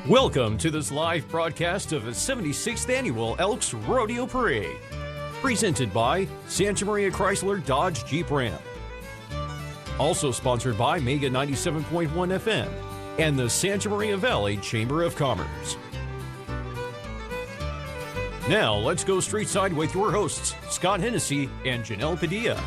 Welcome to this live broadcast of the 76th Annual Elks Rodeo Parade, presented by Santa Maria Chrysler Dodge Jeep Ram. Also sponsored by Mega 97.1 FM and the Santa Maria Valley Chamber of Commerce. Now, let's go street side with your hosts, Scott Hennessy and Janelle Padilla.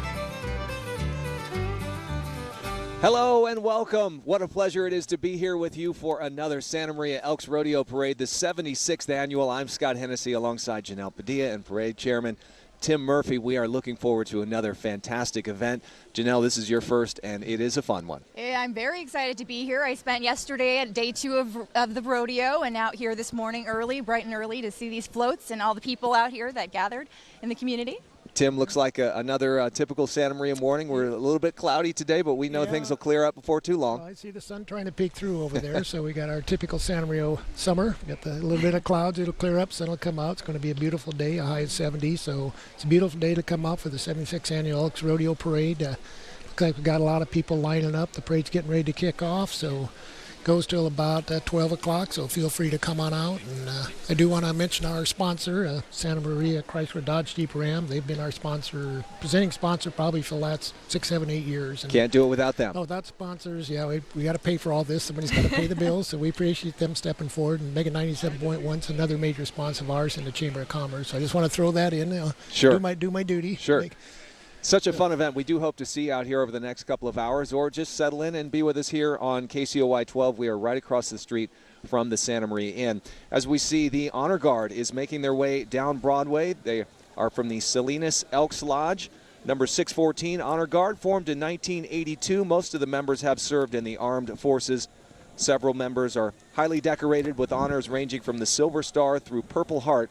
Hello and welcome. What a pleasure it is to be here with you for another Santa Maria Elks Rodeo Parade, the 76th annual. I'm Scott Hennessy alongside Janelle Padilla and Parade Chairman Tim Murphy. We are looking forward to another fantastic event. Janelle, this is your first, and it is a fun one. Yeah, I'm very excited to be here. I spent yesterday at day 2 of the rodeo and out here this morning early, bright and early, to see these floats and all the people out here that gathered in the community. Tim, looks like another typical Santa Maria morning. We're a little bit cloudy today, but we know things will clear up before too long. Well, I see the sun trying to peek through over there, so we got our typical Santa Maria summer. We got the little bit of clouds. It'll clear up, sun will come out. It's going to be a beautiful day, a high of 70, so it's a beautiful day to come out for the 76th Annual Elks Rodeo Parade. Looks like we've got a lot of people lining up. The parade's getting ready to kick off, so goes till about 12 o'clock, so feel free to come on out. And I do want to mention our sponsor, Santa Maria Chrysler Dodge Jeep Ram. They've been our sponsor, presenting sponsor probably for the last 6, 7, 8 years. And can't do it without them. Oh, without sponsors, yeah, we got to pay for all this. Somebody's got to pay the bills, so we appreciate them stepping forward. And Mega 97.1 is another major sponsor of ours in the Chamber of Commerce. So I just want to throw that in. Sure. Do my duty. Sure. Such a fun event. We do hope to see you out here over the next couple of hours, or just settle in and be with us here on KCOY 12. We are right across the street from the Santa Maria Inn. As we see, the Honor Guard is making their way down Broadway. They are from the Salinas Elks Lodge. Number 614 Honor Guard, formed in 1982. Most of the members have served in the armed forces. Several members are highly decorated with honors ranging from the Silver Star through Purple Heart.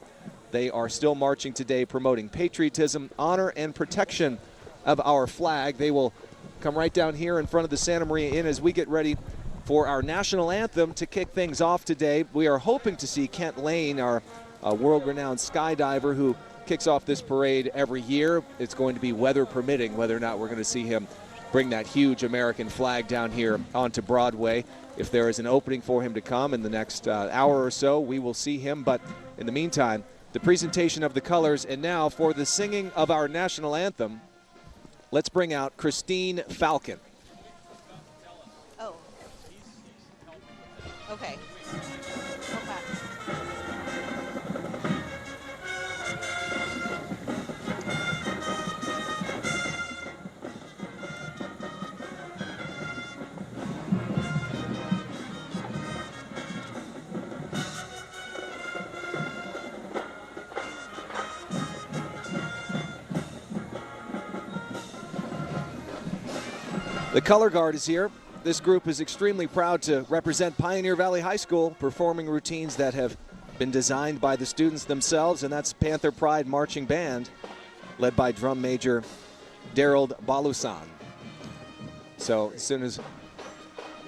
They are still marching today, promoting patriotism, honor, and protection of our flag. They will come right down here in front of the Santa Maria Inn as we get ready for our national anthem to kick things off today. We are hoping to see Kent Lane, our world-renowned skydiver who kicks off this parade every year. It's going to be weather permitting whether or not we're going to see him bring that huge American flag down here onto Broadway. If there is an opening for him to come in the next hour or so, we will see him. But in the meantime, the presentation of the colors, and now for the singing of our national anthem, let's bring out Christine Falcon. Oh. Okay. The Color Guard is here. This group is extremely proud to represent Pioneer Valley High School, performing routines that have been designed by the students themselves, and that's Panther Pride Marching Band, led by drum major Daryl Balusan. So as soon as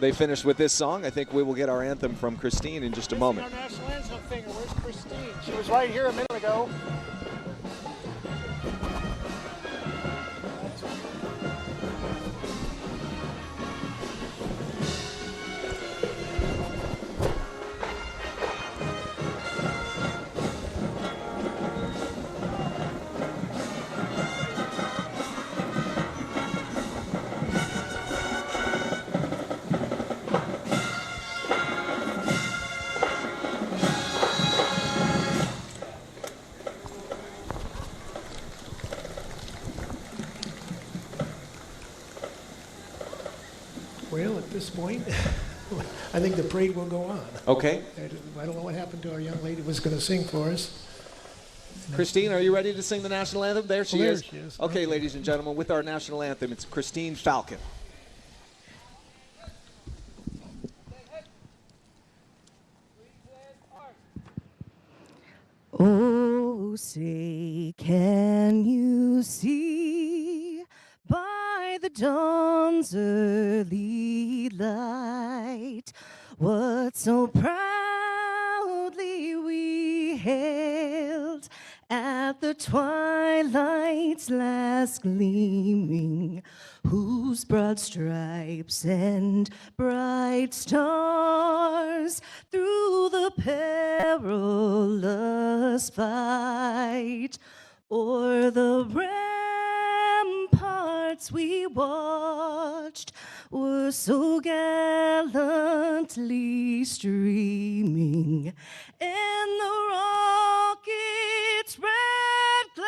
they finish with this song, I think we will get our anthem from Christine in just a moment. Our national anthem finger. Where's Christine? She was right here a minute ago. Well, at this point, I think the parade will go on. Okay. I don't know what happened to our young lady who was going to sing for us. Christine, are you ready to sing the national anthem? There she is. There she is. Okay, ladies and gentlemen, with our national anthem, it's Christine Falcon. Oh, say, can you see by the dawn's early light what so proudly we hailed at at the twilight's last gleaming, whose broad stripes and bright stars through the perilous fight o'er the ramparts we watched were so gallantly streaming, and the rockets' red glare,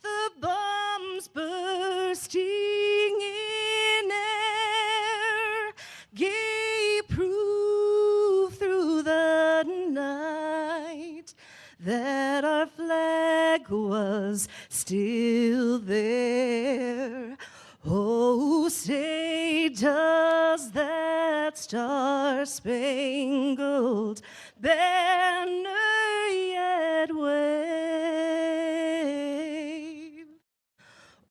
the bombs bursting in air, gave proof through the night that our flag was still there. Oh, say does that star-spangled banner yet wave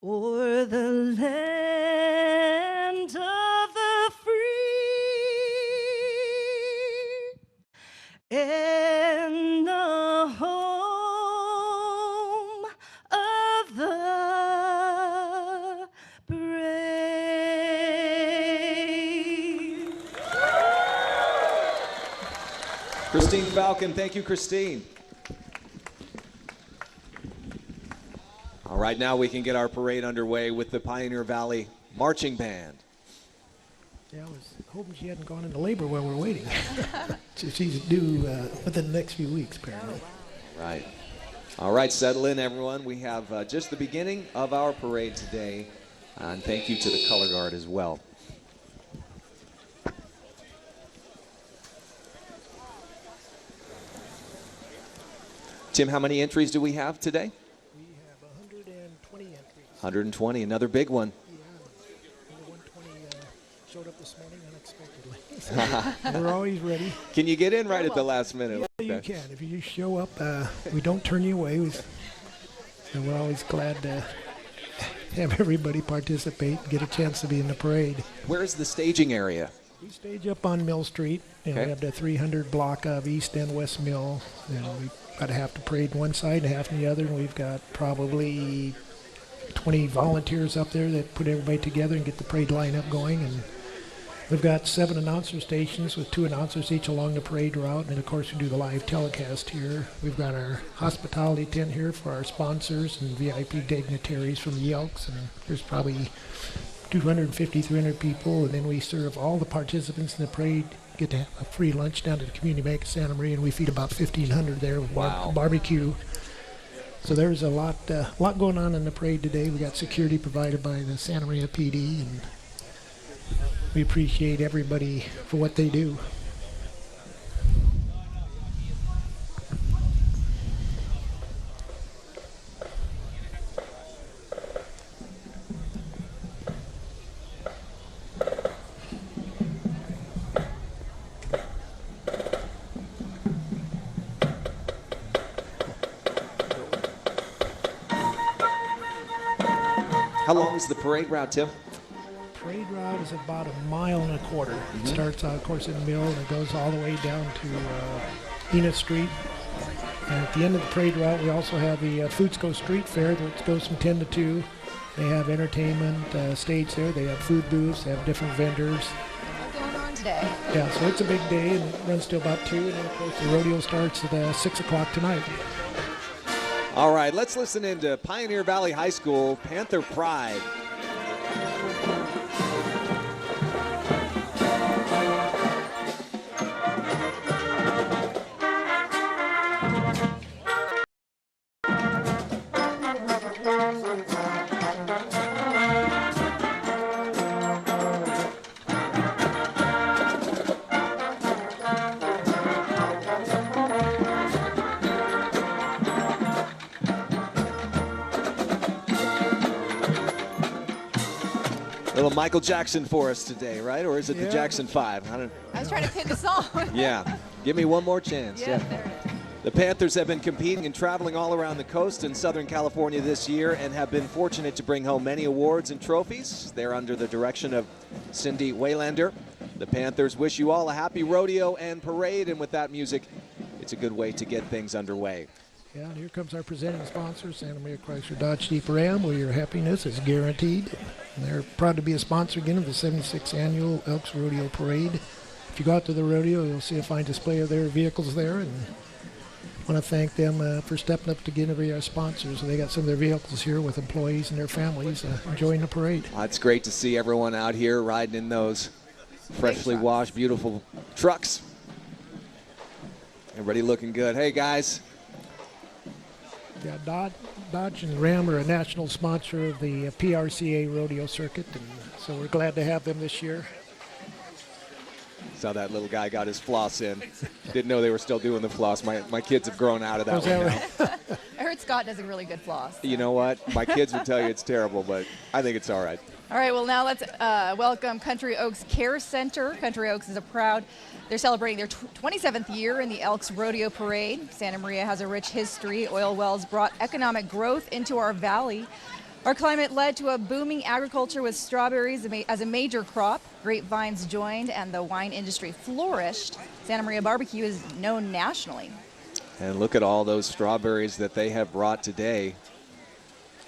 o'er the land of the free and the home of the Christine Falcon, thank you, Christine. All right, now we can get our parade underway with the Pioneer Valley Marching Band. Yeah, I was hoping she hadn't gone into labor while we're waiting. She's due within the next few weeks, apparently. Right. All right, settle in, everyone. We have just the beginning of our parade today. And thank you to the color guard as well. Tim, how many entries do we have today? We have 120 entries. 120, another big one. Yeah, number 120 showed up this morning unexpectedly. We're always ready. Can you get in right at the last minute? Yeah, you can. If you just show up, we don't turn you away. And we're always glad to have everybody participate and get a chance to be in the parade. Where's the staging area? We stage up on Mill Street, and we have the 300 block of East and West Mill. And we got half the parade one side and half on the other, and we've got probably 20 volunteers up there that put everybody together and get the parade lineup going. And we've got 7 announcer stations with 2 announcers each along the parade route, and of course we do the live telecast here. We've got our hospitality tent here for our sponsors and VIP dignitaries from the Elks, and there's probably 250, 300 people, and then we serve all the participants in the parade, get to have a free lunch down at the Community Bank of Santa Maria, and we feed about 1,500 there with barbecue. So there's a lot going on in the parade today. We got security provided by the Santa Maria PD, and we appreciate everybody for what they do. How long is the parade route, Tim? Parade route is about 1.25 miles. It starts out, of course, in Mill, and it goes all the way down to Enid Street. And at the end of the parade route, we also have the Foodsco Street Fair that goes from 10 to 2. They have entertainment stage there. They have food booths. They have different vendors. What's going on today? Yeah, so it's a big day, and it runs till about 2. And then, of course, the rodeo starts at 6 o'clock tonight. All right, let's listen into Pioneer Valley High School, Panther Pride. Little Michael Jackson for us today, right? Or is it the Jackson 5? I was trying to pick a song. Yeah, give me one more chance. Yeah, there it is. The Panthers have been competing and traveling all around the coast in Southern California this year and have been fortunate to bring home many awards and trophies. They're under the direction of Cindy Waylander. The Panthers wish you all a happy rodeo and parade, and with that music, it's a good way to get things underway. Yeah, and here comes our presenting sponsor, Santa Maria Chrysler Dodge Jeep Ram, where your happiness is guaranteed. And they're proud to be a sponsor again of the 76th Annual Elks Rodeo Parade. If you go out to the rodeo, you'll see a fine display of their vehicles there, and I want to thank them for stepping up to get to be our sponsors. They got some of their vehicles here with employees and their families enjoying the parade. Well, it's great to see everyone out here riding in those freshly washed, beautiful trucks. Everybody looking good. Hey, guys. Yeah, Dodge and Ram are a national sponsor of the PRCA rodeo circuit, and so we're glad to have them this year. Saw that little guy got his floss in. Didn't know they were still doing the floss. My kids have grown out of that one now. I heard Scott does a really good floss. You know what? My kids would tell you it's terrible, but I think it's all right. All right, well, now let's welcome Country Oaks Care Center. Country Oaks is they're celebrating their 27th year in the Elks Rodeo Parade. Santa Maria has a rich history. Oil wells brought economic growth into our valley. Our climate led to a booming agriculture with strawberries as a major crop. Grapevines joined and the wine industry flourished. Santa Maria barbecue is known nationally. And look at all those strawberries that they have brought today.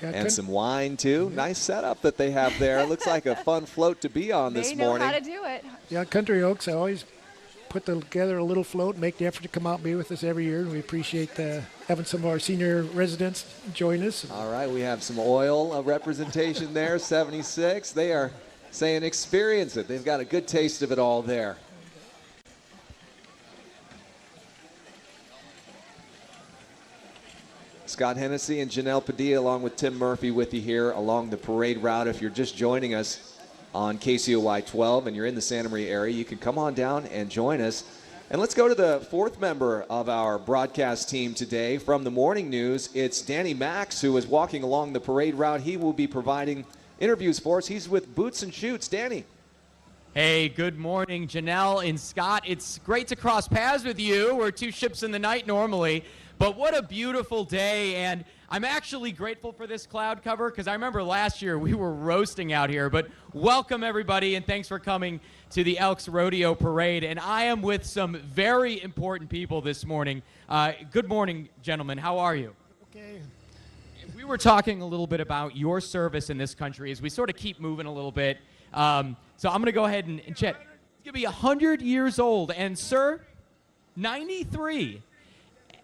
And some wine, too. Nice setup that they have there. It looks like a fun float to be on this morning. They know how to do it. Yeah, Country Oaks, I always put together a little float, make the effort to come out and be with us every year. And we appreciate having some of our senior residents join us. All right, we have some oil representation there, 76. They are saying experience it. They've got a good taste of it all there. Scott Hennessy and Janelle Padilla along with Tim Murphy with you here along the parade route. If you're just joining us on KCOY 12 and you're in the Santa Maria area, you can come on down and join us. And let's go to the fourth member of our broadcast team today. From the morning news, it's Danny Max, who is walking along the parade route. He will be providing interviews for us. He's with Boots and Shoots. Danny. Hey, good morning, Janelle and Scott. It's great to cross paths with you. We're two ships in the night normally. But what a beautiful day, and I'm actually grateful for this cloud cover because I remember last year we were roasting out here. But welcome, everybody, and thanks for coming to the Elks Rodeo Parade. And I am with some very important people this morning. Good morning, gentlemen. How are you? Okay. We were talking a little bit about your service in this country as we sort of keep moving a little bit. So I'm going to go ahead and chat. It's going to be 100 years old, and, sir, 93.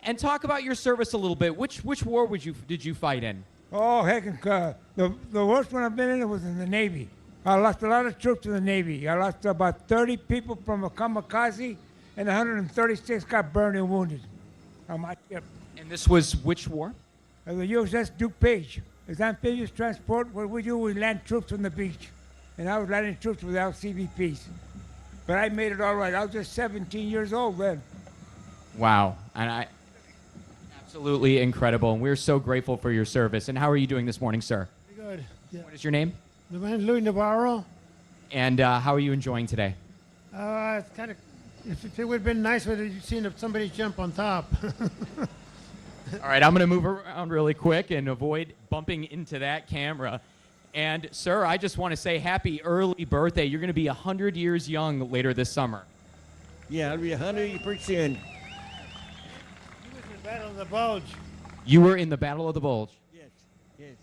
And talk about your service a little bit. Which war did you fight in? Oh, heck, the worst one I've been in was in the Navy. I lost a lot of troops in the Navy. I lost about 30 people from a kamikaze, and 136 got burned and wounded on my ship. And this was which war? The USS Duke Page. It's amphibious transport. What we do, we land troops on the beach. And I was landing troops without CVPs. But I made it all right. I was just 17 years old then. Wow. And absolutely incredible, and we're so grateful for your service. And how are you doing this morning, sir? Good. Yeah. What is your name? My name's Louis Navarro. And how are you enjoying today? It's kind of, if it would have been nice, would have seen somebody jump on top. All right, I'm going to move around really quick and avoid bumping into that camera. And, sir, I just want to say happy early birthday. You're going to be 100 years young later this summer. Yeah, I'll be 100 pretty soon. Battle of the Bulge. You were in the Battle of the Bulge. Yes, yes.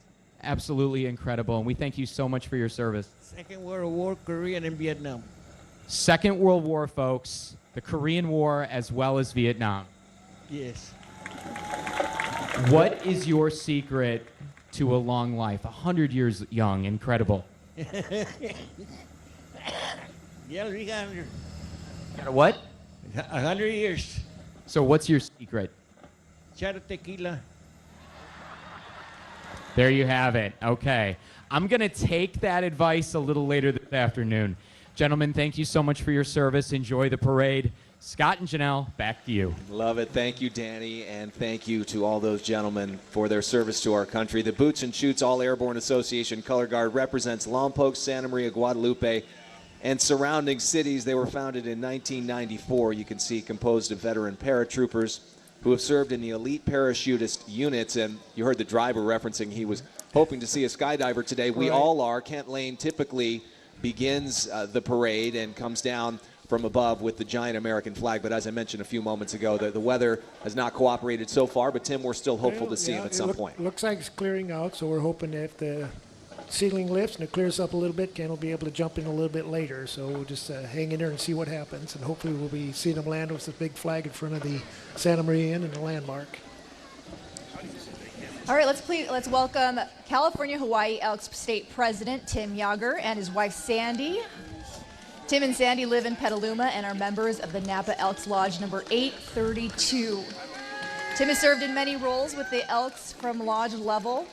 Absolutely incredible, and we thank you so much for your service. Second World War, Korea, and Vietnam. Second World War, folks. The Korean War as well as Vietnam. Yes. What is your secret to a long life? 100 years young, incredible. Yeah, 300. Got a what? 100 years. So what's your secret? Shot of tequila. There you have it. Okay. I'm going to take that advice a little later this afternoon. Gentlemen, thank you so much for your service. Enjoy the parade. Scott and Janelle, back to you. Love it. Thank you, Danny, and thank you to all those gentlemen for their service to our country. The Boots and Shoots All Airborne Association Color Guard represents Lompoc, Santa Maria, Guadalupe, and surrounding cities. They were founded in 1994. You can see composed of veteran paratroopers who have served in the elite parachutist units. And you heard the driver referencing he was hoping to see a skydiver today. We all are. Kent Lane typically begins the parade and comes down from above with the giant American flag. But as I mentioned a few moments ago, the weather has not cooperated so far. But, Tim, we're still hopeful to see him at some point. Looks like it's clearing out, so we're hoping that if the ceiling lifts and it clears up a little bit, Ken will be able to jump in a little bit later. So we'll just hang in there and see what happens. And hopefully we'll be seeing him land with the big flag in front of the Santa Maria Inn and the landmark. All right, let's welcome California-Hawaii Elks State President Tim Yager and his wife Sandy. Tim and Sandy live in Petaluma and are members of the Napa Elks Lodge number 832. Tim has served in many roles with the Elks from lodge level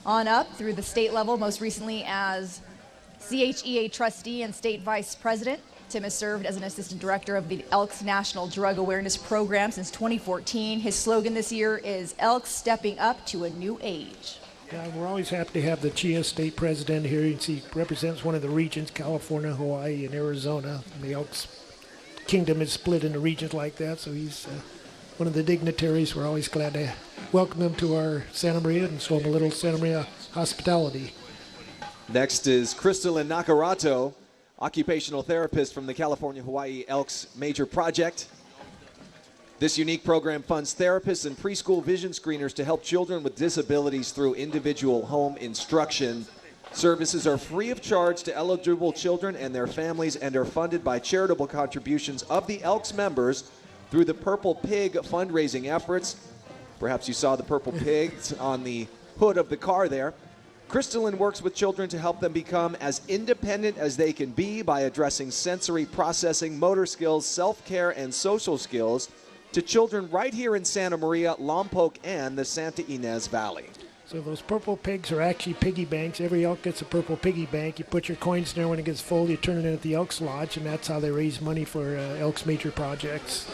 on up through the state level, most recently as CHEA trustee and state vice president. Tim has served as an assistant director of the Elks National Drug Awareness Program since 2014. His slogan this year is Elks Stepping Up to a New Age. Yeah, we're always happy to have the Geo State President here. You can see he represents one of the regions, California, Hawaii, and Arizona. And the Elks Kingdom is split into regions like that, so he's one of the dignitaries. We're always glad to welcome him to our Santa Maria and show him a little Santa Maria hospitality. Next is Crystalline Nakarato, occupational therapist from the California-Hawaii Elks Major Project. This unique program funds therapists and preschool vision screeners to help children with disabilities through individual home instruction. Services are free of charge to eligible children and their families and are funded by charitable contributions of the Elks members through the Purple Pig fundraising efforts. Perhaps you saw the Purple Pigs on the hood of the car there. Crystalline works with children to help them become as independent as they can be by addressing sensory processing, motor skills, self-care, and social skills to children right here in Santa Maria, Lompoc, and the Santa Ynez Valley. So those purple pigs are actually piggy banks. Every elk gets a purple piggy bank. You put your coins in there. When it gets full, you turn it in at the Elks Lodge, and that's how they raise money for Elks Major Projects.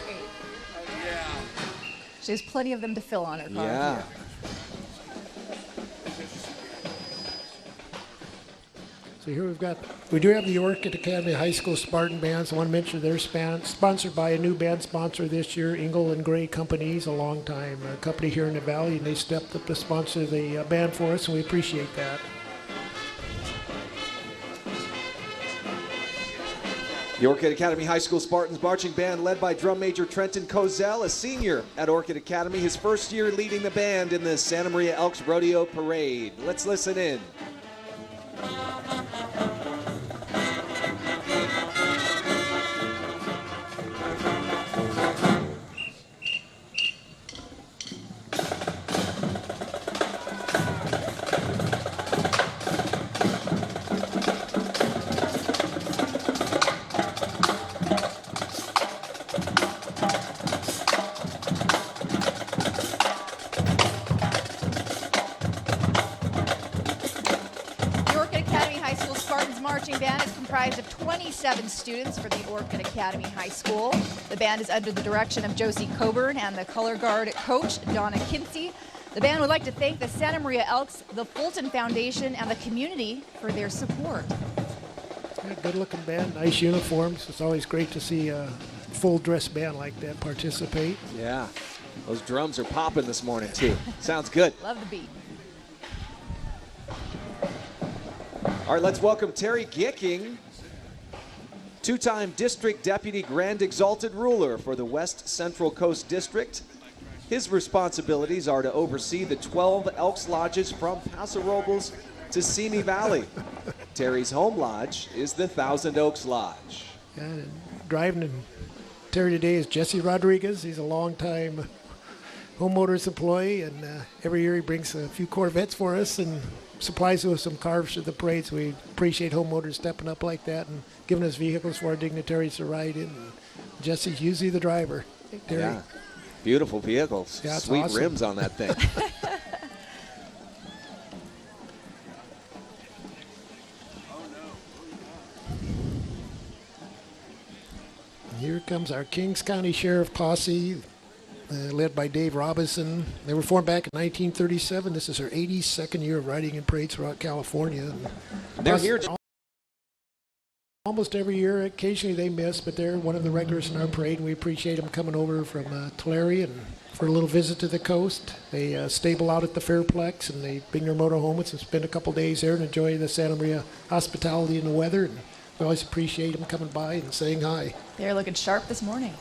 There's plenty of them to fill on her car. Yeah. Here. So here we do have the Orchid Academy High School Spartan Bands. I want to mention they're sponsored by a new band sponsor this year, Ingle and Gray Companies, a long-time company here in the Valley, and they stepped up to sponsor the band for us, and we appreciate that. The Orchid Academy High School Spartans Marching Band, led by drum major Trenton Kozel, a senior at Orchid Academy, his first year leading the band in the Santa Maria Elks Rodeo Parade. Let's listen in. Of 27 students for the Orchid Academy High School. The band is under the direction of Josie Coburn and the color guard coach, Donna Kinsey. The band would like to thank the Santa Maria Elks, the Fulton Foundation, and the community for their support. Yeah, good-looking band, nice uniforms. It's always great to see a full-dress band like that participate. Yeah, those drums are popping this morning, too. Sounds good. Love the beat. All right, let's welcome Terry Kickin, two-time District Deputy Grand Exalted Ruler for the West Central Coast District. His responsibilities are to oversee the 12 Elks Lodges from Paso Robles to Simi Valley. Terry's home lodge is the Thousand Oaks Lodge. And driving Terry today is Jesse Rodriguez. He's a long-time Home Motors employee, and every year he brings a few Corvettes for us and supplies us with some cars to the parade, so we appreciate Home Motors stepping up like that and giving us vehicles for our dignitaries to ride in. Jesse's usually the driver. Terry. Yeah, beautiful vehicles. Yeah, sweet awesome. Rims on that thing. Here comes our Kings County Sheriff Posse, led by Dave Robinson. They were formed back in 1937. This is their 82nd year of riding in parades throughout California. And They're here almost every year. Occasionally they miss, but they're one of the regulars in our parade, and we appreciate them coming over from Tulare and for a little visit to the coast. They stable out at the Fairplex, and they bring their motorhomes and spend a couple days there and enjoy the Santa Maria hospitality and the weather. And we always appreciate them coming by and saying hi. They're looking sharp this morning.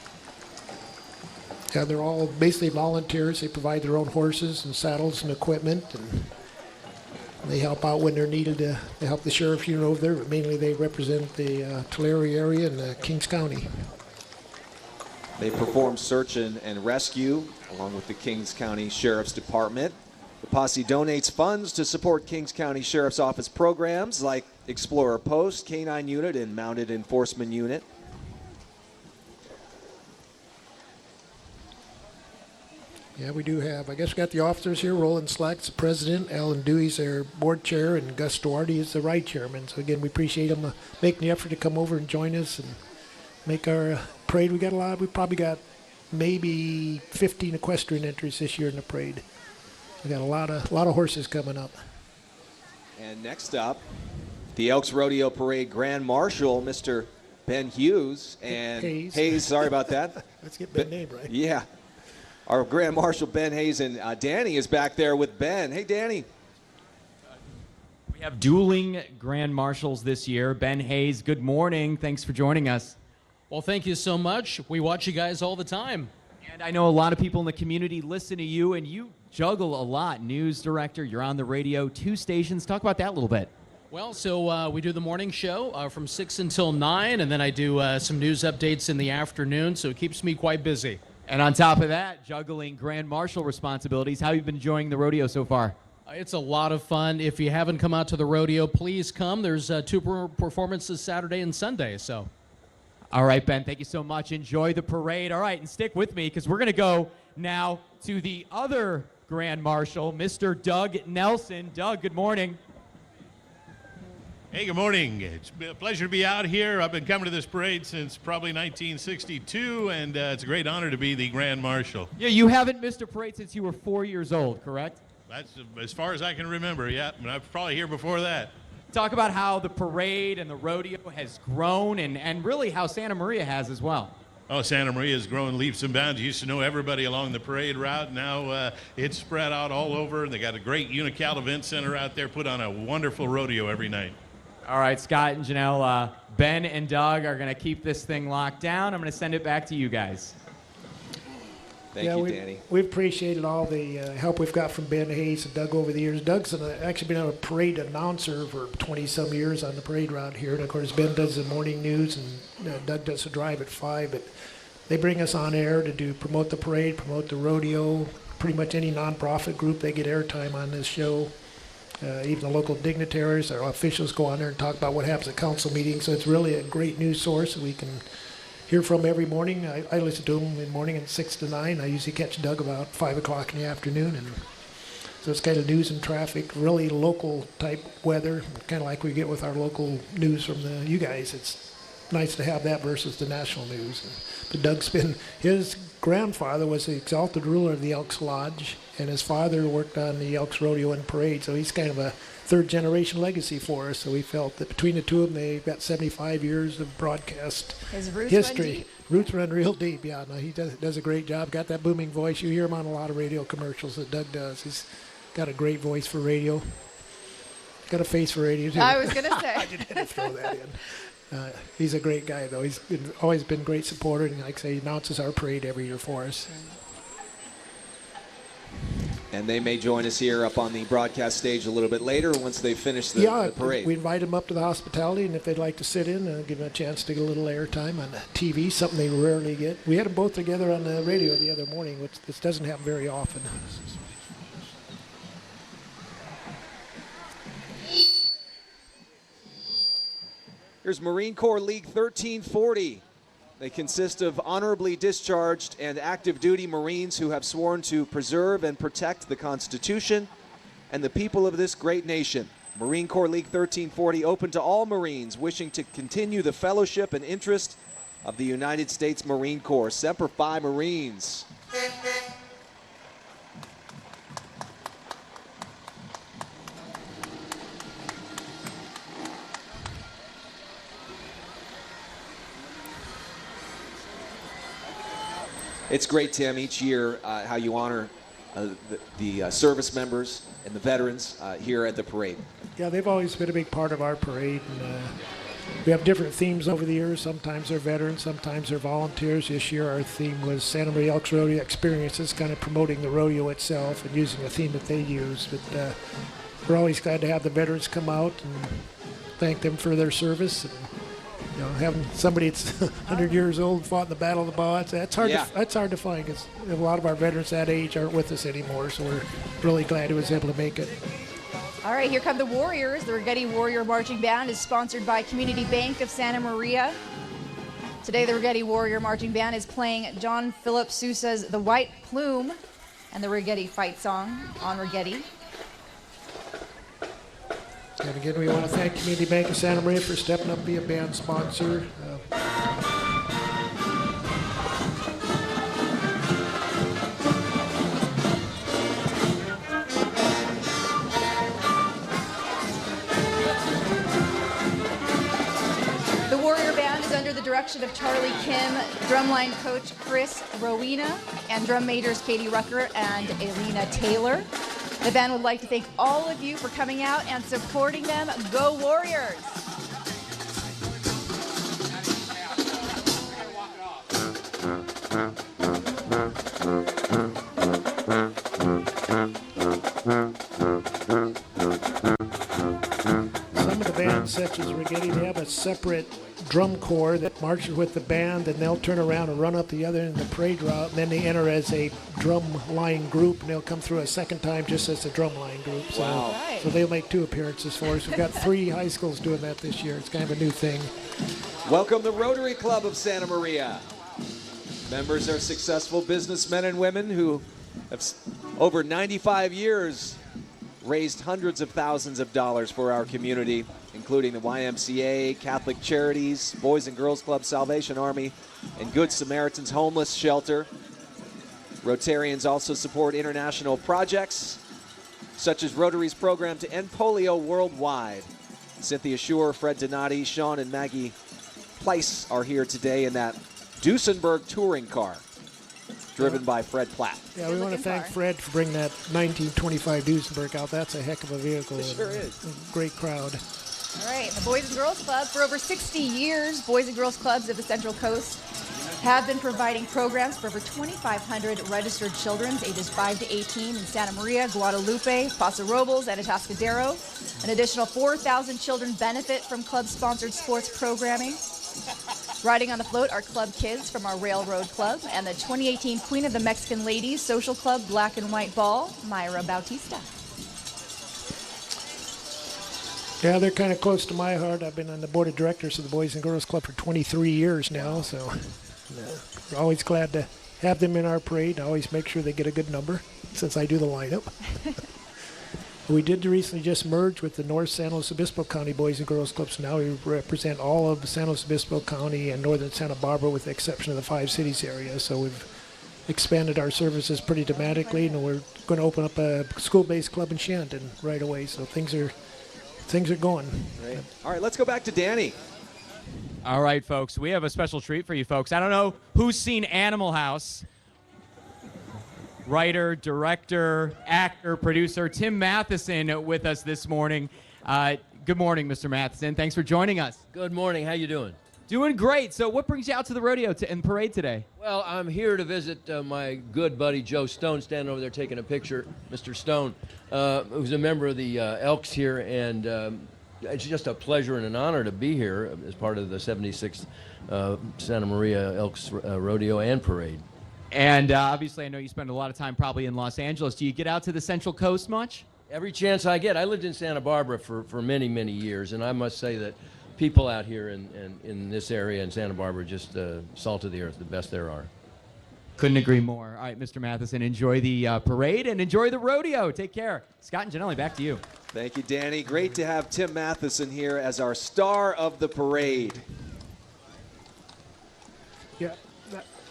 Yeah, they're all basically volunteers. They provide their own horses and saddles and equipment, and they help out when they're needed to help the sheriff unit over there, but mainly they represent the Tulare area and Kings County. They perform search and rescue along with the Kings County Sheriff's Department. The posse donates funds to support Kings County Sheriff's Office programs like Explorer Post, Canine Unit, and Mounted Enforcement Unit. Yeah, we do have. I guess we got the officers here. Roland Slack's the president. Alan Dewey's their board chair, and Gus Duarte is the ride chairman. So again, we appreciate them making the effort to come over and join us and make our parade. We got a lot. We probably got maybe 15 equestrian entries this year in the parade. We got a lot of horses coming up. And next up, the Elks Rodeo Parade Grand Marshal, Mr. Ben Hughes and Hayes. Sorry about that. Let's get Ben name right. Yeah. Our Grand Marshal, Ben Hayes, and Danny is back there with Ben. Hey, Danny. We have dueling Grand Marshals this year. Ben Hayes, good morning. Thanks for joining us. Well, thank you so much. We watch you guys all the time. And I know a lot of people in the community listen to you, and you juggle a lot. News director, you're on the radio, 2 stations. Talk about that a little bit. Well, so we do the morning show from 6 until 9, and then I do some news updates in the afternoon, so it keeps me quite busy. And on top of that, juggling Grand Marshal responsibilities. How have you been enjoying the rodeo so far? It's a lot of fun. If you haven't come out to the rodeo, please come. There's 2 performances Saturday and Sunday. So. All right, Ben, thank you so much. Enjoy the parade. All right, and stick with me because we're going to go now to the other Grand Marshal, Mr. Doug Nelson. Doug, good morning. Hey, good morning. It's been a pleasure to be out here. I've been coming to this parade since probably 1962, and it's a great honor to be the Grand Marshal. Yeah, you haven't missed a parade since you were 4 years old, correct? That's as far as I can remember, yeah. And I was probably here before that. Talk about how the parade and the rodeo has grown and really how Santa Maria has as well. Oh, Santa Maria has grown leaps and bounds. You used to know everybody along the parade route. Now it's spread out all over. They got a great Unical event center out there, put on a wonderful rodeo every night. All right, Scott and Janelle, Ben and Doug are going to keep this thing locked down. I'm going to send it back to you guys. Thank you, Danny. We've appreciated all the help we've got from Ben Hayes and Doug over the years. Doug's actually been a parade announcer for 20-some years on the parade route here. And, of course, Ben does the morning news, and Doug does the drive at 5. But they bring us on air to promote the parade, promote the rodeo. Pretty much any nonprofit group, they get airtime on this show. Even the local dignitaries, our officials go on there and talk about what happens at council meetings. So it's really a great news source that we can hear from every morning. I listen to them in the morning at 6 to 9. I usually catch Doug about 5 o'clock in the afternoon. And so it's kind of news and traffic, really local type weather, kind of like we get with our local news from you guys. It's nice to have that versus the national news. But Doug's his grandfather was the exalted ruler of the Elks Lodge, and his father worked on the Elks Rodeo and Parade, so he's kind of a third-generation legacy for us. So we felt that between the two of them, they've got 75 years of broadcast history. Roots run real deep, yeah. No, he does a great job. Got that booming voice. You hear him on a lot of radio commercials that Doug does. He's got a great voice for radio. Got a face for radio, too. I was going to say. I just had to throw that in. He's a great guy, though. He's always been a great supporter, and like I say, he announces our parade every year for us. And they may join us here up on the broadcast stage a little bit later once they finish the parade. We invite them up to the hospitality, and if they'd like to sit in, give them a chance to get a little airtime on TV, something they rarely get. We had them both together on the radio the other morning, which this doesn't happen very often. Here's Marine Corps League 1340. They consist of honorably discharged and active duty Marines who have sworn to preserve and protect the Constitution and the people of this great nation. Marine Corps League 1340 open to all Marines wishing to continue the fellowship and interest of the United States Marine Corps. Semper Fi, Marines. It's great, Tim, each year how you honor the service members and the veterans here at the parade. Yeah, they've always been a big part of our parade. And, we have different themes over the years. Sometimes they're veterans, sometimes they're volunteers. This year our theme was Santa Maria Elks Rodeo Experiences, kind of promoting the rodeo itself and using a theme that they use. But we're always glad to have the veterans come out and thank them for their service. And, you know, having somebody that's 100 years old fought in the Battle of the Bow, that's hard. That's hard to find because a lot of our veterans that age aren't with us anymore. So we're really glad he was able to make it. All right, here come the Warriors. The Righetti Warrior Marching Band is sponsored by Community Bank of Santa Maria. Today, the Righetti Warrior Marching Band is playing John Philip Sousa's The White Plume and the Righetti fight song on Righetti. And again, we want to thank Community Bank of Santa Maria for stepping up to be a band sponsor. The Warrior Band is under the direction of Charlie Kim, drumline coach Chris Rowena, and drum majors Katie Rucker and Elena Taylor. The band would like to thank all of you for coming out and supporting them. Go Warriors! Some of the bands, such as Righetti, they have a separate drum corps that marches with the band, and they'll turn around and run up the other end of the parade route, and then they enter as a drum line group, and they'll come through a second time just as a drum line group. So, Wow. so they'll make 2 appearances for us. We've got 3 high schools doing that this year. It's kind of a new thing. Welcome the Rotary Club of Santa Maria. Members are successful businessmen and women who have over 95 years raised hundreds of thousands of dollars for our community, including the YMCA, Catholic Charities, Boys and Girls Club, Salvation Army, and Good Samaritans Homeless Shelter. Rotarians also support international projects, such as Rotary's program to end polio worldwide. Cynthia Schur, Fred Donati, Sean and Maggie Pleiss are here today in that Duesenberg touring car, driven by Fred Platt. Yeah, we want to thank Fred for bringing that 1925 Duesenberg out. That's a heck of a vehicle. It sure is. A great crowd. All right, the Boys and Girls Club. For over 60 years, Boys and Girls Clubs of the Central Coast have been providing programs for over 2,500 registered children ages 5 to 18 in Santa Maria, Guadalupe, Paso Robles, and Atascadero. An additional 4,000 children benefit from club-sponsored sports programming. Riding on the float are club kids from our Railroad Club and the 2018 Queen of the Mexican Ladies Social Club Black and White Ball, Myra Bautista. Yeah, they're kind of close to my heart. I've been on the board of directors of the Boys and Girls Club for 23 years now, so we're always glad to have them in our parade. I always make sure they get a good number since I do the lineup. We did recently just merge with the North San Luis Obispo County Boys and Girls Clubs. Now we represent all of San Luis Obispo County and northern Santa Barbara with the exception of the 5 cities area. So we've expanded our services pretty dramatically, and we're going to open up a school-based club in Shandon right away. So things are going. Great. All right, let's go back to Danny. All right, folks, we have a special treat for you folks. I don't know who's seen Animal House. Writer, director, actor, producer, Tim Matheson with us this morning. Good morning, Mr. Matheson. Thanks for joining us. Good morning. How you doing? Doing great. So what brings you out to the rodeo and parade today? Well, I'm here to visit my good buddy Joe Stone, standing over there taking a picture. Mr. Stone, who's a member of the Elks here, and it's just a pleasure and an honor to be here as part of the 76th Santa Maria Elks Rodeo and Parade. And obviously, I know you spend a lot of time probably in Los Angeles. Do you get out to the Central Coast much? Every chance I get. I lived in Santa Barbara for many, many years, and I must say that people out here in this area in Santa Barbara just salt of the earth, the best there are. Couldn't agree more. All right, Mr. Matheson, enjoy the parade and enjoy the rodeo. Take care. Scott and Janelle, back to you. Thank you, Danny. Great to have Tim Matheson here as our star of the parade. Yeah.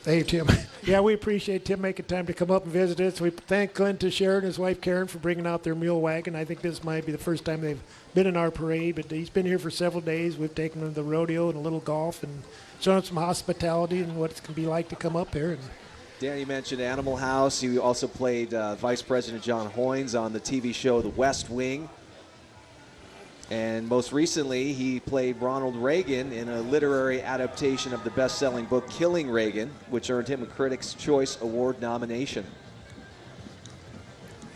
Hey, Tim. Yeah, we appreciate Tim making time to come up and visit us. We thank Clint Teixeira and his wife Karen for bringing out their mule wagon. I think this might be the first time they've been in our parade, but he's been here for several days. We've taken him to the rodeo and a little golf and shown him some hospitality and what it's going to be like to come up here. And Danny mentioned Animal House. He also played Vice President John Hoynes on the TV show The West Wing. And most recently, he played Ronald Reagan in a literary adaptation of the best-selling book Killing Reagan, which earned him a Critics' Choice Award nomination.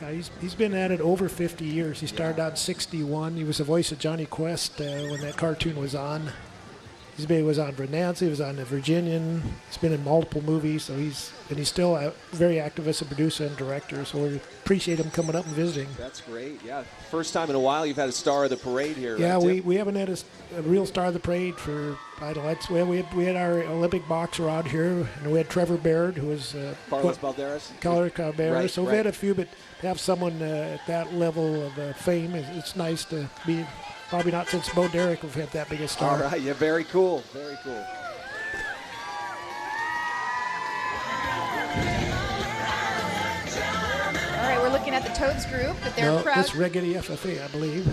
Yeah, he's been at it over 50 years. He started out in 61. He was the voice of Johnny Quest when that cartoon was on. He was on Bonanza, he was on The Virginian. He's been in multiple movies, so he's still very active as a producer and director, so we appreciate him coming up and visiting. That's great, yeah. First time in a while you've had a star of the parade here. Yeah, right, we haven't had a real star of the parade for, I don't know, well, we had our Olympic boxer out here, and we had Trevor Baird, who was... Carlos Balderas? Carlos Balderas, right, so we've had a few, but to have someone at that level of fame, it's nice to be... Probably not since Bo Derek have had that big a star. All right, yeah, very cool, very cool. All right, we're looking at the Tobes Group, but they're proud. That's Righetti FFA, I believe.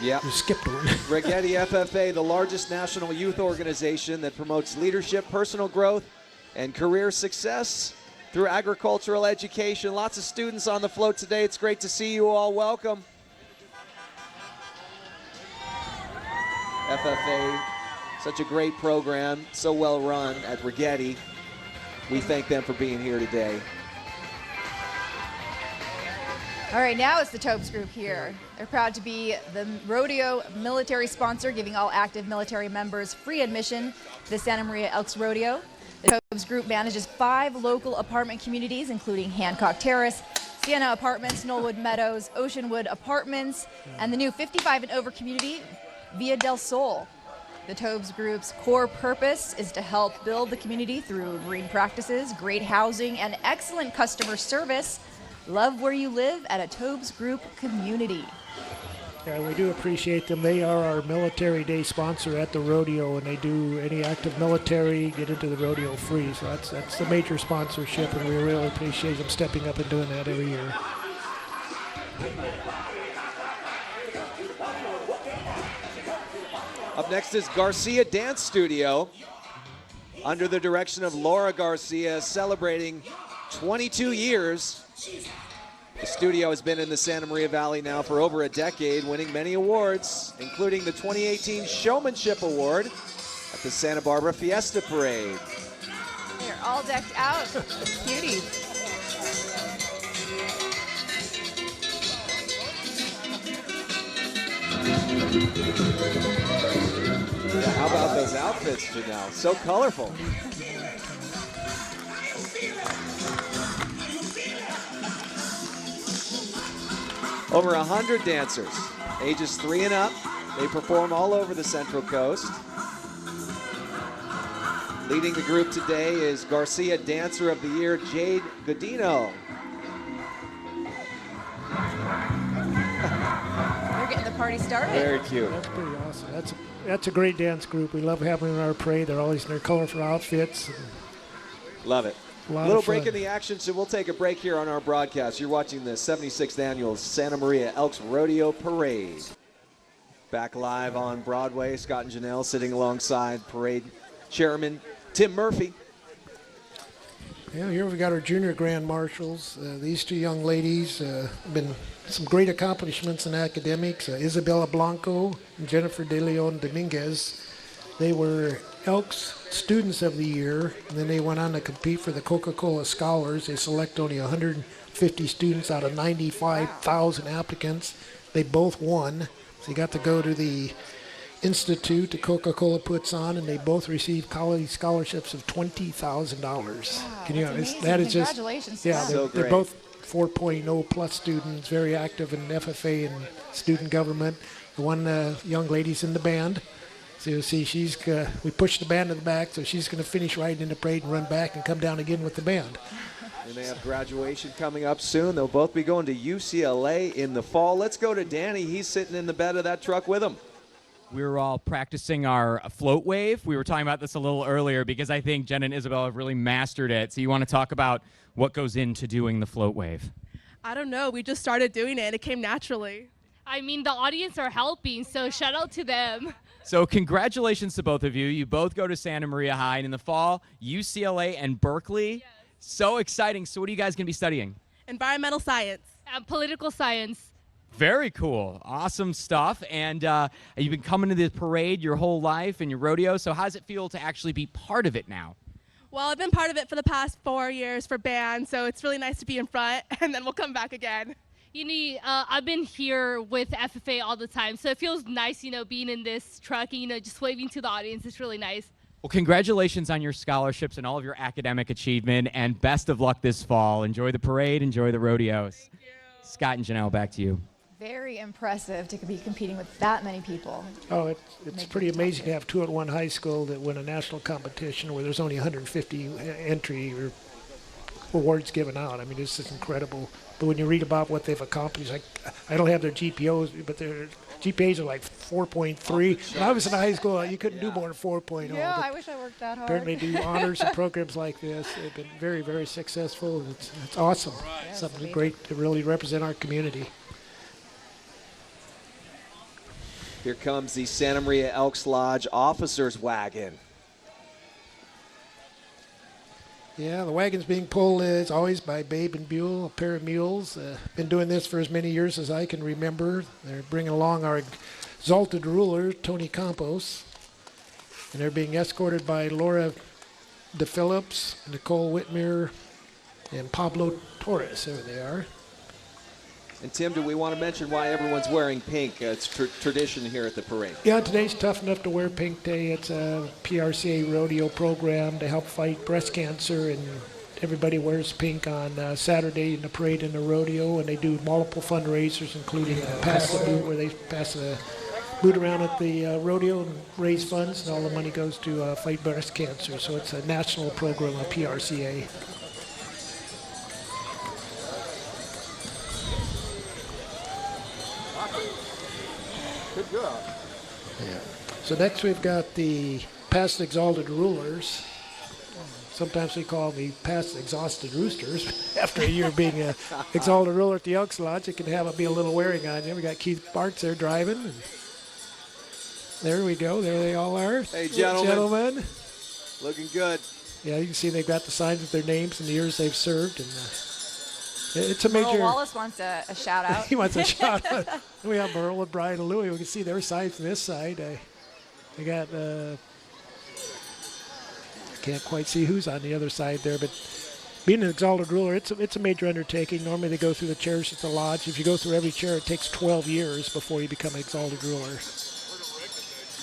Yeah. You skipped one. Righetti FFA, the largest national youth organization that promotes leadership, personal growth, and career success through agricultural education. Lots of students on the float today. It's great to see you all. Welcome. FFA, such a great program, so well run at Righetti. We thank them for being here today. All right, now it's the Tobes Group here. They're proud to be the Rodeo military sponsor, giving all active military members free admission to the Santa Maria Elks Rodeo. The Tobes Group manages 5 local apartment communities, including Hancock Terrace, Sienna Apartments, Knollwood Meadows, Oceanwood Apartments, and the new 55 and over community, Via del Sol. The Tobes Group's core purpose is to help build the community through green practices, great housing, and excellent customer service. Love where you live at a Tobes Group community. Yeah, we do appreciate them. They are our Military Day sponsor at the rodeo, and they do any active military get into the rodeo free. So that's the major sponsorship, and we really appreciate them stepping up and doing that every year. Up next is Garcia Dance Studio, under the direction of Laura Garcia, celebrating 22 years. The studio has been in the Santa Maria Valley now for over a decade, winning many awards, including the 2018 Showmanship Award at the Santa Barbara Fiesta Parade. They're all decked out. Cuties. Yeah, how about those outfits, Janelle? So colorful. Over 100 dancers, ages 3 and up. They perform all over the Central Coast. Leading the group today is Garcia Dancer of the Year, Jade Godino. They're getting the party started. Very cute. That's pretty awesome. That's a great dance group. We love having them in our parade. They're always in their colorful outfits. Love it. A lot Little of fun. break in the action, so we'll take a break here on our broadcast. You're watching the 76th Annual Santa Maria Elks Rodeo Parade. Back live on Broadway, Scott and Janelle sitting alongside Parade Chairman Tim Murphy. Yeah, here we got our junior grand marshals. These two young ladies have been some great accomplishments in academics. Isabella Blanco and Jennifer De Leon Dominguez. They were Elks Students of the Year, and then they went on to compete for the Coca-Cola Scholars. They select only 150 students out of 95,000 applicants. They both won. So you got to go to the institute that Coca-Cola puts on, and they both received college scholarships of $20,000. Wow, Can you? amazing. That is just Congratulations to yeah. them. So They're great. both 4.0 plus students, very active in FFA and student government. The one young lady's in the band. So you'll see we pushed the band to the back, so she's going to finish riding in the parade and run back and come down again with the band. And they have graduation coming up soon. They'll both be going to UCLA in the fall. Let's go to Danny. He's sitting in the bed of that truck with them. We were all practicing our float wave. We were talking about this a little earlier because I think Jen and Isabel have really mastered it. So you want to talk about what goes into doing the float wave? I don't know. We just started doing it, and it came naturally. I mean, the audience are helping, so shout out to them. So congratulations to both of you. You both go to Santa Maria High, and in the fall, UCLA and Berkeley. Yes. So exciting. So what are you guys going to be studying? Environmental science. Political science. Very cool. Awesome stuff. And you've been coming to this parade your whole life and your rodeo, so how does it feel to actually be part of it now? Well, I've been part of it for the past 4 years for band, so it's really nice to be in front, and then we'll come back again. I've been here with FFA all the time, so it feels nice, being in this truck and, just waving to the audience. It's really nice. Well, congratulations on your scholarships and all of your academic achievement, and best of luck this fall. Enjoy the parade, enjoy the rodeos. Thank you. Scott and Janelle, back to you. Very impressive to be competing with that many people. Oh, it's pretty amazing to have 2-at-1 high school that win a national competition where there's only 150 entry or awards given out. I mean, this is incredible. But when you read about what they've accomplished, I don't have their GPOs, but their GPAs are like 4.3. When I was in high school, you couldn't do more than 4.0. Yeah, I wish I worked that hard. Apparently do honors and programs like this. They've been very, very successful. It's awesome. Yeah, something great to really represent our community. Here comes the Santa Maria Elks Lodge officers wagon. Yeah, the wagon's being pulled as always by Babe and Buell, a pair of mules. Been doing this for as many years as I can remember. They're bringing along our Exalted ruler, Tony Campos. And they're being escorted by Laura DePhillips, Nicole Whitmer, and Pablo Torres. There they are. And Tim, do we want to mention why everyone's wearing pink? It's tradition here at the parade. Yeah, today's Tough Enough to Wear Pink Day. It's a PRCA rodeo program to help fight breast cancer, and everybody wears pink on Saturday in the parade and the rodeo, and they do multiple fundraisers, including Pass the Boot, where they pass the boot around at the rodeo and raise funds, and all the money goes to fight breast cancer. So it's a national program of PRCA. Good job. Yeah. So next we've got the past exalted rulers. Sometimes we call the past exhausted roosters. After a year being an exalted ruler at the Elks Lodge, it can have it be a little wearing on you. We got Keith Bartz there driving. And there we go. There they all are. Hey, gentlemen. Looking good. Yeah, you can see they've got the signs with their names and the years they've served. And it's a major. Merle Wallace wants a shout out. He wants a shout out. We have Merle and Brian and Louie. We can see their sides from this side. They got. Can't quite see who's on the other side there, but being an exalted ruler, it's a major undertaking. Normally they go through the chairs at the lodge. If you go through every chair, it takes 12 years before you become an exalted ruler.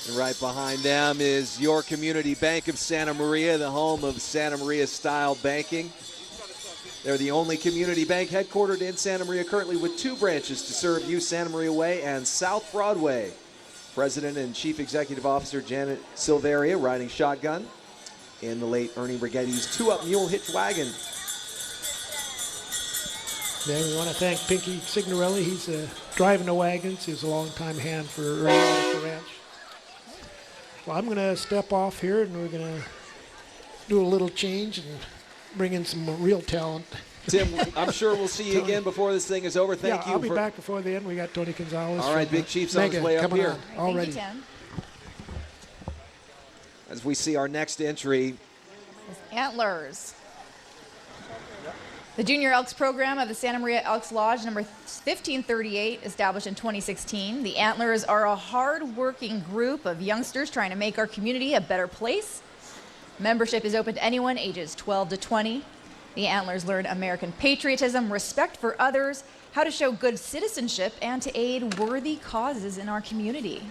And right behind them is your community bank of Santa Maria, the home of Santa Maria style banking. They're the only community bank headquartered in Santa Maria, currently with 2 branches to serve you, Santa Maria Way and South Broadway. President and Chief Executive Officer Janet Silveria riding shotgun in the late Ernie Righetti's 2-up mule hitch wagon. Then we want to thank Pinky Signorelli. He's driving the wagons. He was a long-time hand for Ernie at the ranch. Well, I'm going to step off here, and we're going to do a little change and bring in some real talent. Tim, I'm sure we'll see you again before this thing is over. Thank you. I'll be back before the end. We got Tony Gonzalez. All right, Big Chief's on his way up here. Thank you, Tim. As we see our next entry. Antlers. The Junior Elks program of the Santa Maria Elks Lodge, number 1538, established in 2016. The Antlers are a hard-working group of youngsters trying to make our community a better place. Membership is open to anyone ages 12 to 20. The Antlers learn American patriotism, respect for others, how to show good citizenship, and to aid worthy causes in our community.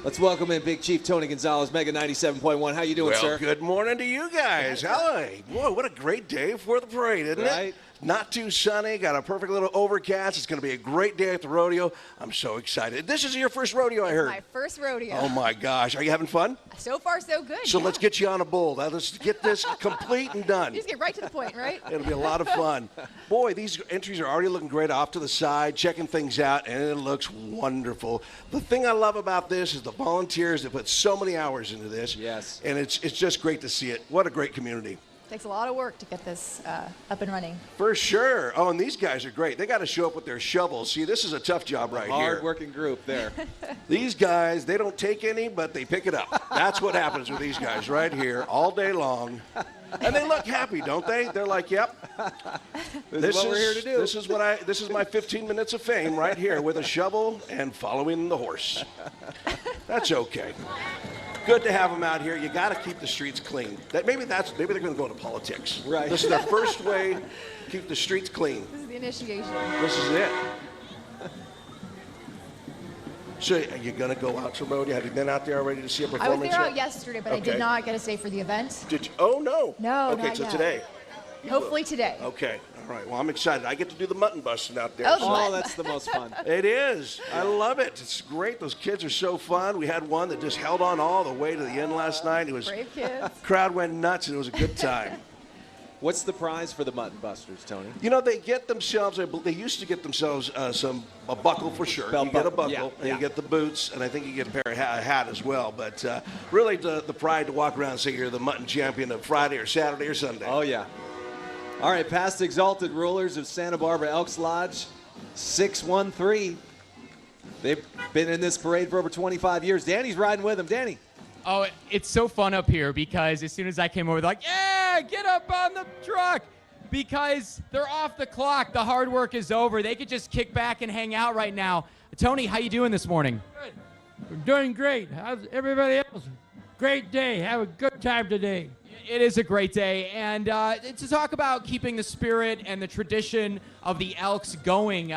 Let's welcome in Big Chief Tony Gonzalez, Mega 97.1. How you doing, sir? Good morning to you guys. Hi. Boy, what a great day for the parade, isn't it? Not too sunny, got a perfect little overcast. It's going to be a great day at the rodeo. I'm so excited. This is your first rodeo, I heard. My first rodeo. Oh, my gosh. Are you having fun? So far, so good. So let's get you on a bull. Now, let's get this complete and done. Just get right to the point, right? It'll be a lot of fun. Boy, these entries are already looking great off to the side, checking things out, and it looks wonderful. The thing I love about this is the volunteers that put so many hours into this. Yes. And it's just great to see it. What a great community. Takes a lot of work to get this up and running. For sure. Oh, and these guys are great. They got to show up with their shovels. See, this is a tough job right here. Hard-working group there. These guys, they don't take any, but they pick it up. That's what happens with these guys right here all day long. And they look happy, don't they? They're like, yep. This is what we're here to do. This is my 15 minutes of fame right here with a shovel and following the horse. That's okay. Good to have them out here. You got to keep the streets clean. Maybe they're going to go into politics. Right. This is their first way to keep the streets clean. This is the initiation. This is it. So are you going to go out to Rodeo? Have you been out there already to see a performance? I was there yet? out yesterday, but Okay. I did not get to stay for the event. Did you? Oh, no. No, Okay, not so yet. today. Hopefully today. Okay. All right. Well, I'm excited. I get to do the mutton busting out there. Oh, that's the most fun. It is. I love it. It's great. Those kids are so fun. We had one that just held on all the way to the end last night. It was Brave kids. crowd went nuts, and it was a good time. What's the prize for the Mutton Busters, Tony? You know, they get themselves, they used to get themselves a buckle for sure. Belt You get a buckle, buckle, and yeah. you get the boots, and I think you get a hat as well. But really, the pride to walk around and say you're the mutton champion of Friday or Saturday or Sunday. Oh, yeah. All right, past Exalted rulers of Santa Barbara Elks Lodge, 613. They've been in this parade for over 25 years. Danny's riding with them. Danny. Oh, it's so fun up here because as soon as I came over, they're like, yeah, get up on the truck. Because they're off the clock. The hard work is over. They could just kick back and hang out right now. Tony, how you doing this morning? Good. We're doing great. How's everybody else? Great day. Have a good time today. It is a great day. And to talk about keeping the spirit and the tradition of the Elks going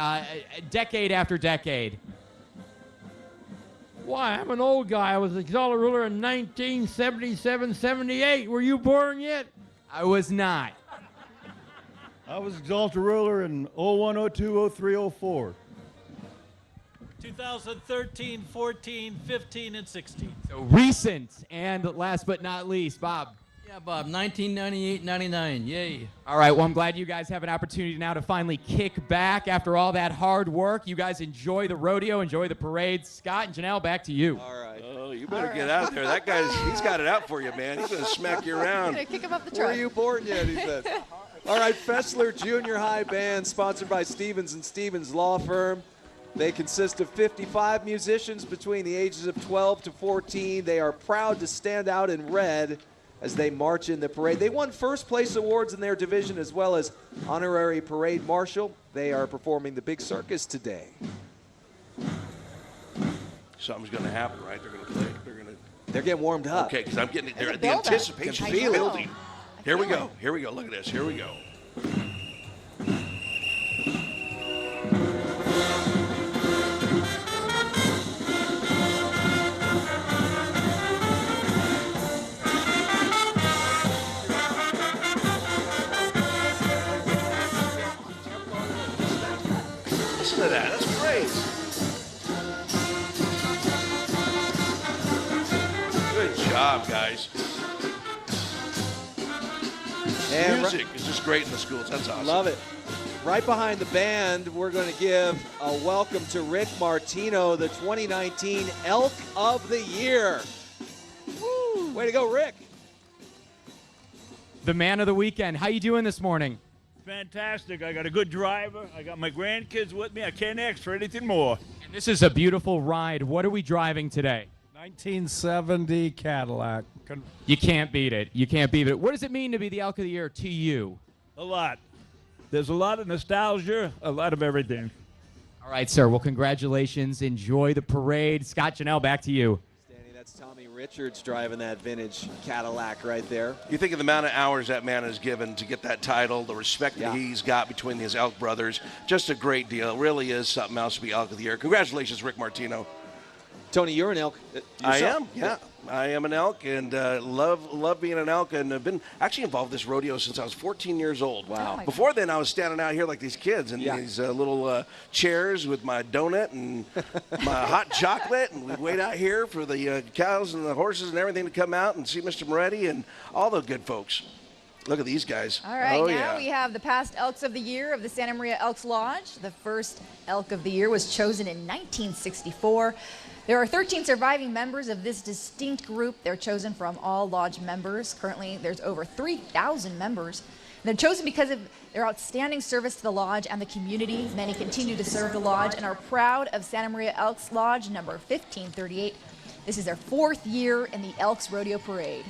decade after decade. Why, I'm an old guy. I was Exalted ruler in 1977-78. Were you born yet? I was not. I was Exalted ruler in 01, 02, 03, 04. 2013, 14, 15, and 16. So recent. And last but not least, Bob. Yeah, Bob, 1998-99, yay. All right, well, I'm glad you guys have an opportunity now to finally kick back after all that hard work. You guys enjoy the rodeo, enjoy the parade. Scott and Janelle, back to you. All right. Oh, you better get out there. That guy's, he's got it out for you, man. He's going to smack you around. Gonna kick him up the Were truck. you born yet, he said. All right, Fessler Junior High Band, sponsored by Stevens & Stevens Law Firm. They consist of 55 musicians between the ages of 12 to 14. They are proud to stand out in red as they march in the parade. They won first place awards in their division as well as honorary parade marshal. They are performing the Big Circus today. Something's going to happen, right? They're going to play. They're getting warmed up. Okay, because I'm getting There's a the build-up. anticipation I is know. building. Here we feel go. it. Here we go. Look at this. Here we go. Listen to that. That's great. Good job, guys. And Music is just great in the schools. That's awesome. Love it. Right behind the band, we're going to give a welcome to Rick Martino, the 2019 Elk of the Year. Woo. Way to go, Rick. The man of the weekend. How you doing this morning? Fantastic. I got a good driver. I got my grandkids with me. I can't ask for anything more. And this is a beautiful ride. What are we driving today? 1970 Cadillac. You can't beat it. You can't beat it. What does it mean to be the Elk of the Year to you? A lot. There's a lot of nostalgia, a lot of everything. All right, sir. Well, congratulations. Enjoy the parade. Scott, Janelle, back to you. Danny, that's Tommy Richards driving that vintage Cadillac right there. You think of the amount of hours that man has given to get that title, the respect that he's got between his Elk brothers. Just a great deal. It really is something else to be Elk of the Year. Congratulations, Rick Martino. Tony, you're an Elk yourself. I am, yeah. I am an Elk and love being an Elk, and I've been actually involved in this rodeo since I was 14 years old. Wow. Before then, I was standing out here like these kids in these little chairs with my donut and my hot chocolate, and we'd wait out here for the cows and the horses and everything to come out and see Mr. Moretti and all the good folks. Look at these guys. All right, oh, now yeah. we have the past Elks of the Year of the Santa Maria Elks Lodge. The first Elk of the Year was chosen in 1964. There are 13 surviving members of this distinct group. They're chosen from all lodge members. Currently, there's over 3,000 members. They're chosen because of their outstanding service to the lodge and the community. Many continue to serve the lodge and are proud of Santa Maria Elks Lodge number 1538. This is their 4th year in the Elks Rodeo Parade.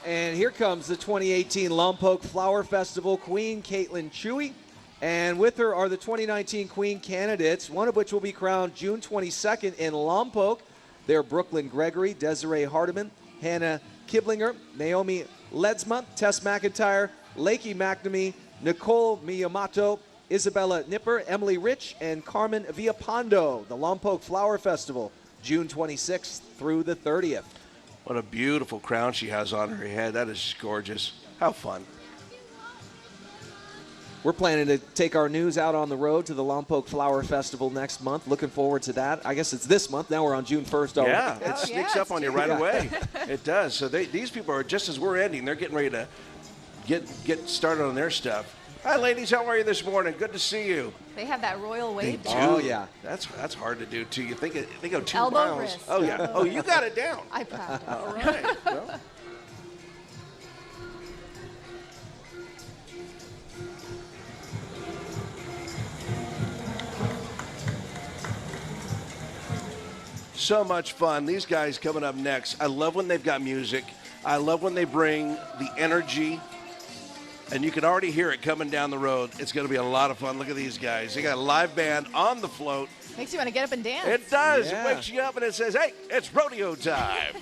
And here comes the 2018 Lompoc Flower Festival Queen, Caitlin Chewy. And with her are the 2019 Queen candidates, one of which will be crowned June 22nd in Lompoc. They're Brooklyn Gregory, Desiree Hardiman, Hannah Kiblinger, Naomi Ledsma, Tess McIntyre, Lakey McNamee, Nicole Miyamoto, Isabella Nipper, Emily Rich, and Carmen Villapando. The Lompoc Flower Festival, June 26th through the 30th. What a beautiful crown she has on her head. That is just gorgeous. How fun. We're planning to take our news out on the road to the Lompoc Flower Festival next month. Looking forward to that. I guess it's this month. Now we're on June 1st already. Yeah, it sneaks up on you right away. It does. So these people are, just as we're ending, they're getting ready to get started on their stuff. Hi, ladies. How are you this morning? Good to see you. They have that royal wave. Oh, yeah. That's hard to do, too. You think they go 2 Elbow miles. wrist. Oh, yeah. Oh, you got it down. I practiced. All right. Well. So much fun. These guys coming up next. I love when they've got music. I love when they bring the energy. And you can already hear it coming down the road. It's going to be a lot of fun. Look at these guys. They got a live band on the float. Makes you want to get up and dance. It does. Yeah. It wakes you up and it says, hey, it's rodeo time.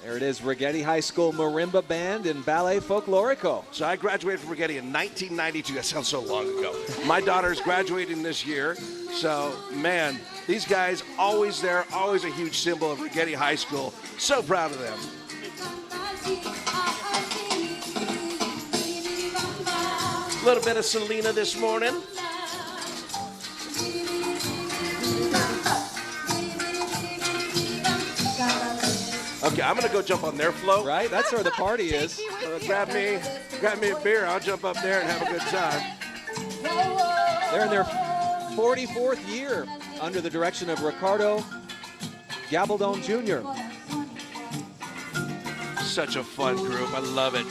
There it is, Righetti High School Marimba Band and Ballet Folklorico. So I graduated from Righetti in 1992. That sounds so long ago. My daughter's graduating this year. So, man, these guys always there, always a huge symbol of Righetti High School. So proud of them. A little bit of Selena this morning. Okay, I'm going to go jump on their float. Right? That's where the party is. Grab me a beer. I'll jump up there and have a good time. They're in their 44th year under the direction of Ricardo Gabaldon Jr. Such a fun group. I love it.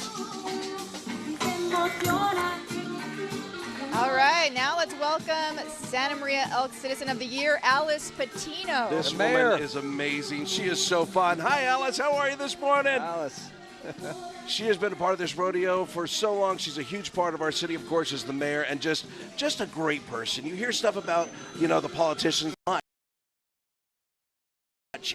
All right, now let's welcome Santa Maria Elks Citizen of the Year, Alice Pitino. This woman is amazing. She is so fun. Hi, Alice. How are you this morning? Alice. She has been a part of this rodeo for so long. She's a huge part of our city, of course, as the mayor, and just a great person. You hear stuff about, the politicians,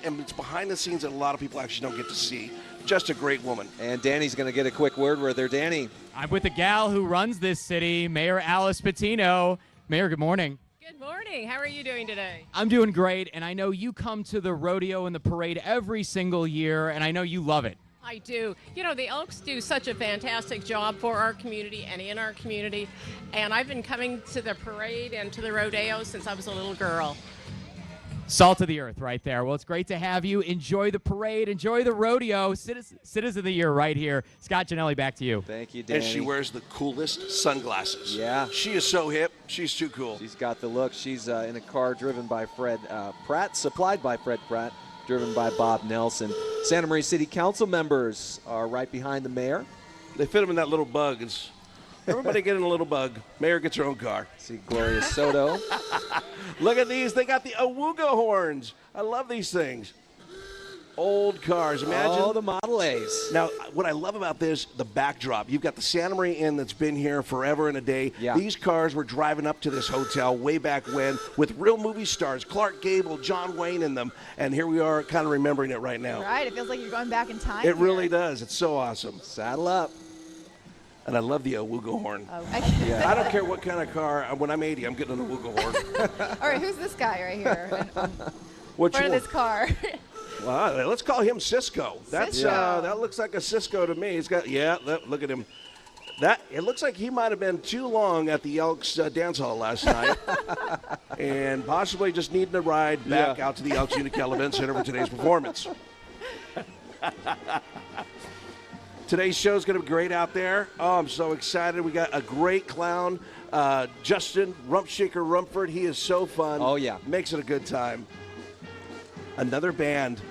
and it's behind the scenes that a lot of people actually don't get to see. Just a great woman. And Danny's going to get a quick word with her. Danny. I'm with the gal who runs this city, Mayor Alice Pitino. Mayor, good morning. Good morning. How are you doing today? I'm doing great, and I know you come to the rodeo and the parade every single year, and I know you love it. I do. The Elks do such a fantastic job for our community and in our community, and I've been coming to the parade and to the rodeo since I was a little girl. Salt of the earth right there. Well, it's great to have you. Enjoy the parade. Enjoy the rodeo. Citizen of the Year right here. Scott Ginelli, back to you. Thank you, Danny. And she wears the coolest sunglasses. Yeah. She is so hip. She's too cool. She's got the look. She's in a car driven by Fred Pratt, supplied by Fred Pratt, driven by Bob Nelson. Santa Maria City Council members are right behind the mayor. They fit them in that little bug. Everybody get in a little bug. Mayor gets her own car. See Gloria Soto. Look at these. They got the Awuga horns. I love these things. Old cars. Imagine. Oh, the Model A's. Now, what I love about this, the backdrop. You've got the Santa Maria Inn that's been here forever and a day. Yeah. These cars were driving up to this hotel way back when with real movie stars, Clark Gable, John Wayne in them. And here we are kind of remembering it right now. Right, it feels like you're going back in time. It really does. It's so awesome. Saddle up. And I love the Awuga horn. Oh, I don't care what kind of car. When I'm 80, I'm getting an Awuga horn. All right, who's this guy right here? What front of this car. Well, let's call him Cisco. That looks like a Cisco to me. He's got look at him. It looks like he might have been too long at the Elks dance hall last night, and possibly just needing a ride back out to the Elks Unical Event Center for today's performance. Today's show is going to be great out there. Oh, I'm so excited. We got a great clown, Justin Rumpshaker Rumford. He is so fun. Oh, yeah. Makes it a good time. Another band.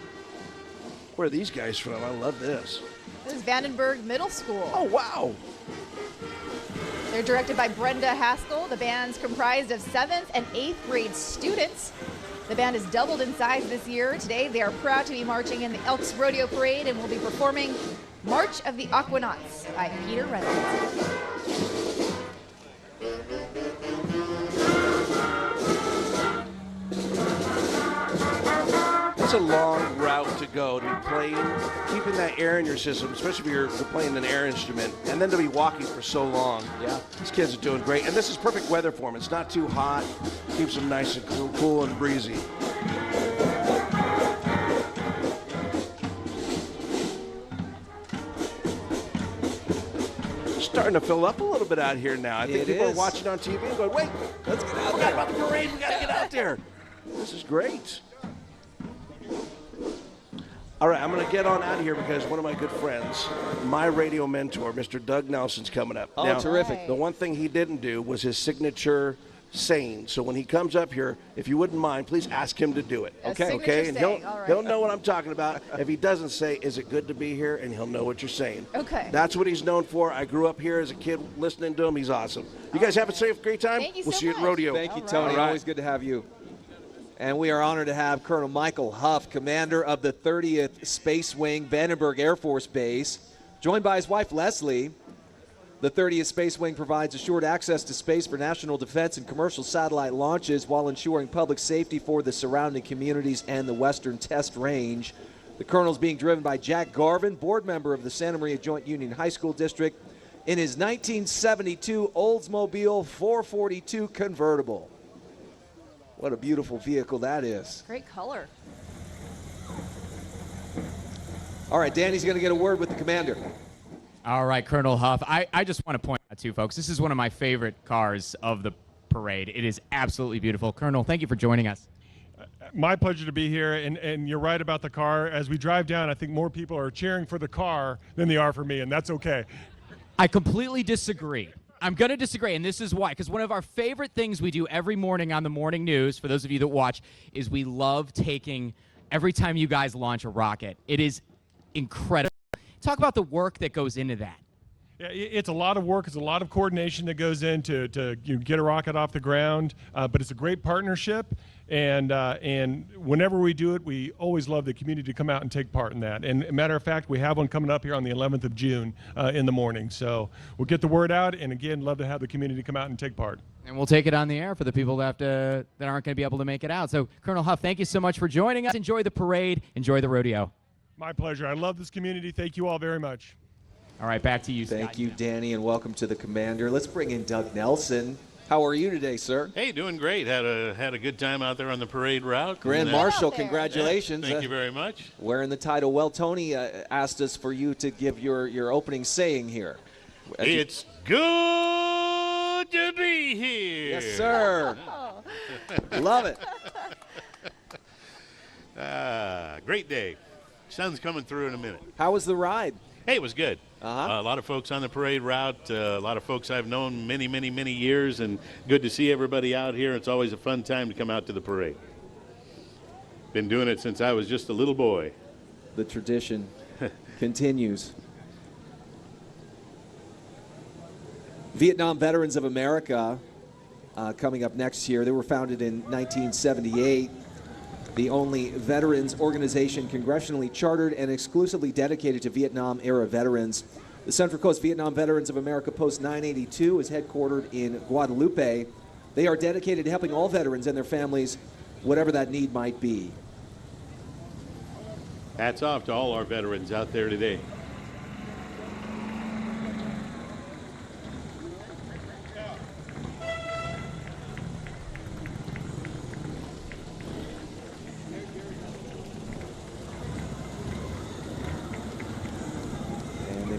Where are these guys from? I love this. This is Vandenberg Middle School. Oh, wow. They're directed by Brenda Haskell. The band's comprised of 7th and 8th grade students. The band has doubled in size this year. Today, they are proud to be marching in the Elks Rodeo Parade and will be performing March of the Aquanauts by Peter Reynolds. It's a long route to go to be playing, keeping that air in your system, especially if you're playing an air instrument, and then to be walking for so long. Yeah. These kids are doing great. And this is perfect weather for them. It's not too hot. Keeps them nice and cool and breezy. Starting to fill up a little bit out here now. I think people are watching on TV and going, wait, let's get out there. there. About the parade. We got to get out there. This is great. All right, I'm going to get on out of here because one of my good friends, my radio mentor, Mr. Doug Nelson's coming up. Oh, now, terrific. The one thing he didn't do was his signature saying. So when he comes up here, if you wouldn't mind, please ask him to do it. Okay? And he'll know what I'm talking about. If he doesn't say, is it good to be here? And he'll know what you're saying. Okay. That's what he's known for. I grew up here as a kid listening to him. He's awesome. You guys have a safe, great time. Thank you We'll so see you at much. Rodeo. Thank you, Tony. Always good to have you. And we are honored to have Colonel Michael Huff, commander of the 30th Space Wing, Vandenberg Air Force Base, joined by his wife, Leslie. The 30th Space Wing provides assured access to space for national defense and commercial satellite launches while ensuring public safety for the surrounding communities and the Western Test Range. The colonel is being driven by Jack Garvin, board member of the Santa Maria Joint Union High School District, in his 1972 Oldsmobile 442 convertible. What a beautiful vehicle that is. Great color. All right, Danny's going to get a word with the commander. All right, Colonel Huff. I just want to point out, too, folks, this is one of my favorite cars of the parade. It is absolutely beautiful. Colonel, thank you for joining us. My pleasure to be here, and you're right about the car. As we drive down, I think more people are cheering for the car than they are for me, and that's okay. I completely disagree. I'm going to disagree, and this is why. Because one of our favorite things we do every morning on the morning news, for those of you that watch, is we love taking every time you guys launch a rocket. It is incredible. Talk about the work that goes into that. Yeah, it's a lot of work. It's a lot of coordination that goes into get a rocket off the ground, but it's a great partnership. And whenever we do it, we always love the community to come out and take part in that. And a matter of fact, we have one coming up here on the 11th of June in the morning. So we'll get the word out, and again, love to have the community come out and take part. And we'll take it on the air for the people that aren't going to be able to make it out. So, Colonel Huff, thank you so much for joining us. Enjoy the parade. Enjoy the rodeo. My pleasure. I love this community. Thank you all very much. All right, back to you, Scott. Thank you, Danny, and welcome to the commander. Let's bring in Doug Nelson. How are you today, sir? Hey, doing great. Had a good time out there on the parade route. Grand Marshal, congratulations. Thank you very much. Wearing the title. Well, Tony asked us for you to give your opening saying here. It's good to be here. Yes, sir. Love it. Great day. Sun's coming through in a minute. How was the ride? Hey, it was good. A lot of folks on the parade route, a lot of folks I've known many, many, many years, and good to see everybody out here. It's always a fun time to come out to the parade. Been doing it since I was just a little boy. The tradition continues. Vietnam Veterans of America coming up next year. They were founded in 1978. The only veterans organization congressionally chartered and exclusively dedicated to Vietnam-era veterans. The Central Coast Vietnam Veterans of America Post 982 is headquartered in Guadalupe. They are dedicated to helping all veterans and their families, whatever that need might be. Hats off to all our veterans out there today.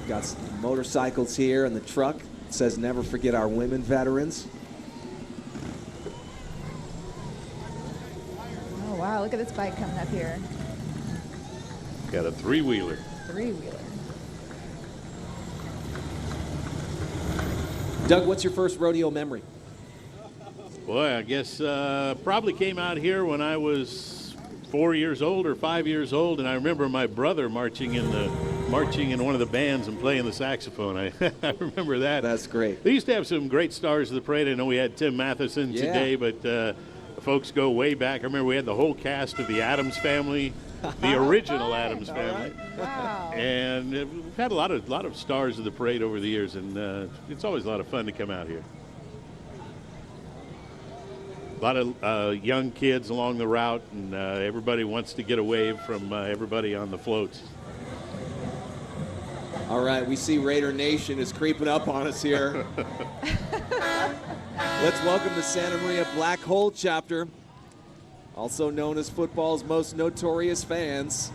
Got some motorcycles here, and the truck says never forget our women veterans. Oh, wow. Look at this bike coming up here. Got a three-wheeler. Three-wheeler. Doug, what's your first rodeo memory? Boy, I guess probably came out here when I was 4 years old or 5 years old, and I remember my brother marching in one of the bands and playing the saxophone. I remember that. That's great. They used to have some great stars of the parade. I know we had Tim Matheson today, but the folks go way back. I remember we had the whole cast of the Addams Family, the original Addams Family. Right. Wow. And we've had a lot of stars of the parade over the years, and it's always a lot of fun to come out here. A lot of young kids along the route, and everybody wants to get away from everybody on the floats. All right, we see Raider Nation is creeping up on us here. Let's welcome the Santa Maria Black Hole chapter, also known as football's most notorious fans.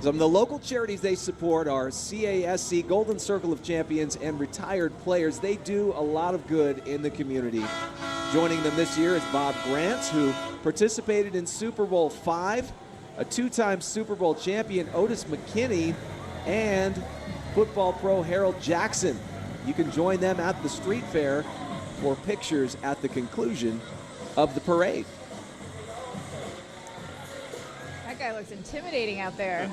Some of the local charities they support are CASC, Golden Circle of Champions, and retired players. They do a lot of good in the community. Joining them this year is Bob Grant, who participated in Super Bowl V, a two-time Super Bowl champion Otis McKinney, and football pro Harold Jackson. You can join them at the street fair for pictures at the conclusion of the parade. That guy looks intimidating out there.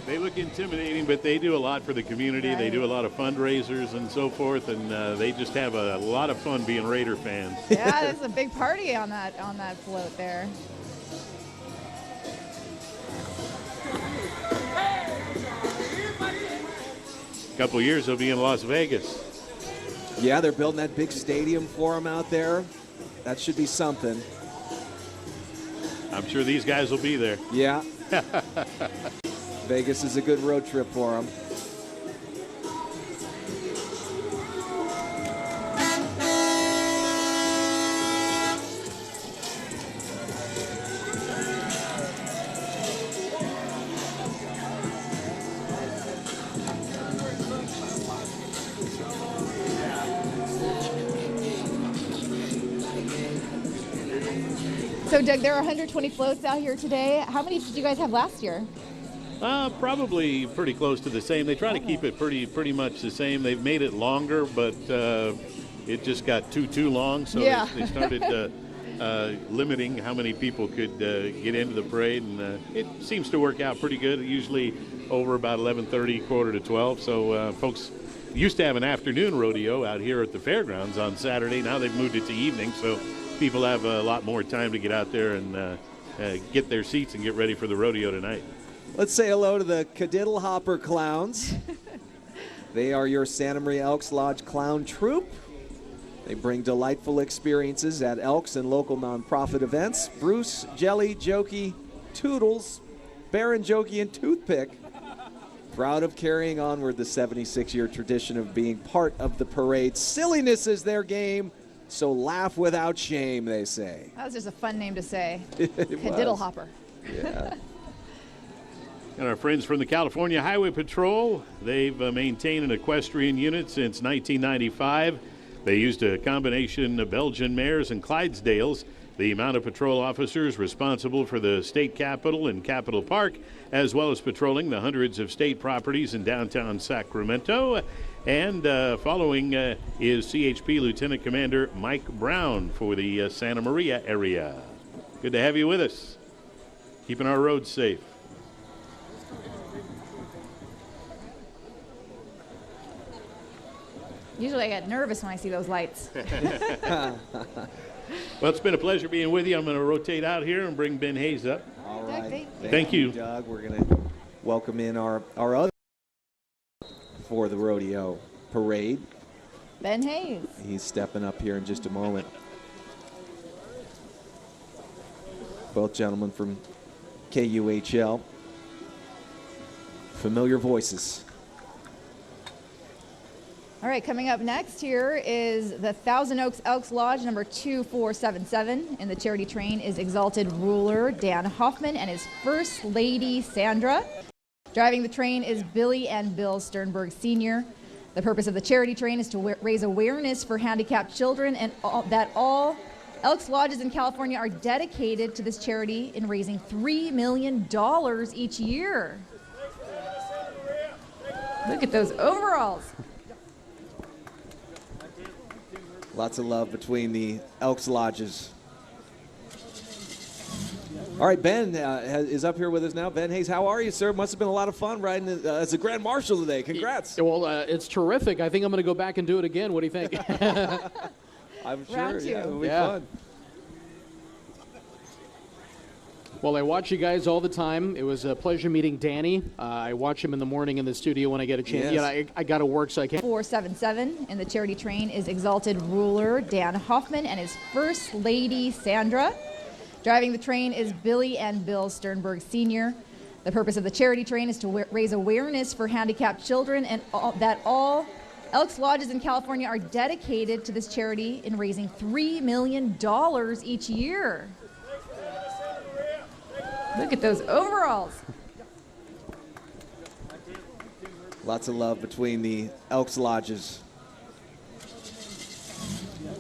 They look intimidating, but they do a lot for the community. Right. They do a lot of fundraisers and so forth, and they just have a lot of fun being Raider fans. Yeah, there's a big party on that float there. A couple of years they'll be in Las Vegas. Yeah, they're building that big stadium for them out there. That should be something. I'm sure these guys will be there. Yeah. Vegas is a good road trip for them. So, Doug, there are 120 floats out here today. How many did you guys have last year? Probably pretty close to the same. They try to keep it pretty much the same. They've made it longer, but it just got too long, so yeah. they started limiting how many people could get into the parade, and it seems to work out pretty good. Usually over about 11:30, quarter to 12. So folks used to have an afternoon rodeo out here at the fairgrounds on Saturday. Now they've moved it to evening, so people have a lot more time to get out there and get their seats and get ready for the rodeo tonight. Let's say hello to the Cadiddle Hopper Clowns. They are your Santa Maria Elks Lodge Clown Troupe. They bring delightful experiences at Elks and local nonprofit events. Bruce, Jelly, Jokey, Toodles, Baron Jokey, and Toothpick. Proud of carrying onward the 76-year tradition of being part of the parade. Silliness is their game, so laugh without shame, they say. That was just a fun name to say. It Cadiddle was. Hopper. Yeah. And our friends from the California Highway Patrol, they've maintained an equestrian unit since 1995. They used a combination of Belgian mares and Clydesdales. The amount of patrol officers responsible for the state capitol and Capitol Park, as well as patrolling the hundreds of state properties in downtown Sacramento. And following is CHP Lieutenant Commander Mike Brown for the Santa Maria area. Good to have you with us. Keeping our roads safe. Usually I get nervous when I see those lights. Well, it's been a pleasure being with you. I'm going to rotate out here and bring Ben Hayes up. All right. Thank you, Doug. We're going to welcome in our other for the rodeo parade. Ben Hayes. He's stepping up here in just a moment. Both gentlemen from KUHL. Familiar voices. All right, coming up next here is the Thousand Oaks Elks Lodge number 2477. In the charity train is Exalted ruler Dan Hoffman and his First Lady Sandra. Driving the train is Billy and Bill Sternberg Sr. The purpose of the charity train is to raise awareness for handicapped children and that all Elks Lodges in California are dedicated to this charity in raising $3 million each year. Look at those overalls. Lots of love between the Elks lodges. All right, Ben is up here with us now. Ben Hayes, how are you, sir? Must have been a lot of fun riding as a Grand Marshal today. Congrats. Well, it's terrific. I think I'm going to go back and do it again. What do you think? I'm sure. Round two. Yeah, it'll be fun. Well, I watch you guys all the time. It was a pleasure meeting Danny. I watch him in the morning in the studio when I get a chance. Yes. Yeah, I got to work, so I can't. 477 in the charity train is Exalted ruler Dan Hoffman and his First Lady Sandra. Driving the train is Billy and Bill Sternberg Sr. The purpose of the charity train is to raise awareness for handicapped children and that all Elks lodges in California are dedicated to this charity in raising $3 million each year. Look at those overalls. Lots of love between the Elks lodges.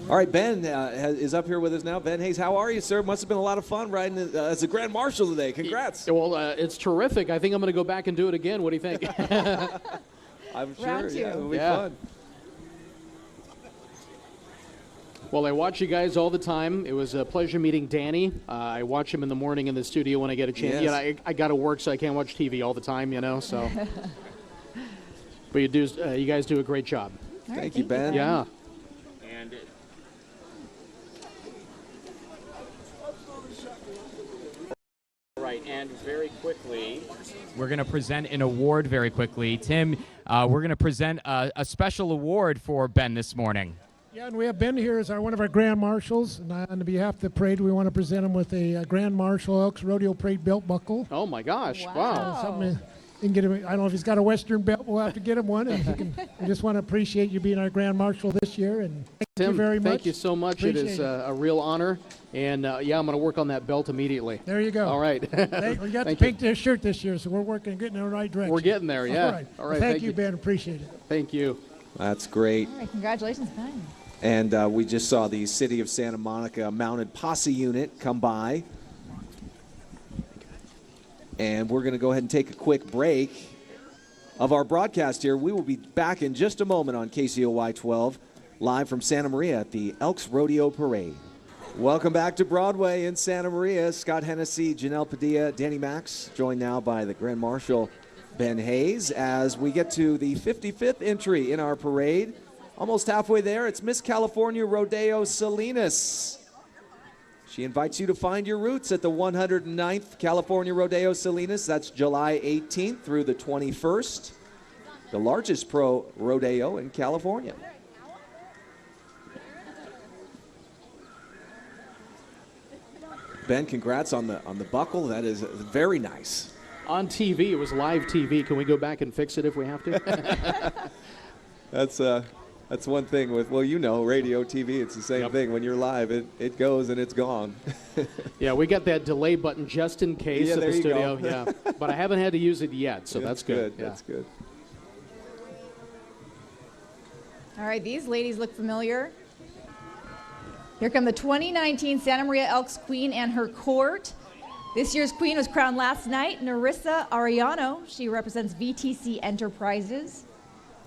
All right, Ben is up here with us now. Ben Hayes, how are you, sir? Must have been a lot of fun riding as a Grand Marshal today. Congrats. Well, it's terrific. I think I'm going to go back and do it again. What do you think? I'm sure. Round two. Yeah, it'll be fun. Well, I watch you guys all the time. It was a pleasure meeting Danny. I watch him in the morning in the studio when I get a chance. Yes. Yeah, I got to work, so I can't watch TV all the time, you know. So, but you guys do a great job. All right, Thank you, Ben. Yeah. And right, and very quickly, we're going to present an award very quickly. Tim, we're going to present a special award for Ben this morning. Yeah, and we have Ben here as one of our Grand Marshals, and on behalf of the parade, we want to present him with a Grand Marshal Elks Rodeo Parade belt buckle. Oh my gosh! Wow. Something you can get him. I don't know if he's got a Western belt. We'll have to get him one. And we just want to appreciate you being our Grand Marshal this year, and thank you very much. Thank you so much. Appreciate it is a real honor, and yeah, I'm going to work on that belt immediately. There you go. All right. We got to paint this shirt this year, so we're getting in the right direction. We're getting there. Yeah. All right. All right. Well, thank you, Ben. Appreciate it. Thank you. That's great. All right, congratulations, Ben. And we just saw the City of Santa Monica mounted posse unit come by. And we're going to go ahead and take a quick break of our broadcast here. We will be back in just a moment on KCOY 12, live from Santa Maria at the Elks Rodeo Parade. Welcome back to Broadway in Santa Maria. Scott Hennessy, Janelle Padilla, Danny Max, joined now by the Grand Marshal Ben Hayes as we get to the 55th entry in our parade. Almost halfway there, it's Miss California Rodeo Salinas. She invites you to find your roots at the 109th California Rodeo Salinas. That's July 18th through the 21st, the largest pro rodeo in California. Ben, congrats on the buckle. That is very nice. On TV, it was live TV. Can we go back and fix it if we have to? That's one thing with, well, you know, radio, TV, it's the same thing. When you're live, it goes and it's gone. Yeah, we got that delay button just in case at the studio. Go. Yeah, but I haven't had to use it yet, so that's good. Yeah. That's good. All right, these ladies look familiar. Here come the 2019 Santa Maria Elks Queen and her court. This year's queen was crowned last night, Narissa Arellano. She represents VTC Enterprises.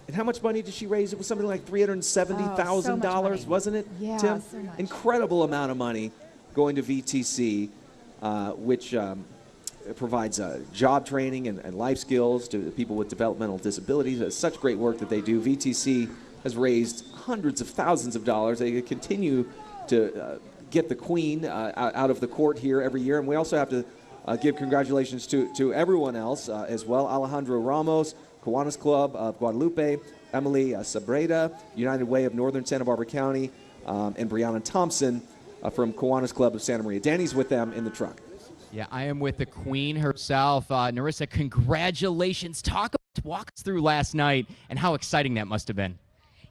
And how much money did she raise? It was something like $370,000, wasn't it, Yeah, Tim? so much. Incredible amount of money going to VTC, which provides job training and life skills to people with developmental disabilities. It's such great work that they do. VTC has raised hundreds of thousands of dollars. They continue to get the queen out of the court here every year. And we also have to give congratulations to everyone else as well. Alejandro Ramos, Kiwanis Club of Guadalupe, Emily Sabreda, United Way of Northern Santa Barbara County, and Brianna Thompson from Kiwanis Club of Santa Maria. Danny's with them in the truck. Yeah, I am with the queen herself. Narissa, congratulations. Walk us through last night and how exciting that must have been.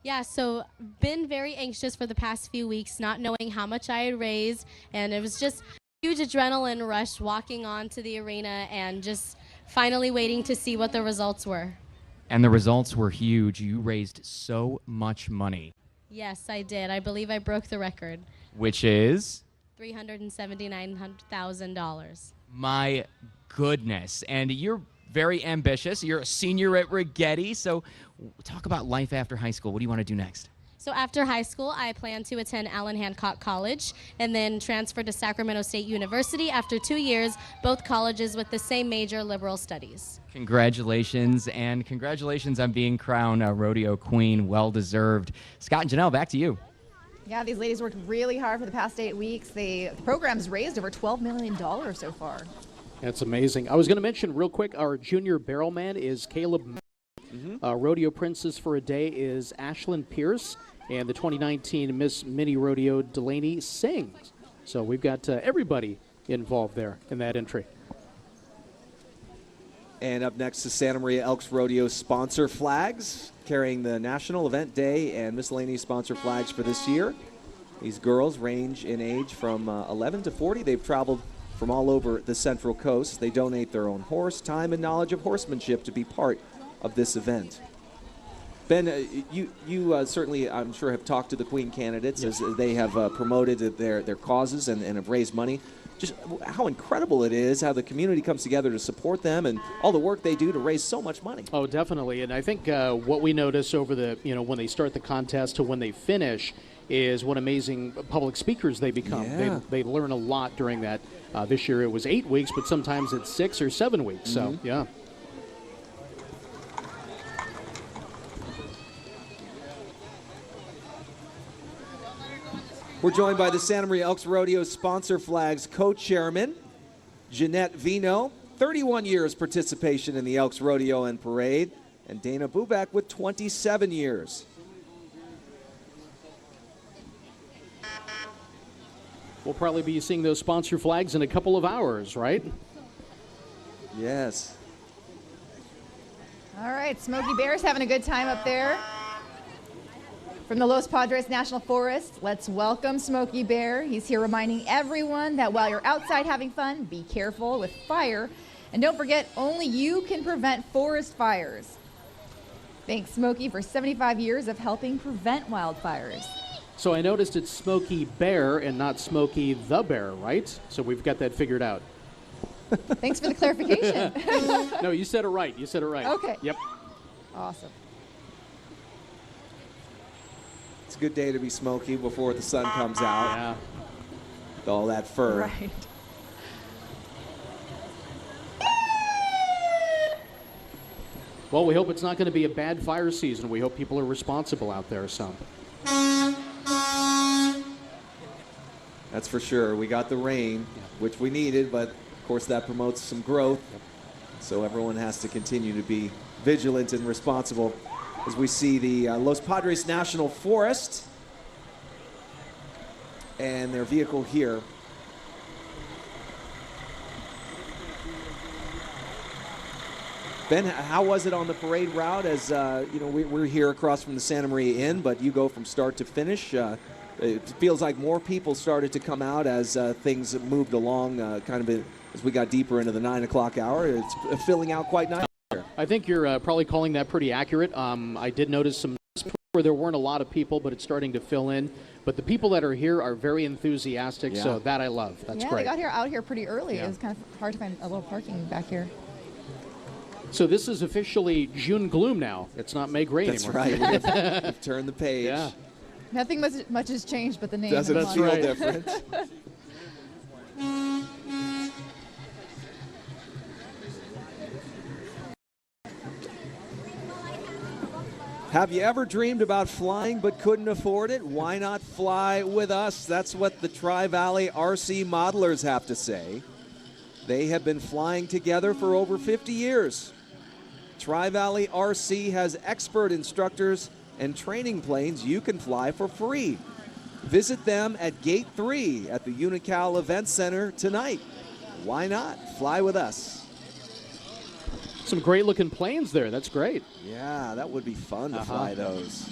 Yeah, so been very anxious for the past few weeks, not knowing how much I had raised, and it was just a huge adrenaline rush walking onto the arena and just finally waiting to see what the results were. And the results were huge. You raised so much money. Yes, I did. I believe I broke the record. Which is? $379,000. My goodness. And you're very ambitious. You're a senior at Righetti. So talk about life after high school. What do you want to do next? So after high school, I plan to attend Allen Hancock College and then transfer to Sacramento State University after 2 years, both colleges with the same major, liberal studies. Congratulations, and congratulations on being crowned a rodeo queen. Well deserved. Scott and Janelle, back to you. Yeah, these ladies worked really hard for the past 8 weeks. The program's raised over $12 million so far. That's amazing. I was going to mention real quick, our junior barrelman is Caleb. Rodeo Princess for a Day is Ashlyn Pierce, and the 2019 Miss Mini Rodeo Delaney Sings. So we've got everybody involved there in that entry. And up next, the Santa Maria Elks Rodeo sponsor flags, carrying the National Event Day and miscellaneous sponsor flags for this year. These girls range in age from 11 to 40. They've traveled from all over the Central Coast. They donate their own horse, time, and knowledge of horsemanship to be part of this event. Ben, you certainly, I'm sure, have talked to the Queen candidates as they have promoted their causes and have raised money. Just how incredible it is how the community comes together to support them and all the work they do to raise so much money. Oh, definitely. And I think what we notice over the, when they start the contest to when they finish is what amazing public speakers they become. Yeah. They learn a lot during that. This year it was 8 weeks, but sometimes it's 6 or 7 weeks. So, yeah. We're joined by the Santa Maria Elks Rodeo sponsor flags co-chairman, Jeanette Vino, 31 years participation in the Elks Rodeo and Parade, and Dana Bubak with 27 years. We'll probably be seeing those sponsor flags in a couple of hours, right? Yes. All right, Smokey Bear's having a good time up there. From the Los Padres National Forest, let's welcome Smokey Bear. He's here reminding everyone that while you're outside having fun, be careful with fire. And don't forget, only you can prevent forest fires. Thanks, Smokey, for 75 years of helping prevent wildfires. So I noticed it's Smokey Bear and not Smokey the Bear, right? So we've got that figured out. Thanks for the clarification. No, you said it right. You said it right. Okay. Yep. Awesome. It's a good day to be Smokey before the sun comes out. Yeah. With all that fur. Right. Well, we hope it's not going to be a bad fire season. We hope people are responsible out there, so. That's for sure. We got the rain, which we needed, but of course that promotes some growth. So everyone has to continue to be vigilant and responsible as we see the Los Padres National Forest and their vehicle here. Ben, how was it on the parade route? As we're here across from the Santa Maria Inn, but you go from start to finish. It feels like more people started to come out as things moved along, as we got deeper into the 9 o'clock hour. It's filling out quite nice. I think you're probably calling that pretty accurate. I did notice some where there weren't a lot of people, but it's starting to fill in. But the people that are here are very enthusiastic, so that I love. That's great. Yeah, they got out here pretty early. Yeah. It was kind of hard to find a little parking back here. So this is officially June gloom now. It's not May gray That's anymore. right. We've turned the page. Yeah. Nothing much has changed but the name. Doesn't feel different. Have you ever dreamed about flying but couldn't afford it? Why not fly with us? That's what the Tri-Valley RC modelers have to say. They have been flying together for over 50 years. Tri-Valley RC has expert instructors and training planes you can fly for free. Visit them at Gate 3 at the Unical Event Center tonight. Why not? Fly with us. Some great looking planes there. That's great. Yeah, that would be fun to fly those.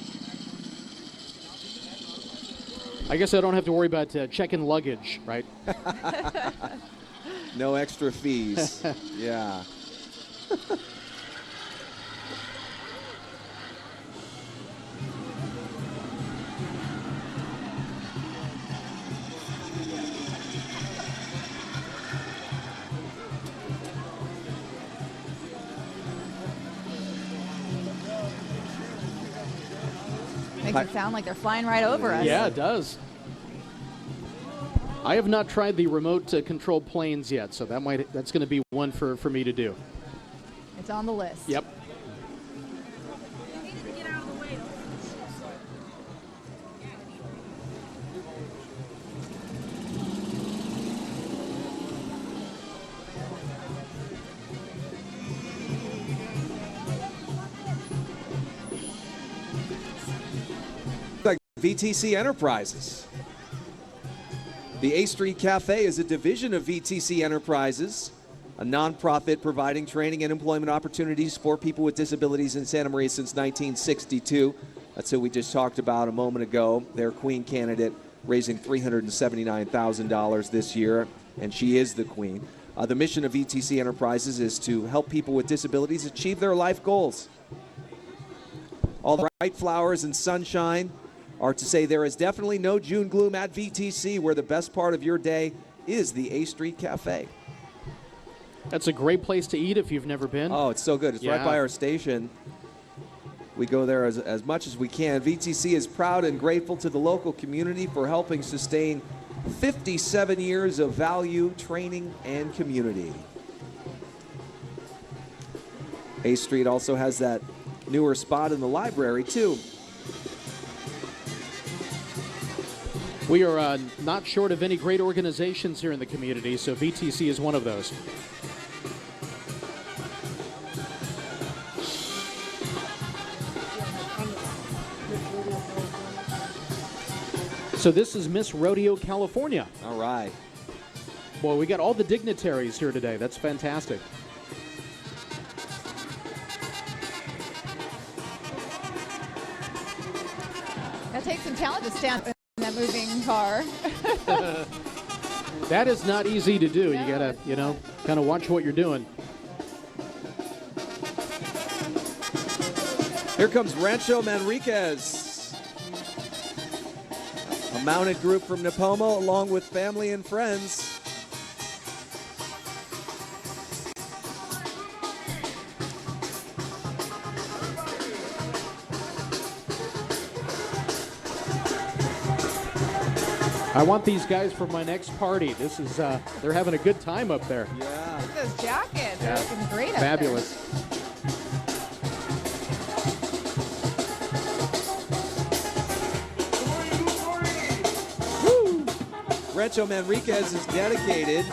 I guess I don't have to worry about checking luggage, right? No extra fees. Yeah. Makes it sound like they're flying right over us. Yeah, it does. I have not tried the remote controlled planes yet, so that's going to be one for me to do. It's on the list. Yep. Like VTC Enterprises. The A Street Cafe is a division of VTC Enterprises, a nonprofit providing training and employment opportunities for people with disabilities in Santa Maria since 1962. That's who we just talked about a moment ago. Their queen candidate raising $379,000 this year, and she is the queen. The mission of VTC Enterprises is to help people with disabilities achieve their life goals. All the bright flowers and sunshine are to say there is definitely no June gloom at VTC, where the best part of your day is the A Street Cafe. That's a great place to eat if you've never been. Oh, it's so good. It's right by our station. We go there as much as we can. VTC is proud and grateful to the local community for helping sustain 57 years of value, training, and community. A Street also has that newer spot in the library, too. We are not short of any great organizations here in the community, so VTC is one of those. So this is Miss Rodeo, California. All right. Boy, we got all the dignitaries here today. That's fantastic. That takes some talent to stand in that moving car. That is not easy to do. You gotta, kind of watch what you're doing. Here comes Rancho Manriquez. A mounted group from Nipomo along with family and friends. I want these guys for my next party. This is, they're having a good time up there. Yeah. Look at those jackets. They're looking great up Fabulous. Woo! Rancho Manriquez is dedicated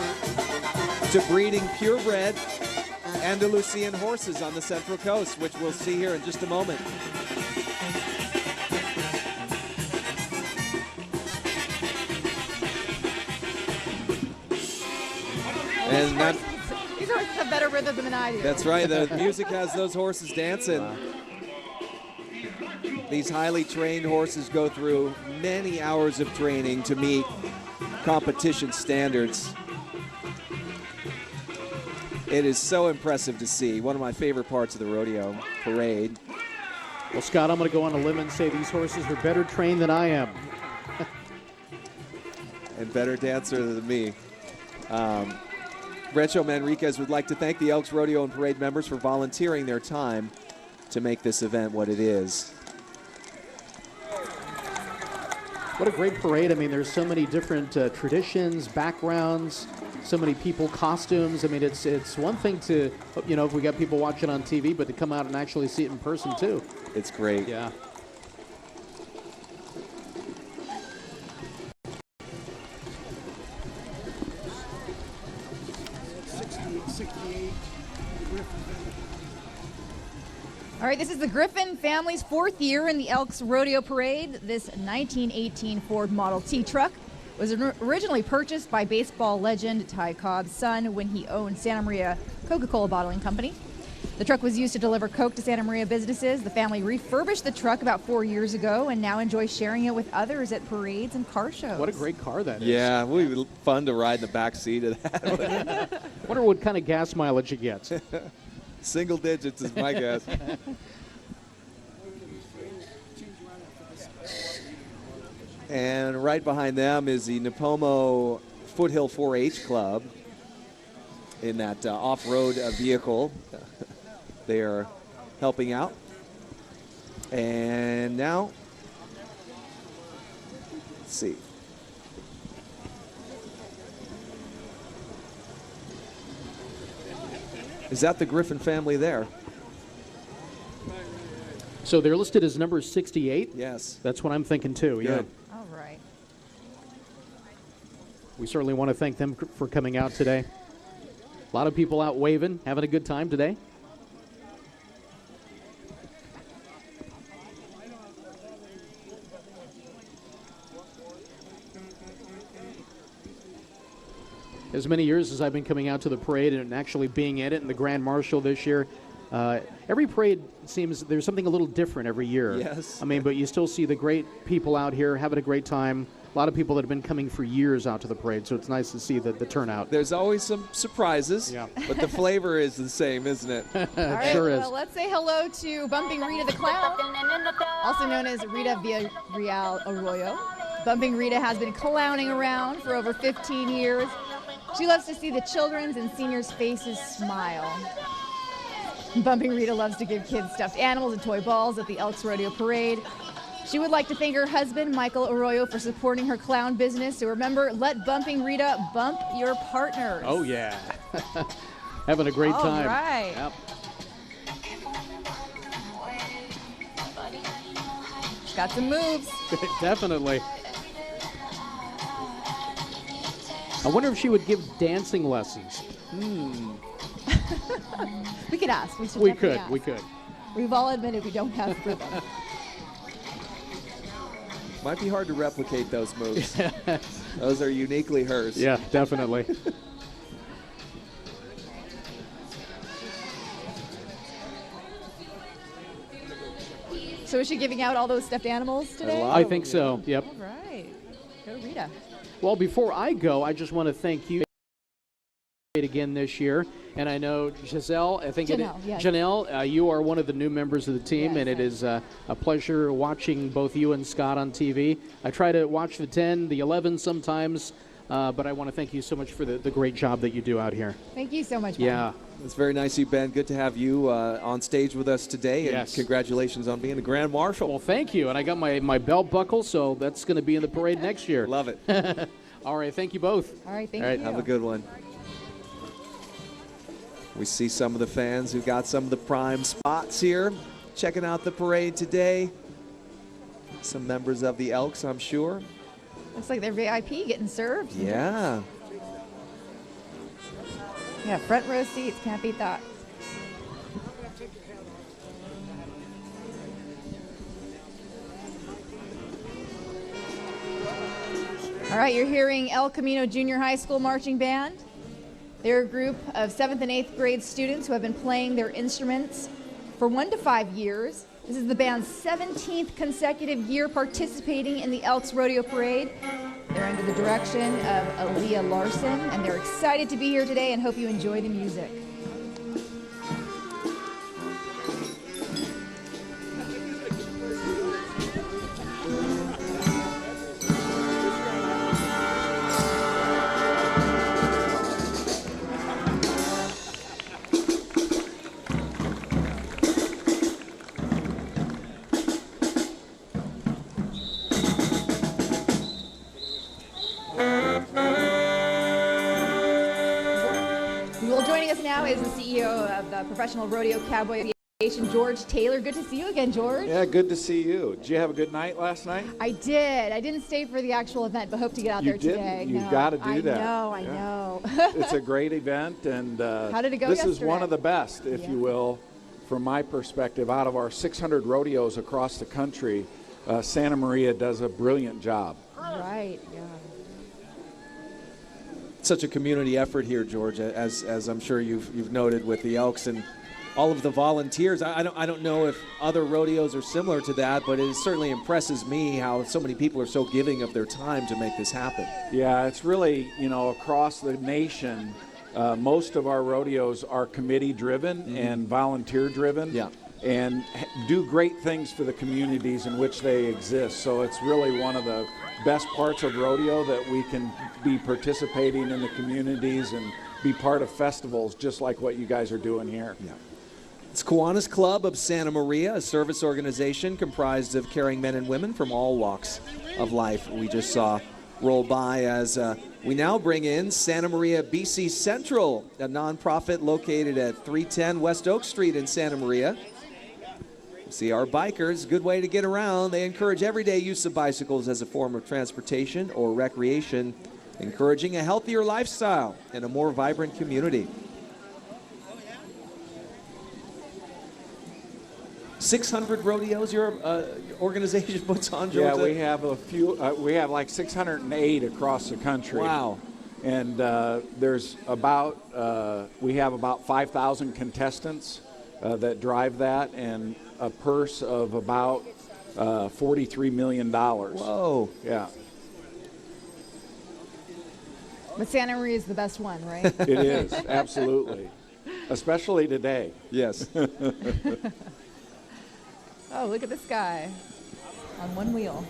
to breeding purebred Andalusian horses on the Central Coast, which we'll see here in just a moment. And that, These horses have better rhythm than I do. that's right. The music has those horses dancing. Wow. These highly trained horses go through many hours of training to meet competition standards. It is so impressive to see. One of my favorite parts of the rodeo parade. Well, Scott, I'm going to go on a limb and say these horses are better trained than I am. And better dancer than me. Rancho Manriquez would like to thank the Elks Rodeo and Parade members for volunteering their time to make this event what it is. What a great parade. I mean, there's so many different traditions, backgrounds, so many people, costumes. I mean, it's one thing to, if we got people watching on TV, but to come out and actually see it in person, too. It's great. Yeah. All right, this is the Griffin family's 4th year in the Elks Rodeo Parade. This 1918 Ford Model T truck was originally purchased by baseball legend Ty Cobb's son when he owned Santa Maria Coca-Cola Bottling Company. The truck was used to deliver Coke to Santa Maria businesses. The family refurbished the truck about 4 years ago and now enjoys sharing it with others at parades and car shows. What a great car that is. Yeah, it would be fun to ride in the back seat of that. Wonder what kind of gas mileage it gets. Single digits is my guess. And right behind them is the Nipomo Foothill 4-H Club in that off-road vehicle. They are helping out. And now Let's see. Is that the Griffin family there? So they're listed as number 68? Yes. That's what I'm thinking too, yeah. Good. All right. We certainly want to thank them for coming out today. A lot of people out waving, having a good time today. As many years as I've been coming out to the parade and actually being in it and the Grand Marshal this year, every parade seems there's something a little different every year. Yes. I mean, but you still see the great people out here having a great time. A lot of people that have been coming for years out to the parade, so it's nice to see the turnout. There's always some surprises, but the flavor is the same, isn't it? All right, sure is. well, let's say hello to Bumping Rita the Clown, also known as Rita Villarreal Arroyo. Bumping Rita has been clowning around for over 15 years. She loves to see the children's and seniors' faces smile. Bumping Rita loves to give kids stuffed animals and toy balls at the Elks Rodeo Parade. She would like to thank her husband, Michael Arroyo, for supporting her clown business. So remember, let Bumping Rita bump your partners. Oh, yeah. Having a great time. All right. Yep. She's got some moves. Definitely. I wonder if she would give dancing lessons. We could ask. We could. We've all admitted we don't have rhythm. Might be hard to replicate those moves. Those are uniquely hers. Yeah, definitely. So is she giving out all those stuffed animals today? I think so, yep. All right. Go Rita. Well, before I go, I just want to thank you again this year. And I know Giselle, Janelle, you are one of the new members of the team, and it is a pleasure watching both you and Scott on TV. I try to watch the 10, the 11 sometimes, but I want to thank you so much for the great job that you do out here. Thank you so much, Ben. Yeah. It's very nice of you, Ben. Good to have you on stage with us today, and Yes. congratulations on being the Grand Marshal. Well, thank you. And I got my belt buckle, so that's going to be in the parade next year. Love it. All right, thank you both. All right, All right, have a good one. We see some of the fans who got some of the prime spots here, checking out the parade today. Some members of the Elks, I'm sure. Looks like they're VIP getting served. Yeah. Yeah, front row seats. Can't beat that. All right, you're hearing El Camino Junior High School Marching Band. They're a group of 7th and 8th grade students who have been playing their instruments for 1 to 5 years. This is the band's 17th consecutive year participating in the Elks Rodeo Parade. They're under the direction of Aaliyah Larson, and they're excited to be here today and hope you enjoy the music. Now is the CEO of the Professional Rodeo Cowboy Association, George Taylor. Good to see you again, George. Yeah, good to see you. Did you have a good night last night? I did. I didn't stay for the actual event, but hope to get out there today. You've got to do that. I know. It's a great event, and how did it go this yesterday? is one of the best, if you will, from my perspective. Out of our 600 rodeos across the country, Santa Maria does a brilliant job. Right, yeah. Such a community effort here, George, as I'm sure you've noted with the Elks and all of the volunteers. I don't know if other rodeos are similar to that, but it certainly impresses me how so many people are so giving of their time to make this happen. Yeah, it's really, across the nation, most of our rodeos are committee-driven and volunteer-driven. Yeah. And do great things for the communities in which they exist. So it's really one of the best parts of rodeo that we can be participating in the communities and be part of festivals just like what you guys are doing here. Yeah. It's Kiwanis Club of Santa Maria, a service organization comprised of caring men and women from all walks of life. We just saw roll by as we now bring in Santa Maria BC Central, a nonprofit located at 310 West Oak Street in Santa Maria. See our bikers, good way to get around. They encourage everyday use of bicycles as a form of transportation or recreation, encouraging a healthier lifestyle and a more vibrant community. 600 rodeos your organization puts on, Georgia? Yeah, we have a few. We have like 608 across the country. Wow. And there's about, we have about 5,000 contestants that drive that, and a purse of about $43 million. Whoa. Yeah. But Santa Maria is the best one, right? It is, absolutely. Especially today. Yes. Oh, look at this guy on one wheel.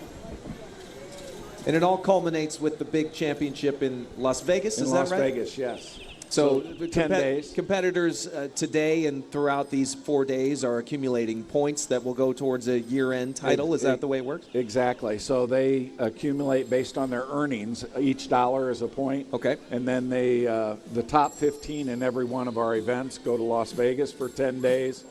And it all culminates with the big championship in Las Vegas, is that right? In Las Vegas, yes. So 10 days. Competitors today and throughout these 4 days are accumulating points that will go towards a year-end title. Is that the way it works? Exactly. So they accumulate based on their earnings. Each dollar is a point. Okay. And then they, the top 15 in every one of our events go to Las Vegas for 10 days,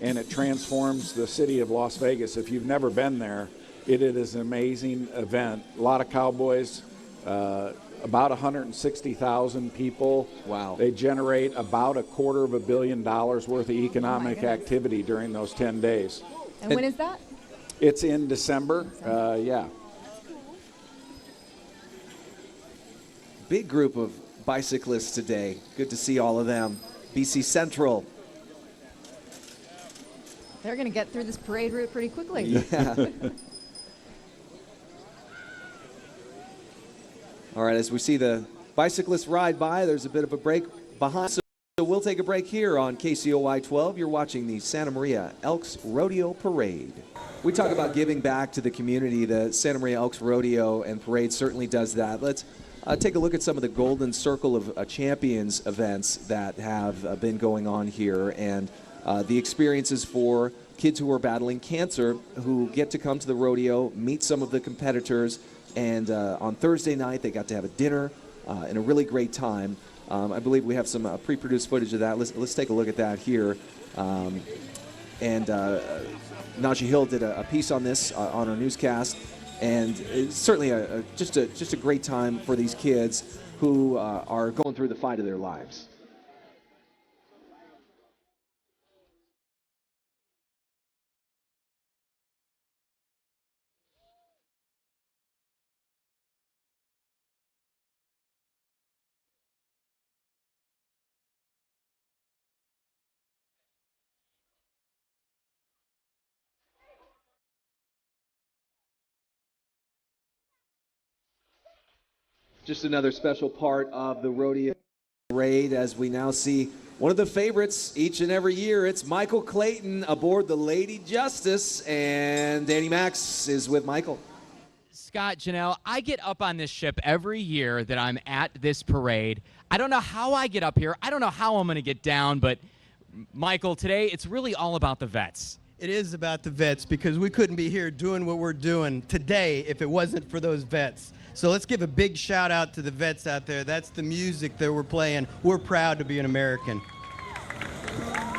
and it transforms the city of Las Vegas. If you've never been there, it is an amazing event. A lot of cowboys, about 160,000 people. Wow. They generate about $250 million worth of economic activity during those 10 days. And when is that? It's in December. Yeah. Big group of bicyclists today. Good to see all of them. BC Central. They're going to get through this parade route pretty quickly. Yeah. All right, as we see the bicyclists ride by, there's a bit of a break behind. So we'll take a break here on KCOY 12. You're watching the Santa Maria Elks Rodeo Parade. We talk about giving back to the community. The Santa Maria Elks Rodeo and Parade certainly does that. Let's take a look at some of the Golden Circle of Champions events that have been going on here, and the experiences for kids who are battling cancer who get to come to the rodeo, meet some of the competitors, and on Thursday night they got to have a dinner and a really great time. I believe we have some pre-produced footage of that. Let's take a look at that here. And Najee Hill did a piece on this on our newscast, and it's certainly just a great time for these kids who are going through the fight of their lives. Just another special part of the rodeo parade as we now see one of the favorites each and every year. It's Michael Clayton aboard the Lady Justice, and Danny Max is with Michael. Scott, Janelle, I get up on this ship every year that I'm at this parade. I don't know how I get up here. I don't know how I'm going to get down, but Michael, today it's really all about the vets. It is about the vets because we couldn't be here doing what we're doing today if it wasn't for those vets. So let's give a big shout out to the vets out there. That's the music that we're playing. We're proud to be an American.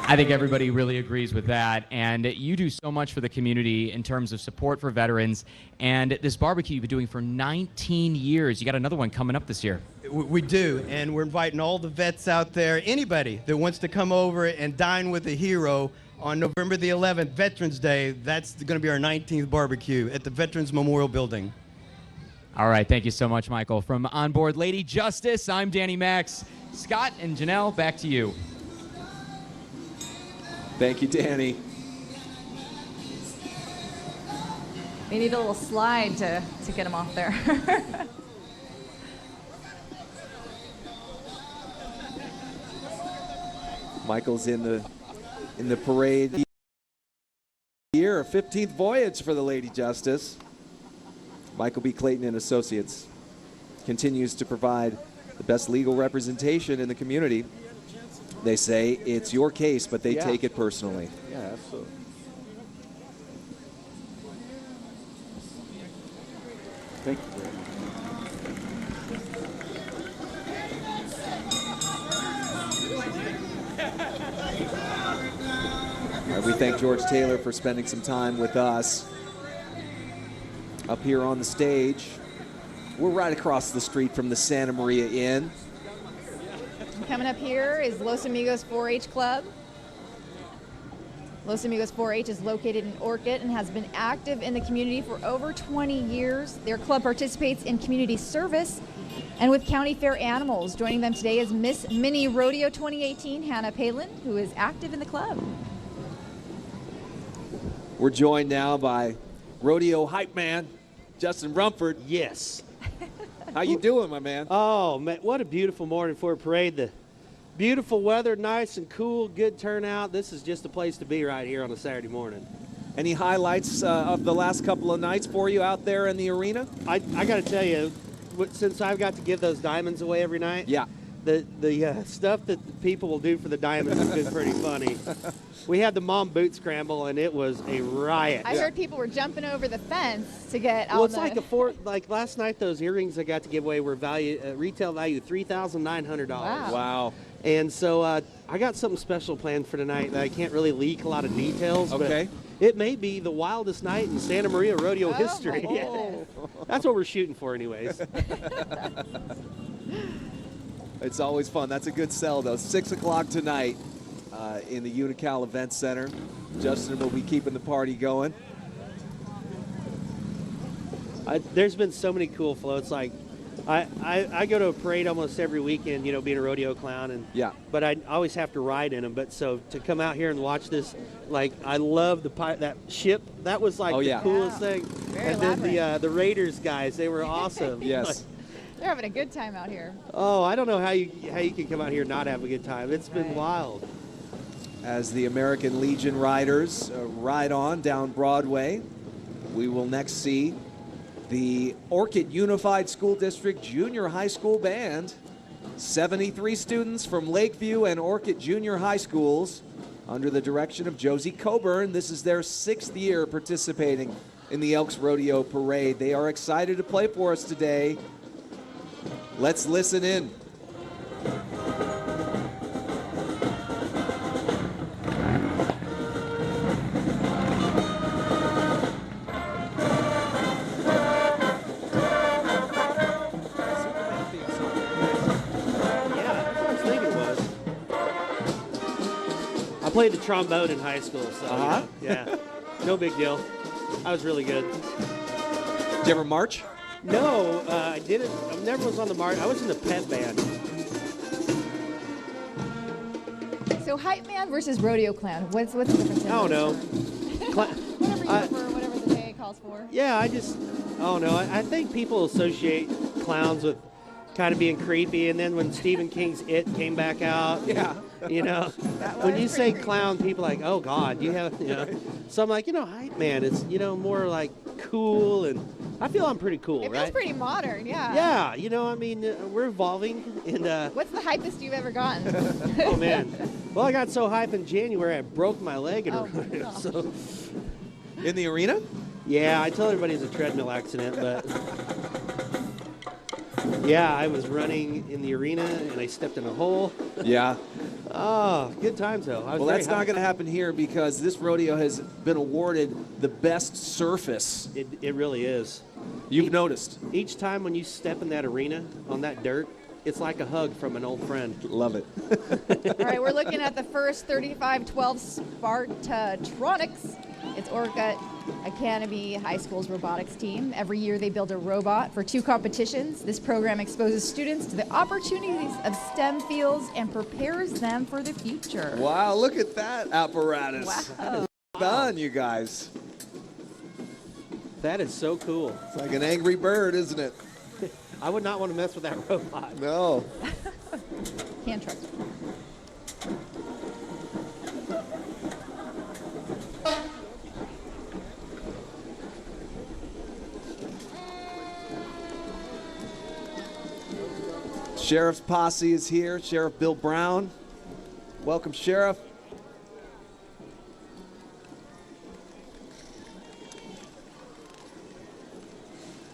I think everybody really agrees with that, and you do so much for the community in terms of support for veterans, and this barbecue you've been doing for 19 years. You got another one coming up this year. We do, and we're inviting all the vets out there, anybody that wants to come over and dine with a hero on November the 11th, Veterans Day. That's going to be our 19th barbecue at the Veterans Memorial Building. All right, thank you so much, Michael. From Onboard Lady Justice, I'm Danny Max. Scott and Janelle, back to you. Thank you, Danny. They need a little slide to get him off there. Michael's in the parade here, a 15th voyage for the Lady Justice. Michael B. Clayton and Associates continues to provide the best legal representation in the community. They say it's your case, but they Yeah. take it personally. Yeah, absolutely. Thank you. All right, we thank George Taylor for spending some time with us up here on the stage. We're right across the street from the Santa Maria Inn. Coming up here is Los Amigos 4-H Club. Los Amigos 4-H is located in Orchid and has been active in the community for over 20 years. Their club participates in community service and with county fair animals. Joining them today is Miss Mini Rodeo 2018, Hannah Palin, who is active in the club. We're joined now by rodeo hype man, Justin Rumford. Yes. How you doing, my man? Oh, man, what a beautiful morning for a parade. The beautiful weather, nice and cool, good turnout. This is just the place to be right here on a Saturday morning. Any highlights of the last couple of nights for you out there in the arena? I got to tell you, since I've got to give those diamonds away every night, yeah, the stuff that the people will do for the diamonds has been pretty funny. We had the mom boot scramble, and it was a riot. I heard people were jumping over the fence to get Well, all it's the... like last night, those earrings I got to give away were retail value $3,900. Wow. And so I got something special planned for tonight that I can't really leak a lot of details. Okay. But it may be the wildest night in Santa Maria rodeo history. That's what we're shooting for anyways. It's always fun. That's a good sell, though. 6 o'clock tonight in the Unical Event Center. Justin will be keeping the party going. There's been so many cool floats. Like, I go to a parade almost every weekend, you know, being a rodeo clown, and yeah. But I always have to ride in them. But so to come out here and watch this, like, I love that ship. That was like the coolest thing. Very and then the Raiders guys, they were awesome. Yes. They're having a good time out here. Oh, I don't know how you can come out here and not have a good time. It's been wild. As the American Legion riders ride on down Broadway, we will next see the Orchid Unified School District Junior High School Band. 73 students from Lakeview and Orchid Junior High Schools under the direction of Josie Coburn. This is their 6th year participating in the Elks Rodeo Parade. They are excited to play for us today. Let's listen in. I played the trombone in high school, so yeah, no big deal. I was really good. Did you ever march? No, I didn't. I never was on the march. I was in the pep band. So hype man versus rodeo clown. What's the difference? I don't know. Whatever you prefer, whatever the day calls for. Yeah, I don't know. I think people associate clowns with kind of being creepy, and then when Stephen King's It came back out, you know, when you say clown, people are like, oh God, you have, you know. So I'm like, hype man, it's, more like cool, and I feel I'm pretty cool, It right? feels pretty modern, yeah. Yeah, I mean, we're evolving, and What's the hypest you've ever gotten? oh man, well, I got so hype in January, I broke my leg in a no. so. In the arena? Yeah, I tell everybody it's a treadmill accident, but yeah, I was running in the arena and I stepped in a hole. Yeah. Oh, good times though. Well, that's not going to happen here because this rodeo has been awarded the best surface. It really is. You've noticed. Each time when you step in that arena on that dirt, it's like a hug from an old friend. Love it. All right, we're looking at the first 3512 Spartatronics. It's Orchid Academy High School's robotics team. Every year they build a robot for 2 competitions. This program exposes students to the opportunities of STEM fields and prepares them for the future. Wow, look at that apparatus. Wow. That is fun, you guys. That is so cool. It's like an angry bird, isn't it? I would not want to mess with that robot. No. Can't trust it. Sheriff's posse is here. Sheriff Bill Brown Welcome, Sheriff.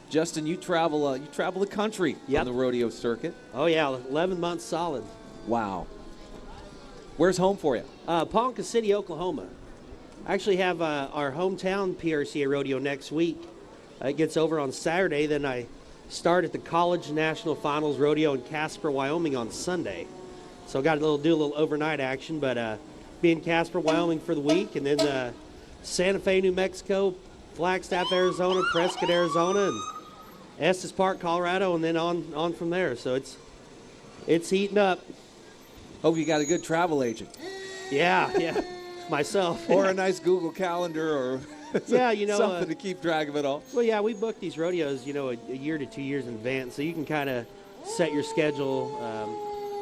Justin, you travel the country on the rodeo circuit. Oh, yeah, 11 months solid. Wow. Where's home for you? Ponca City, Oklahoma. I actually have our hometown PRCA rodeo next week. It gets over on Saturday. Then I start at the College National Finals Rodeo in Casper, Wyoming on Sunday. So got do a little overnight action, but be in Casper, Wyoming for the week, and then Santa Fe, New Mexico, Flagstaff, Arizona, Prescott, Arizona, and Estes Park, Colorado, and then on from there. So it's heating up. Hope you got a good travel agent. Yeah, myself. Or a nice Google Calendar, or yeah, something to keep track of it all. Well, yeah, we book these rodeos, a year to 2 years in advance, so you can kind of set your schedule,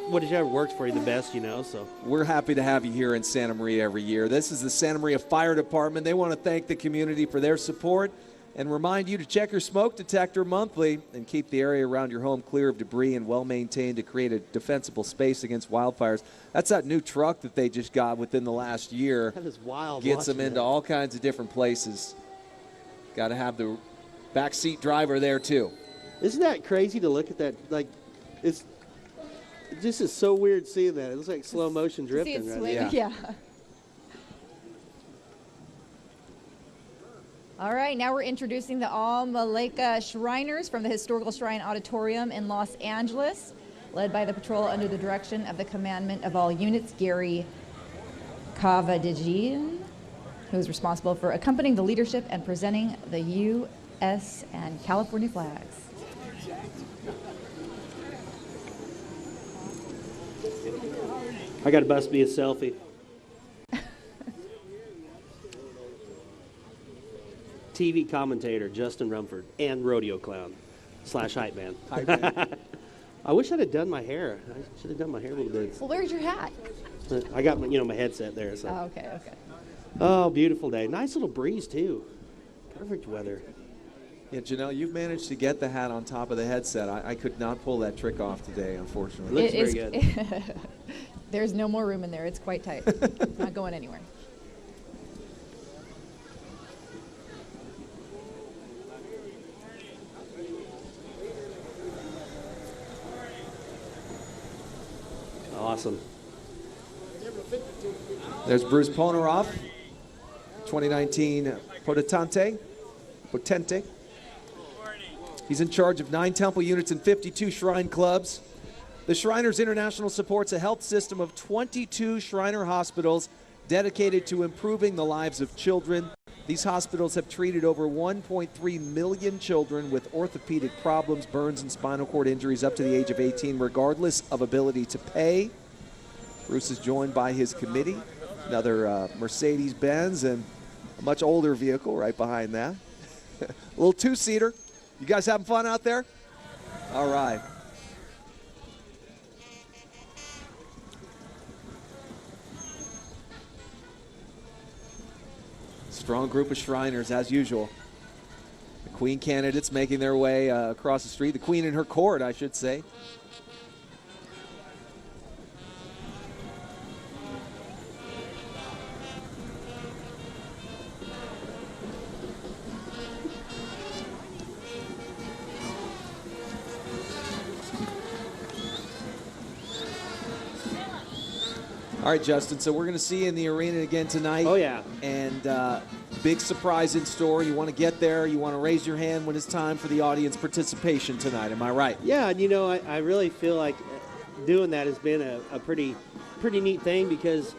whatever works for you the best, So we're happy to have you here in Santa Maria every year. This is the Santa Maria Fire Department. They want to thank the community for their support and remind you to check your smoke detector monthly and keep the area around your home clear of debris and well-maintained to create a defensible space against wildfires. That's that new truck that they just got within the last year. That is wild. Gets them into all kinds of different places. Got to have the backseat driver there, too. Isn't that crazy to look at that? Like, it just is so weird seeing that. It looks like slow motion drifting. See it right? swing, yeah. All right, now we're introducing the Almaleka Shriners from the Historical Shrine Auditorium in Los Angeles, led by the patrol under the direction of the Commandant of all units, Gary Kavadijian, who is responsible for accompanying the leadership and presenting the U.S. and California flags. I got to bust me a selfie. TV commentator Justin Rumford and rodeo clown / hype man. I wish I'd have done my hair. I should have done my hair a little bit. Well, where's your hat? I got my headset there. So. Oh, okay. Oh, beautiful day. Nice little breeze too. Perfect weather. Yeah, Janelle, you've managed to get the hat on top of the headset. I could not pull that trick off today, unfortunately. It looks very good. There's no more room in there. It's quite tight. Not going anywhere. Awesome. There's Bruce Poneroff, 2019 Potente. He's in charge of 9 temple units and 52 shrine clubs. The Shriners International supports a health system of 22 Shriner hospitals dedicated to improving the lives of children. These hospitals have treated over 1.3 million children with orthopedic problems, burns, and spinal cord injuries up to the age of 18, regardless of ability to pay. Bruce is joined by his committee, another Mercedes-Benz, and a much older vehicle right behind that. A little two-seater. You guys having fun out there? All right. Strong group of Shriners, as usual. The Queen candidates making their way across the street. The Queen in her court, I should say. All right, Justin, so we're going to see you in the arena again tonight. Oh, yeah. And big surprise in store. You want to get there. You want to raise your hand when it's time for the audience participation tonight. Am I right? Yeah, and I really feel like doing that has been a pretty neat thing because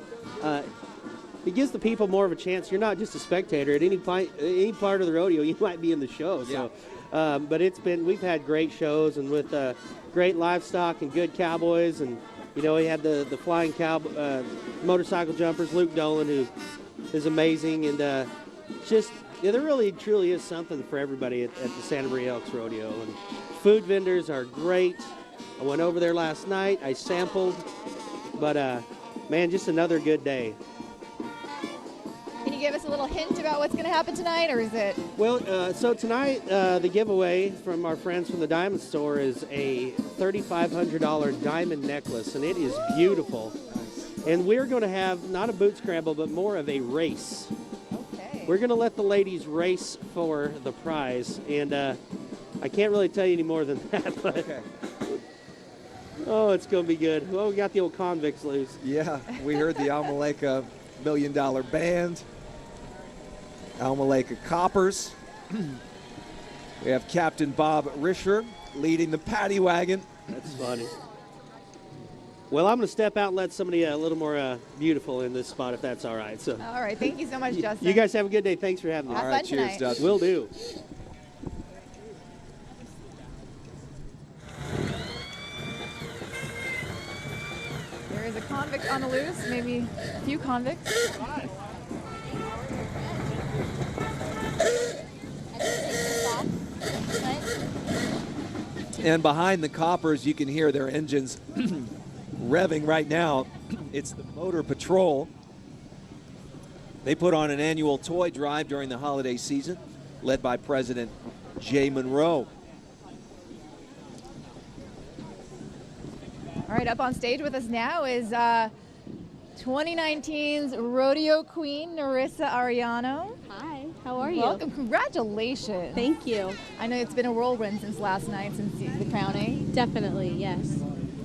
it gives the people more of a chance. You're not just a spectator. At any part of the rodeo, you might be in the show. So, but we've had great shows and with great livestock and good cowboys and we had the flying motorcycle jumpers, Luke Dolan, who is amazing. And there really, truly is something for everybody at the Santa Maria Elks Rodeo. And food vendors are great. I went over there last night. I sampled. But, man, just another good day. Can you give us a little hint about what's going to happen tonight, or is it? Well, so tonight the giveaway from our friends from the Diamond Store is a $3,500 diamond necklace, and it is beautiful. And we're going to have not a boot scramble, but more of a race. Okay. We're going to let the ladies race for the prize. And I can't really tell you any more than that, but oh, it's going to be good. Well, we got the old convicts loose. Yeah, we heard the Almaleka $1 Million Band, Almaleka Coppers. We have Captain Bob Risher leading the paddy wagon. That's funny. Well, I'm going to step out and let somebody a little more beautiful in this spot, if that's all right. So, All right. Thank you so much, Justin. you guys have a good day. Thanks for having me. Have All right, fun cheers, tonight. Dustin. Will do. There is a convict on the loose, maybe a few convicts. And behind the Coppers, you can hear their engines revving right now. It's the Motor Patrol. They put on an annual toy drive during the holiday season, led by President Jay Monroe. All right, up on stage with us now is 2019's Rodeo Queen, Narissa Ariano. Hi, how are you? Welcome, congratulations. Thank you. I know it's been a whirlwind since last night, since the crowning. Definitely, yes.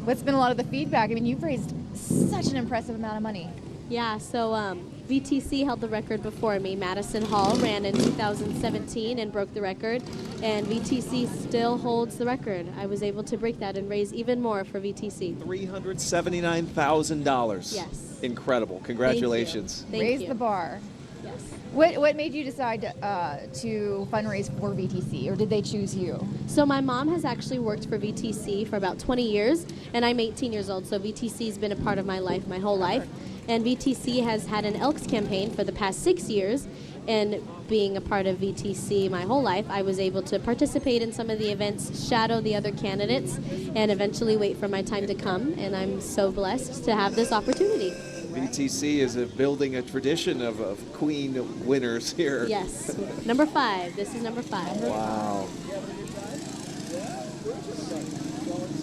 What's been a lot of the feedback? I mean, you've raised such an impressive amount of money. Yeah, so VTC held the record before me. Madison Hall ran in 2017 and broke the record, and VTC still holds the record. I was able to break that and raise even more for VTC. $379,000. Yes. Incredible. Congratulations. Raise the bar. Yes. What made you decide to fundraise for VTC, or did they choose you? So my mom has actually worked for VTC for about 20 years, and I'm 18 years old, so VTC has been a part of my life my whole life. And VTC has had an Elks campaign for the past 6 years, and being a part of VTC my whole life, I was able to participate in some of the events, shadow the other candidates, and eventually wait for my time to come, and I'm so blessed to have this opportunity. VTC is building a tradition of queen winners here. Yes. Number 5. This is number 5. Wow.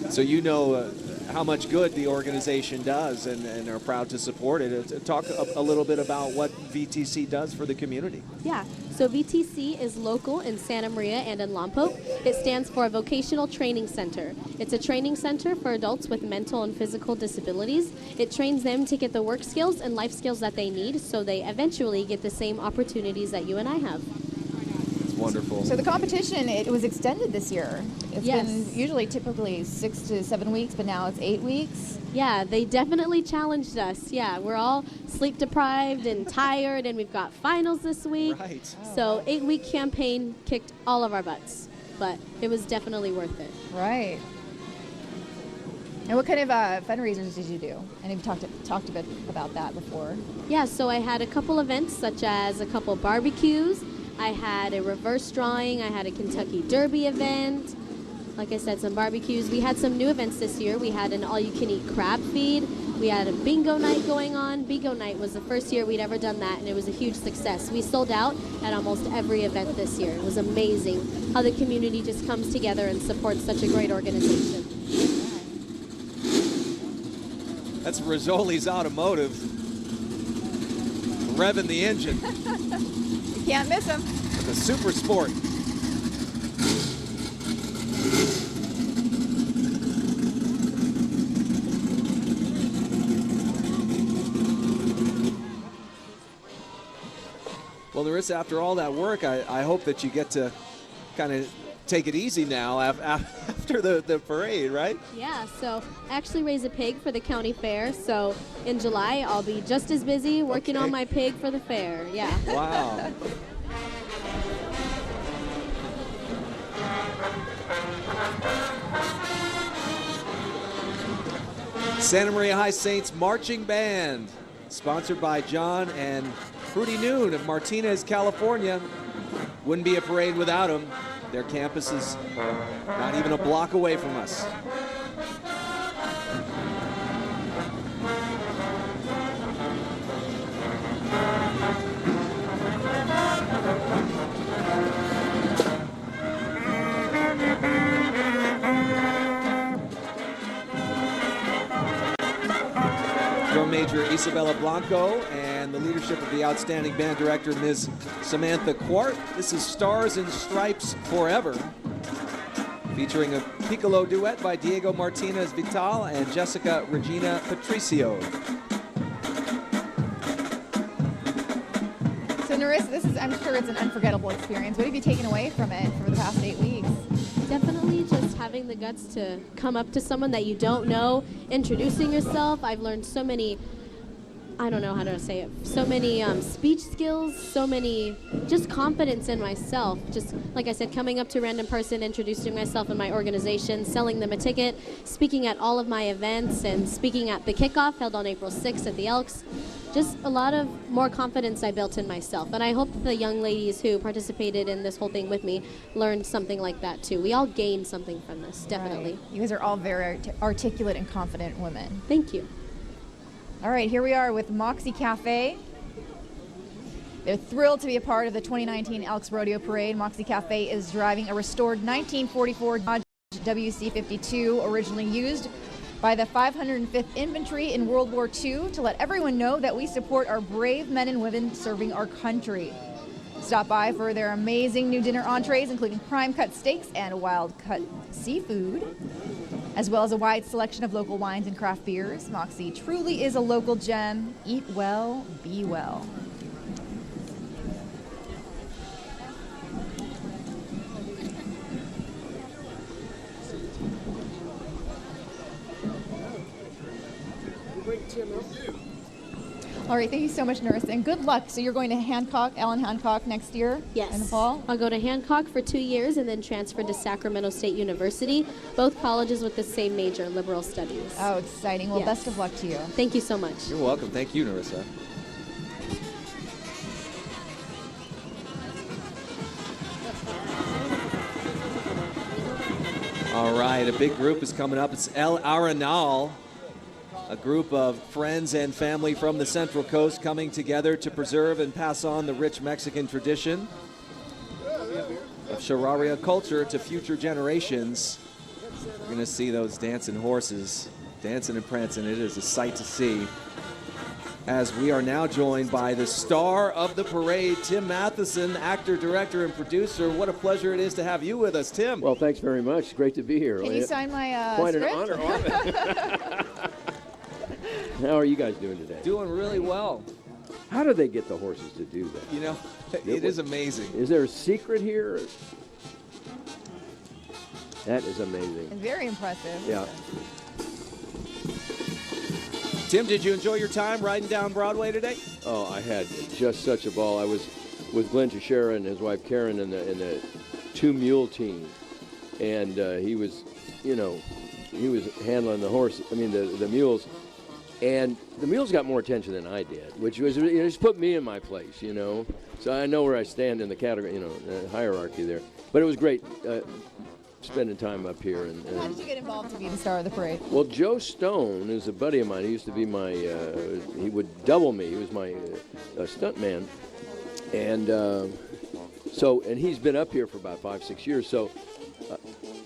So you know how much good the organization does and are proud to support it. Talk a little bit about what VTC does for the community. Yeah, so VTC is local in Santa Maria and in Lompoc. It stands for Vocational Training Center. It's a training center for adults with mental and physical disabilities. It trains them to get the work skills and life skills that they need so they eventually get the same opportunities that you and I have. Wonderful. So the competition, it was extended this year. It's Yes. been usually typically 6 to 7 weeks, but now it's 8 weeks. Yeah, they definitely challenged us. Yeah, we're all sleep deprived and tired, and we've got finals this week. Right. So 8-week campaign kicked all of our butts, but it was definitely worth it. Right. And what kind of fundraisers did you do? And you've talked a bit about that before. Yeah, so I had a couple events, such as a couple barbecues. I had a reverse drawing. I had a Kentucky Derby event. Like I said, some barbecues. We had some new events this year. We had an all-you-can-eat crab feed. We had a bingo night going on. Bingo night was the first year we'd ever done that, and it was a huge success. We sold out at almost every event this year. It was amazing how the community just comes together and supports such a great organization. That's Rizzoli's Automotive revving the engine. You can't miss them. The Super Sport. Well, Narissa, after all that work, I hope that you get to kind of take it easy now after the parade, right? Yeah, so I actually raise a pig for the county fair. So in July, I'll be just as busy working on my pig for the fair. Yeah. Wow. Santa Maria High Saints Marching Band, sponsored by John and Fruity Noon of Martinez, California. Wouldn't be a parade without them. Their campus is not even a block away from us. Major Isabella Blanco and the leadership of the outstanding band director, Ms. Samantha Quart. This is Stars and Stripes Forever, featuring a piccolo duet by Diego Martinez Vital and Jessica Regina Patricio. So Narissa, this is, I'm sure it's an unforgettable experience. What have you taken away from it for the past 8 weeks? Definitely just having the guts to come up to someone that you don't know, introducing yourself. I've learned so many, I don't know how to say it, so many speech skills, so many, just confidence in myself. Just, like I said, coming up to a random person, introducing myself and my organization, selling them a ticket, speaking at all of my events, and speaking at the kickoff held on April 6th at the Elks. Just a lot of more confidence I built in myself. And I hope the young ladies who participated in this whole thing with me learned something like that too. We all gained something from this, definitely. Right. You guys are all very articulate and confident women. Thank you. All right, here we are with Moxie Cafe. They're thrilled to be a part of the 2019 Elks Rodeo Parade. Moxie Cafe is driving a restored 1944 Dodge WC-52, originally used by the 505th Infantry in World War II, to let everyone know that we support our brave men and women serving our country. Stop by for their amazing new dinner entrees, including prime cut steaks and wild cut seafood, as well as a wide selection of local wines and craft beers. Moxie truly is a local gem. Eat well, be well. All right, thank you so much, Narissa, and good luck. So you're going to Allen Hancock next year? Yes. In the fall? I'll go to Hancock for 2 years and then transfer to Sacramento State University, both colleges with the same major, liberal studies. Oh, exciting. Well, Yes. best of luck to you. Thank you so much. You're welcome. Thank you, Narissa. All right, a big group is coming up. It's El Arenal, a group of friends and family from the Central Coast coming together to preserve and pass on the rich Mexican tradition of Charreria culture to future generations. We're going to see those dancing horses dancing and prancing. It is a sight to see. As we are now joined by the star of the parade, Tim Matheson, actor, director, and producer. What a pleasure it is to have you with us, Tim. Well, thanks very much. Great to be here. Can you sign my Quite script? an honor. How are you guys doing today? Doing really well. How do they get the horses to do that? You know, it is amazing. Is there a secret here? That is amazing. It's very impressive. Yeah. Tim, did you enjoy your time riding down Broadway today? Oh, I had just such a ball. I was with Glenn Teixeira and his wife Karen in the two-mule team, and he was handling the horse. I mean the mules, and the mules got more attention than I did, which was just put me in my place, So I know where I stand in the category, the hierarchy there. But it was great. Spending time up here. How did you get involved to be the star of the parade? Well, Joe Stone is a buddy of mine. He used to be my, he would double me. He was my stunt man. And and he's been up here for about 5-6 years. So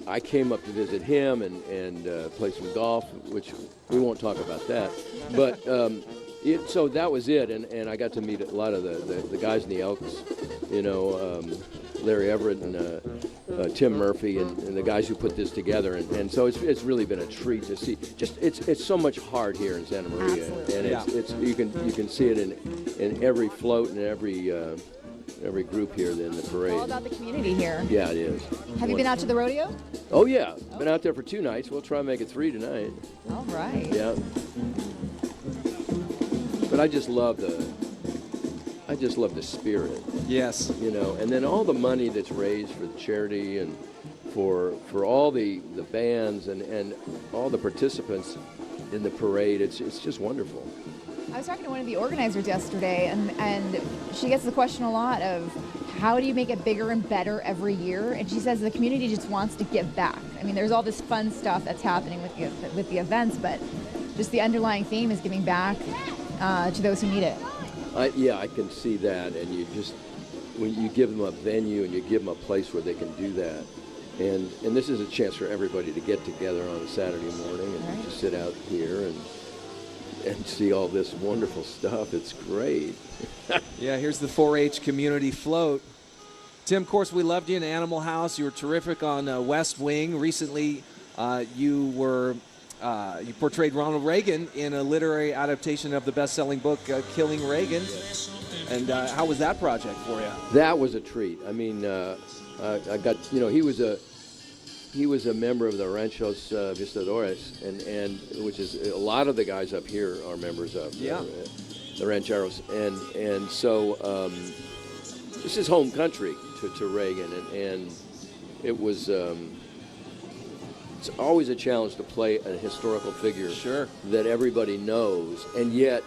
I came up to visit him and play some golf, which we won't talk about that. But so that was it. And I got to meet a lot of the guys in the Elks, Larry Everett and Tim Murphy and the guys who put this together, and so it's really been a treat to see. Just it's so much heart here in Santa Maria, Absolutely. and it's you can see it in every float and every group here in the parade. All about the community here. Yeah, it is. Have you been out to the rodeo? Oh yeah, been out there for 2 nights. We'll try and make it 3 tonight. All right. Yeah. But I just love the spirit. Yes. And then all the money that's raised for the charity and for all the bands and all the participants in the parade, it's just wonderful. I was talking to one of the organizers yesterday, and she gets the question a lot of how do you make it bigger and better every year? And she says the community just wants to give back. I mean, there's all this fun stuff that's happening with the events, but just the underlying theme is giving back to those who need it. I can see that, and when you give them a venue and you give them a place where they can do that, and this is a chance for everybody to get together on a Saturday morning and just sit out here see all this wonderful stuff. It's great. Yeah, here's the 4-H community float. Tim, of course, we loved you in Animal House. You were terrific on West Wing. Recently, you portrayed Ronald Reagan in a literary adaptation of the best-selling book Killing Reagan. And how was that project for you? That was a treat. I mean, I got, he was a member of the Ranchos Visitadores, and which is a lot of the guys up here are members of the Rancheros, and so this is home country to Reagan, and it was. It's always a challenge to play a historical figure that everybody knows, and yet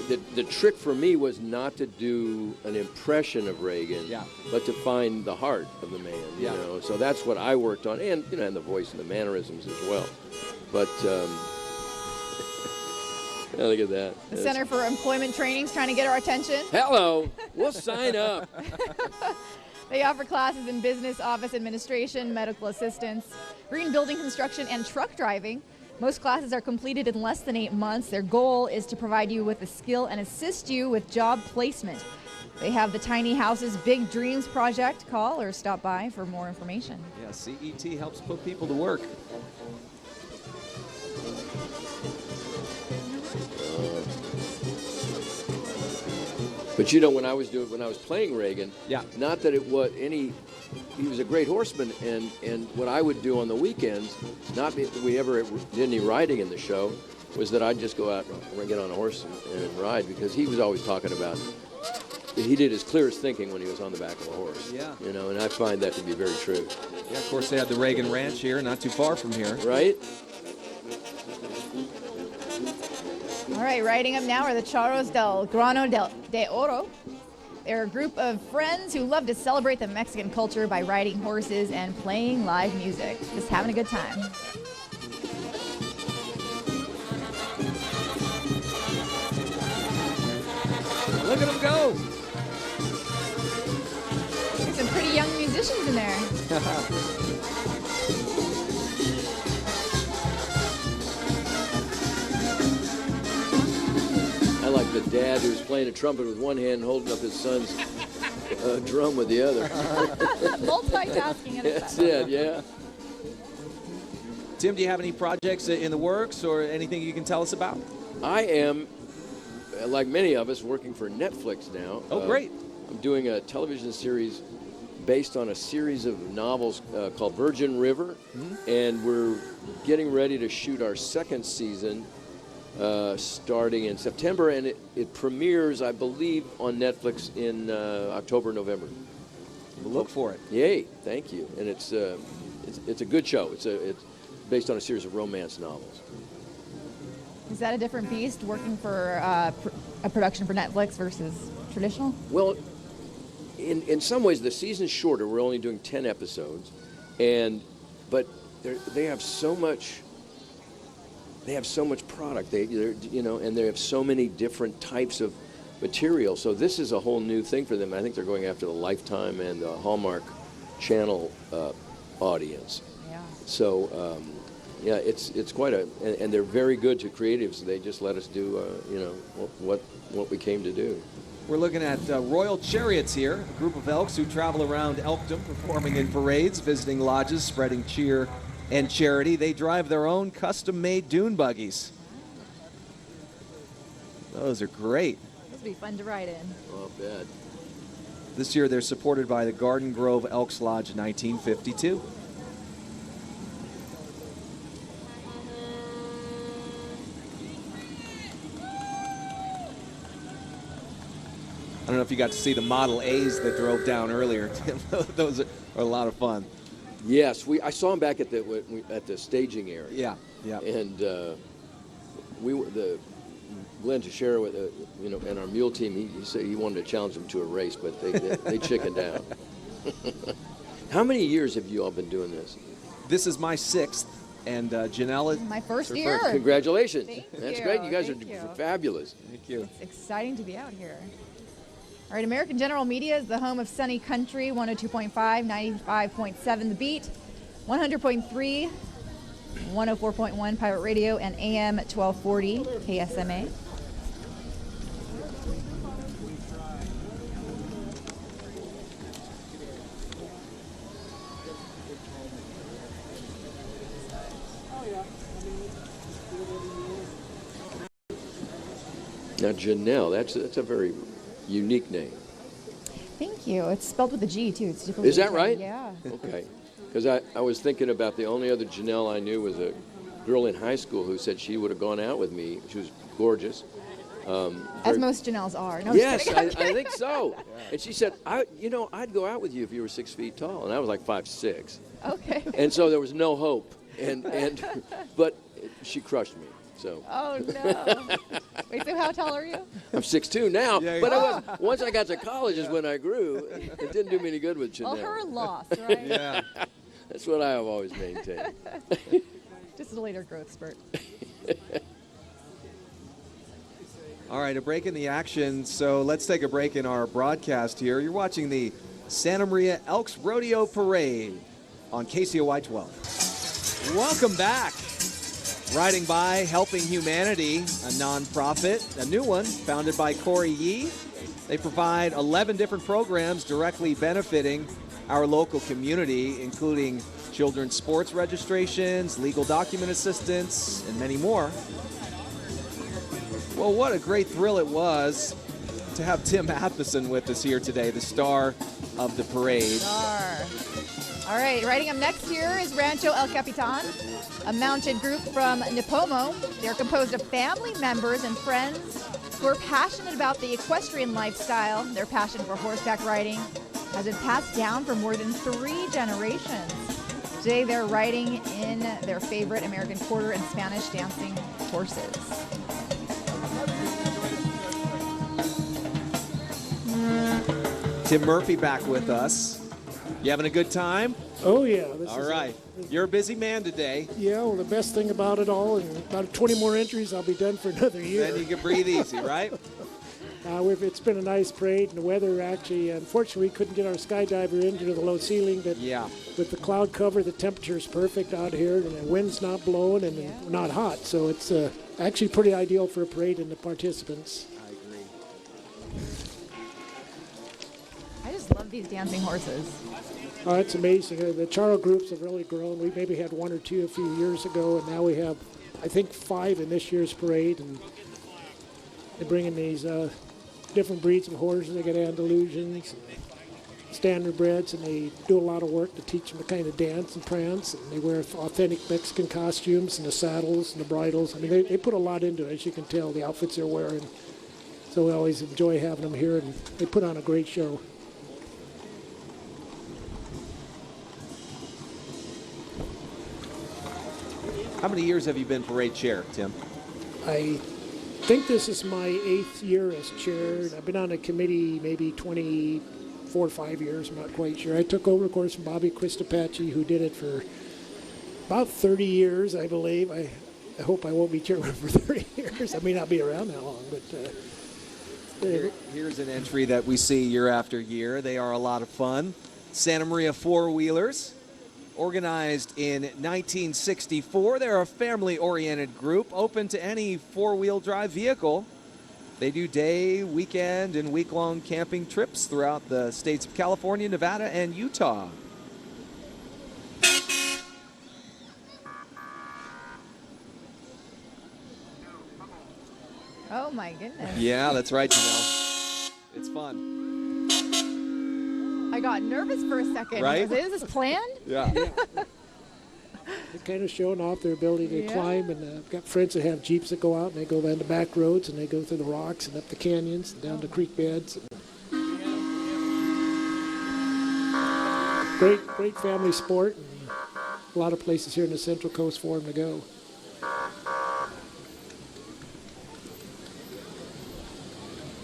the trick for me was not to do an impression of Reagan, but to find the heart of the man. You know, so that's what I worked on, and and the voice and the mannerisms as well. But look at that. The Center for Employment Training is trying to get our attention. Hello, we'll sign up. They offer classes in business, office administration, medical assistance, green building construction, and truck driving. Most classes are completed in less than 8 months. Their goal is to provide you with a skill and assist you with job placement. They have the Tiny Houses Big Dreams project. Call or stop by for more information. Yeah, CET helps put people to work. But when I was playing Reagan, not that it was any. He was a great horseman, and what I would do on the weekends, not that we ever did any riding in the show, was that I'd just go out and get on a horse and ride, because he was always talking about. He did his clearest thinking when he was on the back of a horse. Yeah. And I find that to be very true. Yeah, of course they had the Reagan Ranch here, not too far from here. Right. All right, riding up now are the Charros del Grano de Oro. They're a group of friends who love to celebrate the Mexican culture by riding horses and playing live music. Just having a good time. Look at them go. There's some pretty young musicians in there. I like the dad who's playing a trumpet with one hand and holding up his son's drum with the other. Multitasking at the That's it, yeah. Tim, do you have any projects in the works or anything you can tell us about? I am, like many of us, working for Netflix now. Oh, great. I'm doing a television series based on a series of novels called Virgin River, and we're getting ready to shoot our second season starting in September, and it premieres, I believe, on Netflix in October, November. We'll look for it. Yay! Thank you. And it's a good show. It's based on a series of romance novels. Is that a different beast, working for a production for Netflix versus traditional? Well, in some ways, the season's shorter. We're only doing 10 episodes, but they have so much. They have so much product, and they have so many different types of material. So this is a whole new thing for them. I think they're going after the Lifetime and the Hallmark Channel audience. Yeah. So, it's quite and they're very good to creatives. They just let us do, what we came to do. We're looking at Royal Chariots here, a group of Elks who travel around Elkdom, performing in parades, visiting lodges, spreading cheer and charity. They drive their own custom-made dune buggies. Those are great. This will be fun to ride in. Oh, bad. This year they're supported by the Garden Grove Elks Lodge 1952. I don't know if you got to see the Model A's that drove down earlier. Those are a lot of fun. Yes, I saw him back at the staging area. Yeah. And Glenn Teixeira with and our mule team. He said he wanted to challenge them to a race, but they chickened out. How many years have you all been doing this? This is my 6th, and Janelle. My first year. Congratulations! Thank you. Great. You guys Thank are you. fabulous. Thank you. It's exciting to be out here. All right, American General Media is the home of Sunny Country, 102.5, 95.7 The Beat, 100.3 104.1 Pirate Radio and AM 1240 KSMA. Now, Janelle, that's a very unique name. Thank you. It's spelled with a G, too. It's Is that right? Yeah. Okay. Because I was thinking about the only other Janelle I knew was a girl in high school who said she would have gone out with me. She was gorgeous. As most Janelles are. No, yes, I'm just I kidding. think so. And she said, I'd go out with you if you were 6 feet tall. And I was like 5'6". Okay. And so there was no hope. But she crushed me. So. Oh, no. Wait, so how tall are you? I'm 6'2" now, Yeah, but yeah. once I got to college is when I grew. It didn't do me any good with Janelle. Well, her loss, right? Yeah. That's what I have always maintained. Just a later growth spurt. All right, a break in the action. So let's take a break in our broadcast here. You're watching the Santa Maria Elks Rodeo Parade on KCOY 12. Welcome back. Riding by Helping Humanity, a nonprofit, a new one founded by Corey Yee. They provide 11 different programs directly benefiting our local community, including children's sports registrations, legal document assistance, and many more. Well, what a great thrill it was to have Tim Matheson with us here today, the star of the parade. All right, riding up next here is Rancho El Capitan, a mounted group from Nipomo. They're composed of family members and friends who are passionate about the equestrian lifestyle. Their passion for horseback riding has been passed down for more than 3 generations. Today they're riding in their favorite American Quarter and Spanish dancing horses. Tim Murphy back with us. You having a good time? Oh, yeah. All right. You're a busy man today. Yeah, well, the best thing about it all, in about 20 more entries, I'll be done for another year. Then you can breathe easy, right? It's been a nice parade, and the weather actually, unfortunately, we couldn't get our skydiver in due to the low ceiling, but yeah, with the cloud cover, the temperature is perfect out here, and the wind's not blowing and not hot, so it's actually pretty ideal for a parade and the participants. I agree. I just love these dancing horses. Oh, it's amazing. The Charro groups have really grown. We maybe had 1 or 2 a few years ago, and now we have, I think, 5 in this year's parade, and they bring in these different breeds of horses. They got Andalusians, standard breds, and they do a lot of work to teach them to kind of dance and prance. And they wear authentic Mexican costumes and the saddles and the bridles. I mean, they put a lot into it, as you can tell, the outfits they're wearing. So we always enjoy having them here, and they put on a great show. How many years have you been parade chair, Tim? I think this is my 8th year as chair. I've been on the committee maybe 24 or 5 years. I'm not quite sure. I took over, of course, from Bobby Quistapachi, who did it for about 30 years, I believe. I hope I won't be chairman for 30 years. I may not be around that long, but here's an entry that we see year after year. They are a lot of fun. Santa Maria four-wheelers. Organized in 1964, they're a family-oriented group open to any four-wheel drive vehicle. They do day, weekend, and week-long camping trips throughout the states of California, Nevada, and Utah. Oh my goodness. Yeah, that's right, Janelle. It's fun. I got nervous for a second. Right? Is this planned? Yeah. they're kind of showing off their ability to climb. And I've got friends that have Jeeps that go out, and they go down the back roads, and they go through the rocks and up the canyons and down the creek beds. Great family sport, and a lot of places here in the Central Coast for them to go.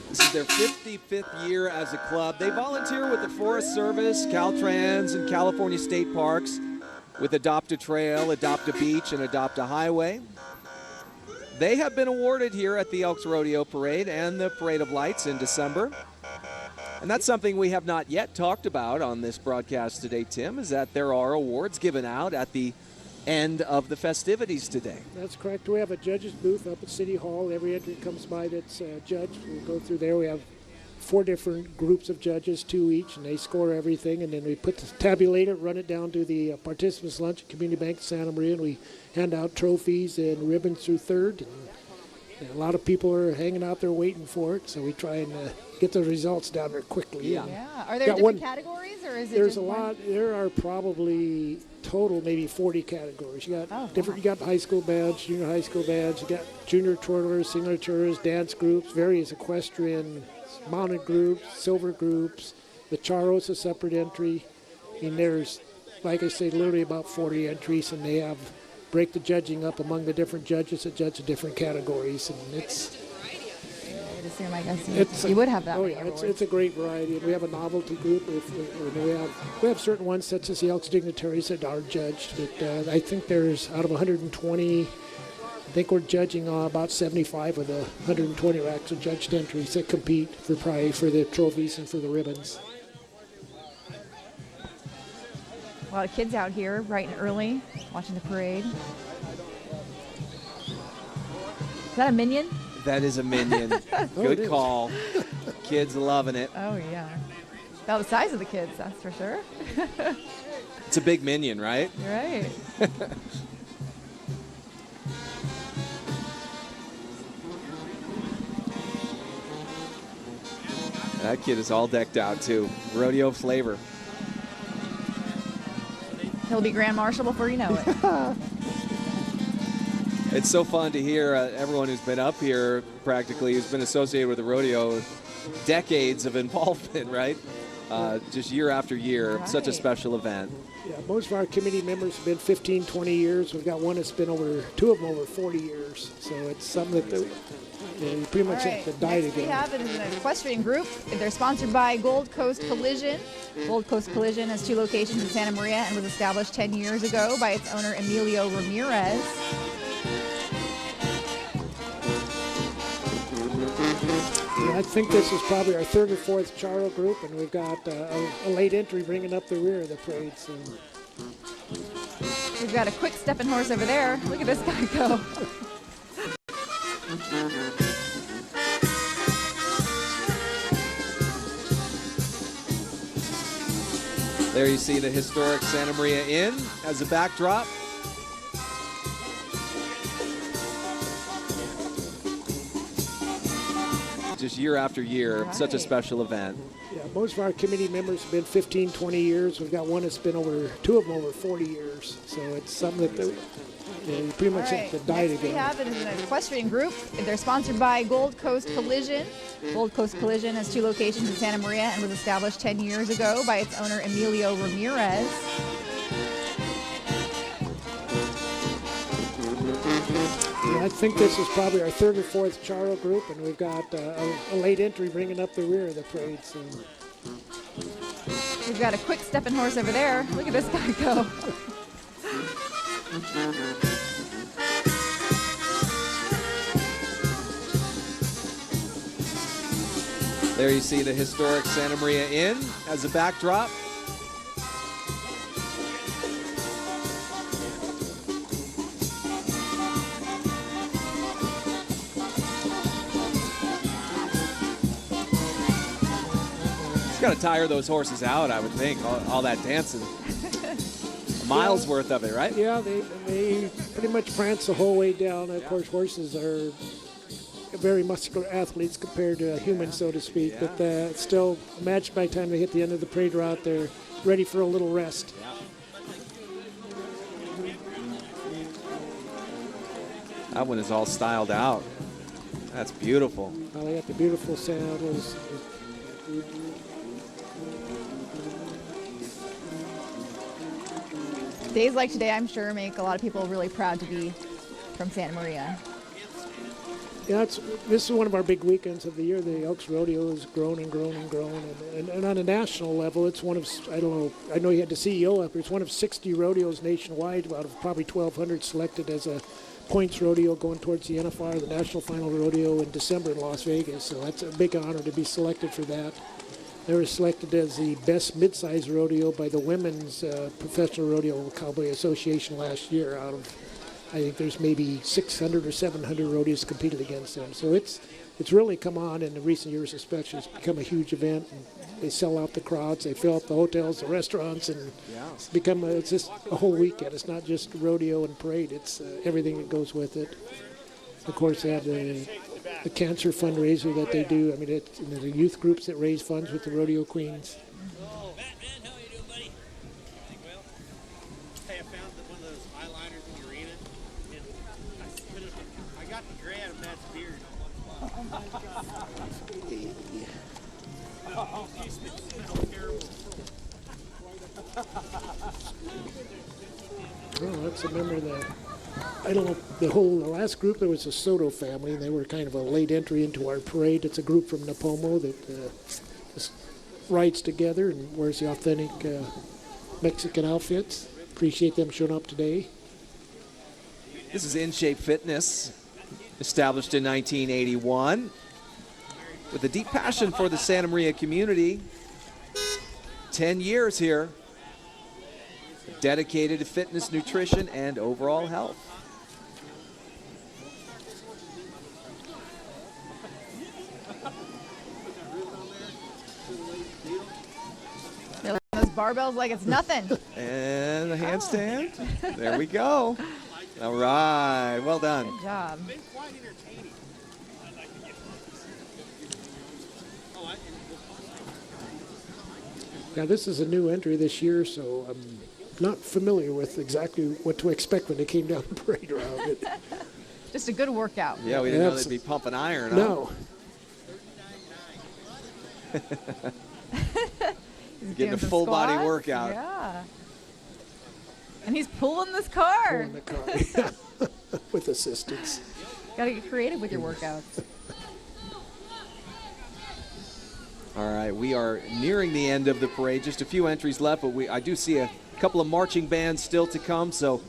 This is their 55th year as a club. They volunteer with the Forest Service, Caltrans, and California State Parks with Adopt a Trail, Adopt a Beach, and Adopt a Highway. They have been awarded here at the Elks Rodeo Parade and the Parade of Lights in December. And that's something we have not yet talked about on this broadcast today, Tim, is that there are awards given out at the end of the festivities today. That's correct. We have a judge's booth up at City Hall. Every entry comes by that's judged. We go through there. We have 4 different groups of judges, 2 each, and they score everything. And then we tabulate it, run it down to the participants' lunch at Community Bank of Santa Maria, and we hand out trophies and ribbons through third. And a lot of people are hanging out there waiting for it, so we try and get the results down there quickly. Yeah. Are there different categories, or is it There's just a lot. There are probably total maybe 40 categories. You got different. You got high school bands, junior high school bands. You got junior twirlers, singular twirlers, dance groups, various equestrian, mounted groups, silver groups. The Charros a separate entry. I mean, there's, like I say, literally about 40 entries, and they break the judging up among the different judges that judge the different categories, and it's. I'd assume, I guess you would have that. Oh yeah, it's a great variety. We have a novelty group. We have certain ones such as the Elks dignitaries that are judged. But I think there's out of 120. I think we're judging about 75 of the 120 racks of judged entries that compete for the trophies and for the ribbons. A lot of kids out here bright and early watching the parade. Is that a minion? That is a minion. Good call. Kids loving it. Oh, yeah. About the size of the kids, that's for sure. It's a big minion, right? You're right. That kid is all decked out, too. Rodeo flavor. He'll be Grand Marshal before you know it. It's so fun to hear everyone who's been up here, practically, who's been associated with the rodeo, decades of involvement, right? Just year after year, Right. such a special event. Yeah, most of our committee members have been 15, 20 years. We've got one that's been two of them over 40 years. So it's something that you pretty much have to die Next we together. have is an equestrian group. They're sponsored by Gold Coast Collision. Gold Coast Collision has 2 locations in Santa Maria and was established 10 years ago by its owner, Emilio Ramirez. Yeah, I think this is probably our 3rd or 4th Charro group, and we've got a late entry bringing up the rear of the parade. So. We've got a quick stepping horse over there. Look at this guy go. There you see the historic Santa Maria Inn as a backdrop. Just year after year, such a special event. Yeah, most of our committee members have been 15, 20 years. We've got one that's been 2 of them over 40 years. So it's something that you pretty much have to die Next we together. have is an equestrian group. They're sponsored by Gold Coast Collision. Gold Coast Collision has 2 locations in Santa Maria and was established 10 years ago by its owner, Emilio Ramirez. Yeah, I think this is probably our 3rd or 4th Charro group, and we've got a late entry bringing up the rear of the parade. So. We've got a quick stepping horse over there. Look at this guy go. There you see the historic Santa Maria Inn as a backdrop. It's got to tire those horses out, I would think, all that dancing. A mile's worth of it, right? Yeah, they pretty much prance the whole way down. Of course, horses are very muscular athletes compared to humans, so to speak. Yeah. But still, imagine by the time they hit the end of the parade route, they're ready for a little rest. That one is all styled out. That's beautiful. Well, they got the beautiful saddles. Days like today, I'm sure, make a lot of people really proud to be from Santa Maria. Yeah, this is one of our big weekends of the year. The Elks Rodeo has grown and grown and grown. And on a national level, it's one of, I don't know, I know you had the CEO up here. It's one of 60 rodeos nationwide, out of probably 1,200 selected as a points rodeo going towards the NFR, the National Final Rodeo in December in Las Vegas. So that's a big honor to be selected for that. They were selected as the best mid-size rodeo by the Women's Professional Rodeo Cowboy Association last year. Out of, I think there's maybe 600 or 700 rodeos competed against them. So it's really come on in the recent years, especially. It's become a huge event. And they sell out the crowds. They fill up the hotels, the restaurants, and it's just a whole weekend. It's not just rodeo and parade. It's everything that goes with it. Of course, they have the cancer fundraiser that they do. I mean, the youth groups that raise funds with the rodeo queens. Oh, Batman, how you doing, buddy? Well, hey, I found one of those eyeliners in the arena, and I got the Grande of Matt's beard. Oh my God! Oh, you smell terrible. Oh, let's remember that. I don't know, the last group, there was a Soto family, and they were kind of a late entry into our parade. It's a group from Napomo that just rides together and wears the authentic Mexican outfits. Appreciate them showing up today. This is In Shape Fitness, established in 1981, with a deep passion for the Santa Maria community. 10 years here, dedicated to fitness, nutrition, and overall health. They're lifting those barbells like it's nothing. And the handstand. There we go. All right, well done. Good job. Now, this is a new entry this year, so I'm not familiar with exactly what to expect when they came down the parade route. Just a good workout. Yeah, we didn't know they'd be pumping iron. No. Getting a full body workout. Yeah. And he's pulling this car. Pulling the car, yeah. With assistance. Got to get creative with your workouts. All right, we are nearing the end of the parade. Just a few entries left, but I do see a couple of marching bands still to come, so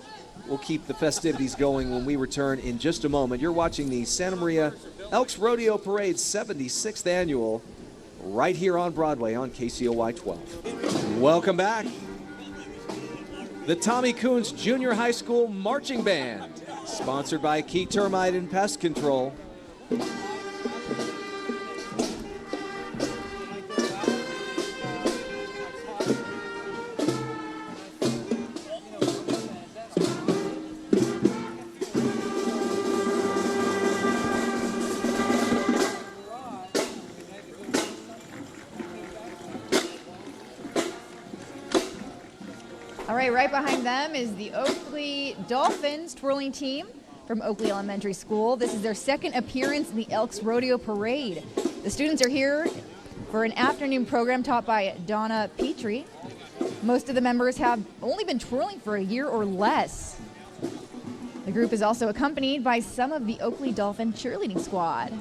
we'll keep the festivities going when we return in just a moment. You're watching the Santa Maria Elks Rodeo Parade's 76th annual right here on Broadway on KCOY 12. Welcome back. The Tommy Coons Junior High School Marching Band, sponsored by Key Termite and Pest Control. Right behind them is the Oakley Dolphins twirling team from Oakley Elementary School. This is their second appearance in the Elks Rodeo Parade. The students are here for an afternoon program taught by Donna Petrie. Most of the members have only been twirling for a year or less. The group is also accompanied by some of the Oakley Dolphin cheerleading squad.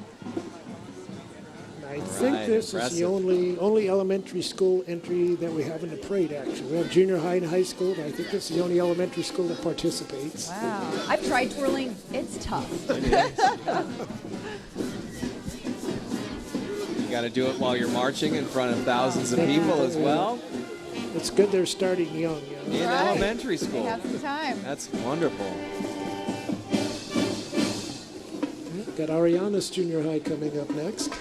I think this is the only elementary school entry that we have in the parade, actually. We have junior high and high school, but I think this is the only elementary school that participates. Wow. I've tried twirling. It's tough. You got to do it while you're marching in front of thousands of people as well. It's good they're starting young. In elementary school. They have some time. That's wonderful. Got Ariana's junior high coming up next.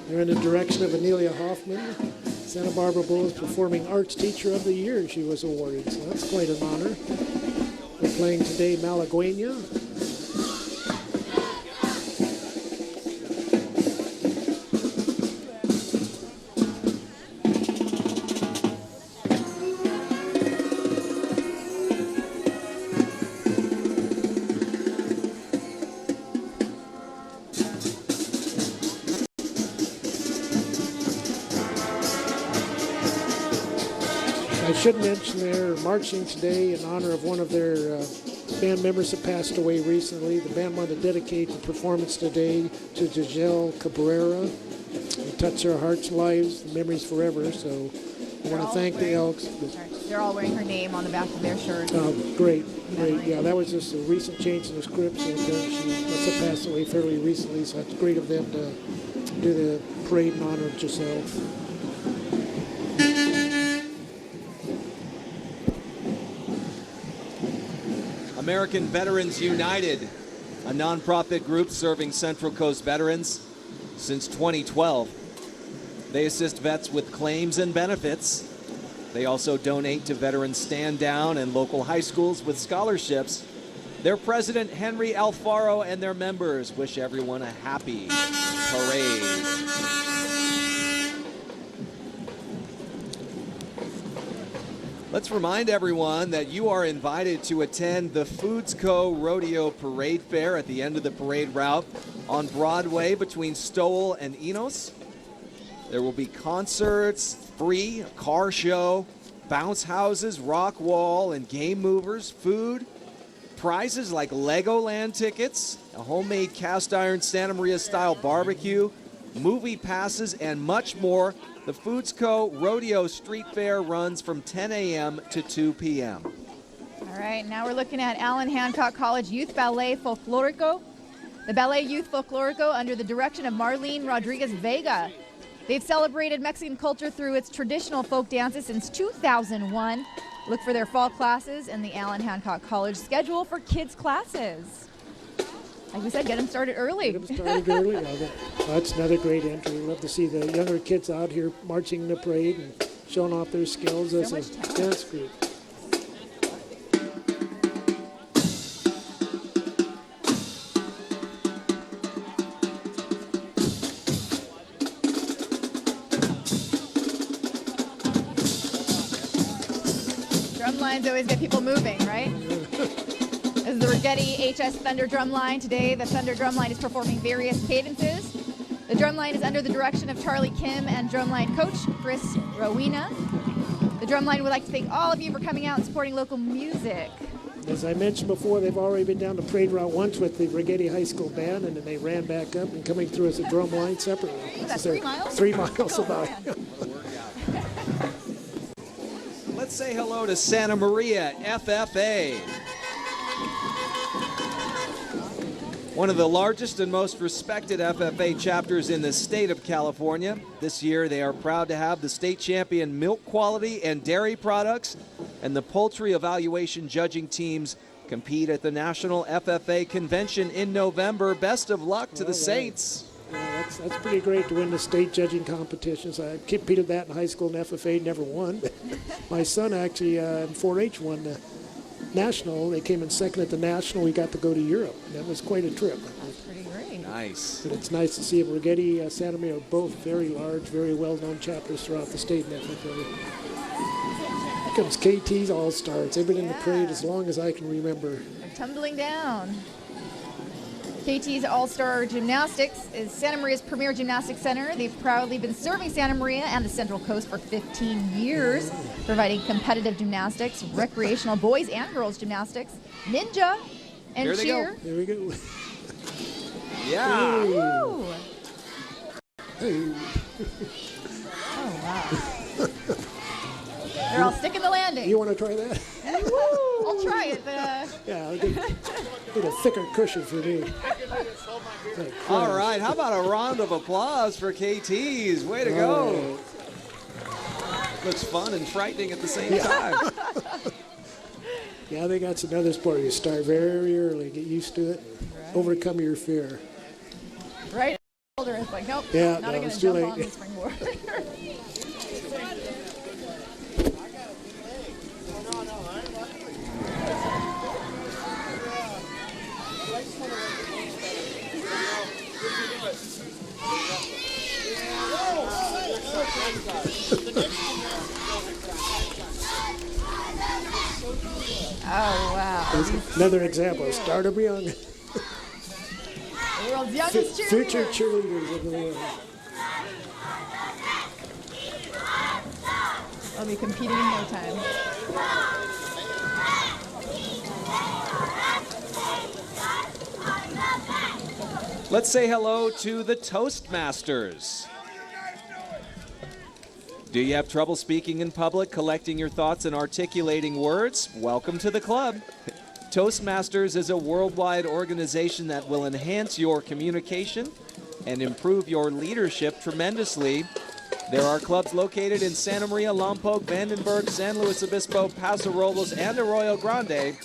They're in the direction of Anelia Hoffman. Santa Barbara Bulls Performing Arts Teacher of the Year she was awarded, so that's quite an honor. They're playing today Malagueña. I should mention they're marching today in honor of one of their band members that passed away recently. The band wanted to dedicate the performance today to Giselle Cabrera. It touched their hearts and lives, the memories forever. So I want to thank the Elks. They're all wearing her name on the back of their shirt. Oh, great. Yeah, that was just a recent change in the script. So she must have passed away fairly recently, so it's great of them to do the parade in honor of Giselle. American Veterans United, a nonprofit group serving Central Coast veterans since 2012. They assist vets with claims and benefits. They also donate to Veterans Stand Down and local high schools with scholarships. Their president, Henry Alfaro, and their members wish everyone a happy parade. Let's remind everyone that you are invited to attend the Foods Co. Rodeo Parade Fair at the end of the parade route on Broadway between Stowell and Enos. There will be concerts, free, a car show, bounce houses, rock wall, and game movers, food, prizes like Legoland tickets, a homemade cast iron Santa Maria style barbecue, movie passes, and much more. The Foods Co. Rodeo Street Fair runs from 10 a.m. to 2 p.m. All right, now we're looking at Allen Hancock College Youth Ballet Folklorico. The Ballet Youth Folklorico, under the direction of Marlene Rodriguez Vega. They've celebrated Mexican culture through its traditional folk dances since 2001. Look for their fall classes in the Allen Hancock College schedule for kids' classes. Like we said, get them started early. Get them started early. That's another great entry. Love to see the younger kids out here marching in the parade and showing off their skills as a dance group. Drum lines always get people moving, right? This is the Righetti HS Thunder drum line. Today, the Thunder drum line is performing various cadences. The drum line is under the direction of Charlie Kim and drumline coach Chris Rowena. The drum line would like to thank all of you for coming out and supporting local music. As I mentioned before, they've already been down the parade route once with the Righetti High School band, and then they ran back up and coming through as a drum line separately. Is that 3 miles? 3 miles about. Let's say hello to Santa Maria FFA. One of the largest and most respected FFA chapters in the state of California. This year, they are proud to have the state champion milk quality and dairy products and the poultry evaluation judging teams compete at the National FFA Convention in November. Best of luck to the Saints. Yeah, that's pretty great to win the state judging competitions. I competed that in high school and FFA, never won. My son actually in 4-H won the National. They came in second at the National. We got to go to Europe. That was quite a trip. That's pretty great. Nice. But it's nice to see them. Righetti, Santa Maria are both very large, very well-known chapters throughout the state in FFA. Here comes KT's All-Stars. They've been in the parade as long as I can remember. They're tumbling down. KT's All-Star Gymnastics is Santa Maria's premier gymnastics center. They've proudly been serving Santa Maria and the Central Coast for 15 years, providing competitive gymnastics, recreational boys and girls gymnastics, ninja, and Here they cheer. go. There we go. Yeah. Woo. Hey. Oh, wow. They're all sticking the landing. You want to try that? I'll try it, but Yeah, I'll get a thicker cushion for me. All right, how about a round of applause for KT's? Way to go. Looks fun and frightening at the same time. Yeah, they got some other sport. You start very early, get used to it, overcome your fear. right at the shoulder, it's like, nope, Yeah, not no, going it's to too jump late. on the springboard. Oh, wow. That's another example. Start them young. The world's youngest cheerleader. Future cheerleaders of the world. I'll be competing in no time. Let's say hello to the Toastmasters. Do you have trouble speaking in public, collecting your thoughts, and articulating words? Welcome to the club. Toastmasters is a worldwide organization that will enhance your communication and improve your leadership tremendously. There are clubs located in Santa Maria, Lompoc, Vandenberg, San Luis Obispo, Paso Robles, and Arroyo Grande.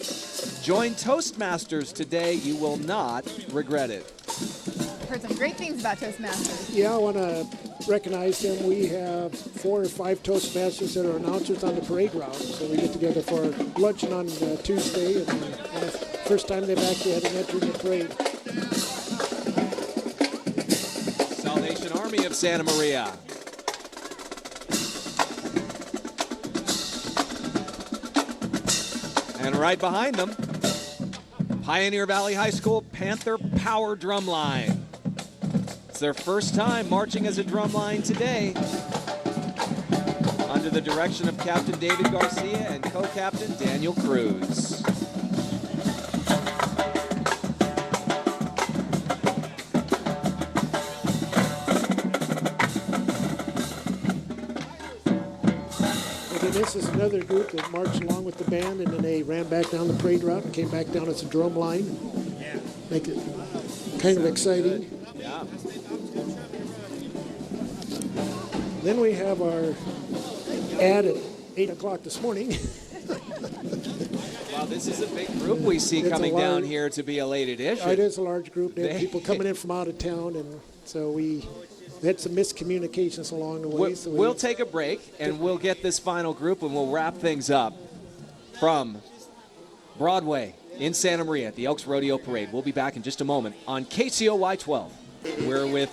Join Toastmasters today. You will not regret it. I've heard some great things about Toastmasters. Yeah, I want to recognize them. We have 4 or 5 Toastmasters that are announcers on the parade route. So we get together for luncheon on Tuesday, and the first time they've actually had an entry in the parade. Salvation Army of Santa Maria. And right behind them, Pioneer Valley High School Panther Power Drumline. It's their first time marching as a drumline today, under the direction of Captain David Garcia and co-captain Daniel Cruz. This is another group that marched along with the band, and then they ran back down the parade route and came back down as a drum line. Make it kind of exciting. Yeah. Then we have our ad at 8 o'clock this morning. Wow, this is a big group we see coming down here to be a late edition. It is a large group. They have people coming in from out of town, and so we had some miscommunications along the way. We'll take a break, and we'll get this final group, and we'll wrap things up from Broadway in Santa Maria at the Elks Rodeo Parade. We'll be back in just a moment on KCOY 12. We're with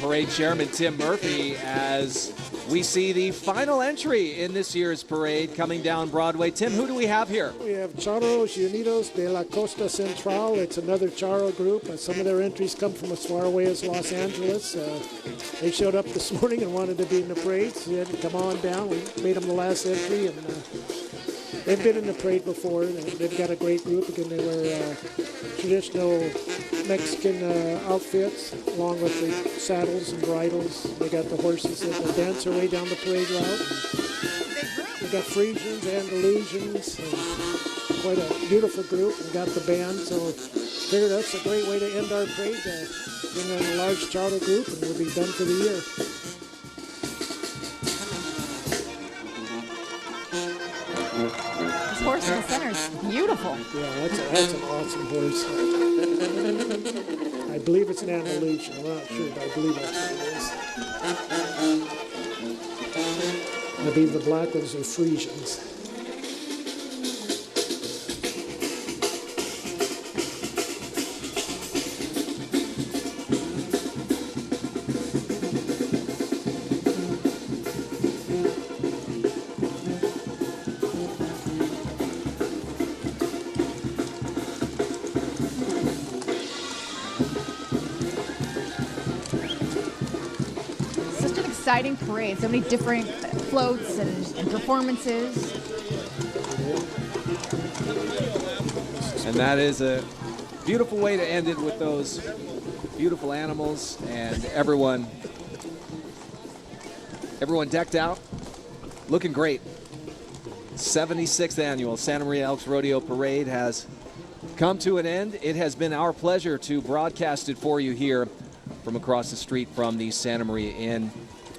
Parade Chairman Tim Murphy as we see the final entry in this year's parade coming down Broadway. Tim, who do we have here? We have Charros Unidos de la Costa Central. It's another Charro group. Some of their entries come from as far away as Los Angeles. They showed up this morning and wanted to be in the parade, so they had to come on down. We made them the last entry, and they've been in the parade before. They've got a great group. Again, they wear traditional Mexican outfits, along with the saddles and bridles. They got the horses that will dance their way down the parade route. They got Frisians, Andalusians, and quite a beautiful group. We got the band, so figured that's a great way to end our parade. Bring in a large charter group, and we'll be done for the year. This horse in the center is beautiful. Yeah, that's an awesome horse. I believe it's an Andalusian. I'm not sure, but I believe that's what it is. I believe the black ones are Frisians. Exciting parade, so many different floats and performances. And that is a beautiful way to end it with those beautiful animals and everyone decked out, looking great. 76th annual Santa Maria Elks Rodeo Parade has come to an end. It has been our pleasure to broadcast it for you here from across the street from the Santa Maria Inn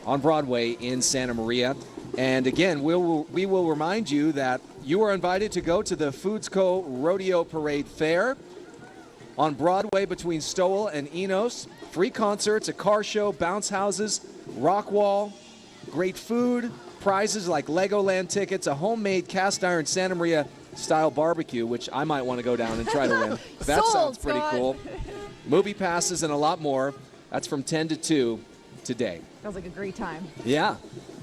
on Broadway in Santa Maria. And again, we will remind you that you are invited to go to the Foods Co. Rodeo Parade Fair on Broadway between Stowell and Enos. Free concerts, a car show, bounce houses, rock wall, great food, prizes like Legoland tickets, a homemade cast iron Santa Maria style barbecue, which I might want to go down and try to win. That sounds pretty cool. Movie passes and a lot more. That's from 10 to 2 today. Sounds like a great time. Yeah.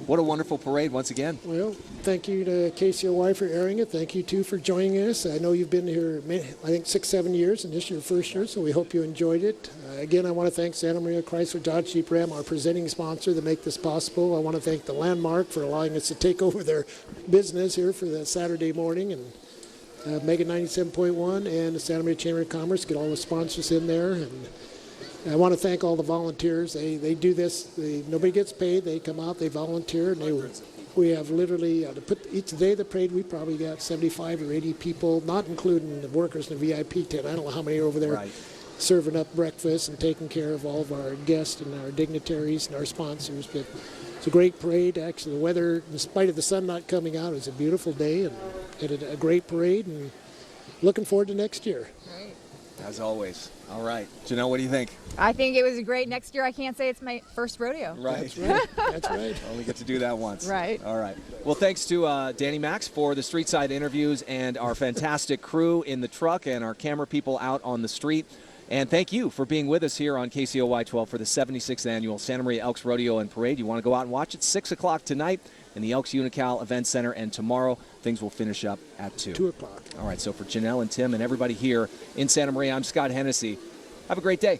What a wonderful parade once again. Well, thank you to KCOY for airing it. Thank you, too, for joining us. I know you've been here, I think, 6-7 years, and this is your first year, so we hope you enjoyed it. Again, I want to thank Santa Maria Chrysler Dodge Jeep Ram, our presenting sponsor, to make this possible. I want to thank the Landmark for allowing us to take over their business here for the Saturday morning, and Mega 97.1 and the Santa Maria Chamber of Commerce, get all the sponsors in there. And I want to thank all the volunteers. They do this. Nobody gets paid. They come out, they volunteer, and we have literally, to put each day of the parade, we probably got 75 or 80 people, not including the workers in the VIP tent. I don't know how many are over there serving up breakfast and taking care of all of our guests and our dignitaries and our sponsors. But it's a great parade. Actually, the weather, in spite of the sun not coming out, it was a beautiful day and had a great parade, and looking forward to next year. As always. All right. Janelle, what do you think? I think it was great. Next year, I can't say it's my first rodeo. Right. That's right. That's right. Only get to do that once. Right. All right. Well, thanks to Danny Max for the street side interviews and our fantastic crew in the truck and our camera people out on the street. And thank you for being with us here on KCOY 12 for the 76th annual Santa Maria Elks Rodeo and Parade. You want to go out and watch it 6 o'clock tonight in the Elks Unocal Event Center, and tomorrow things will finish up at 2. 2 o'clock. All right, so for Janelle and Tim and everybody here in Santa Maria, I'm Scott Hennessy. Have a great day.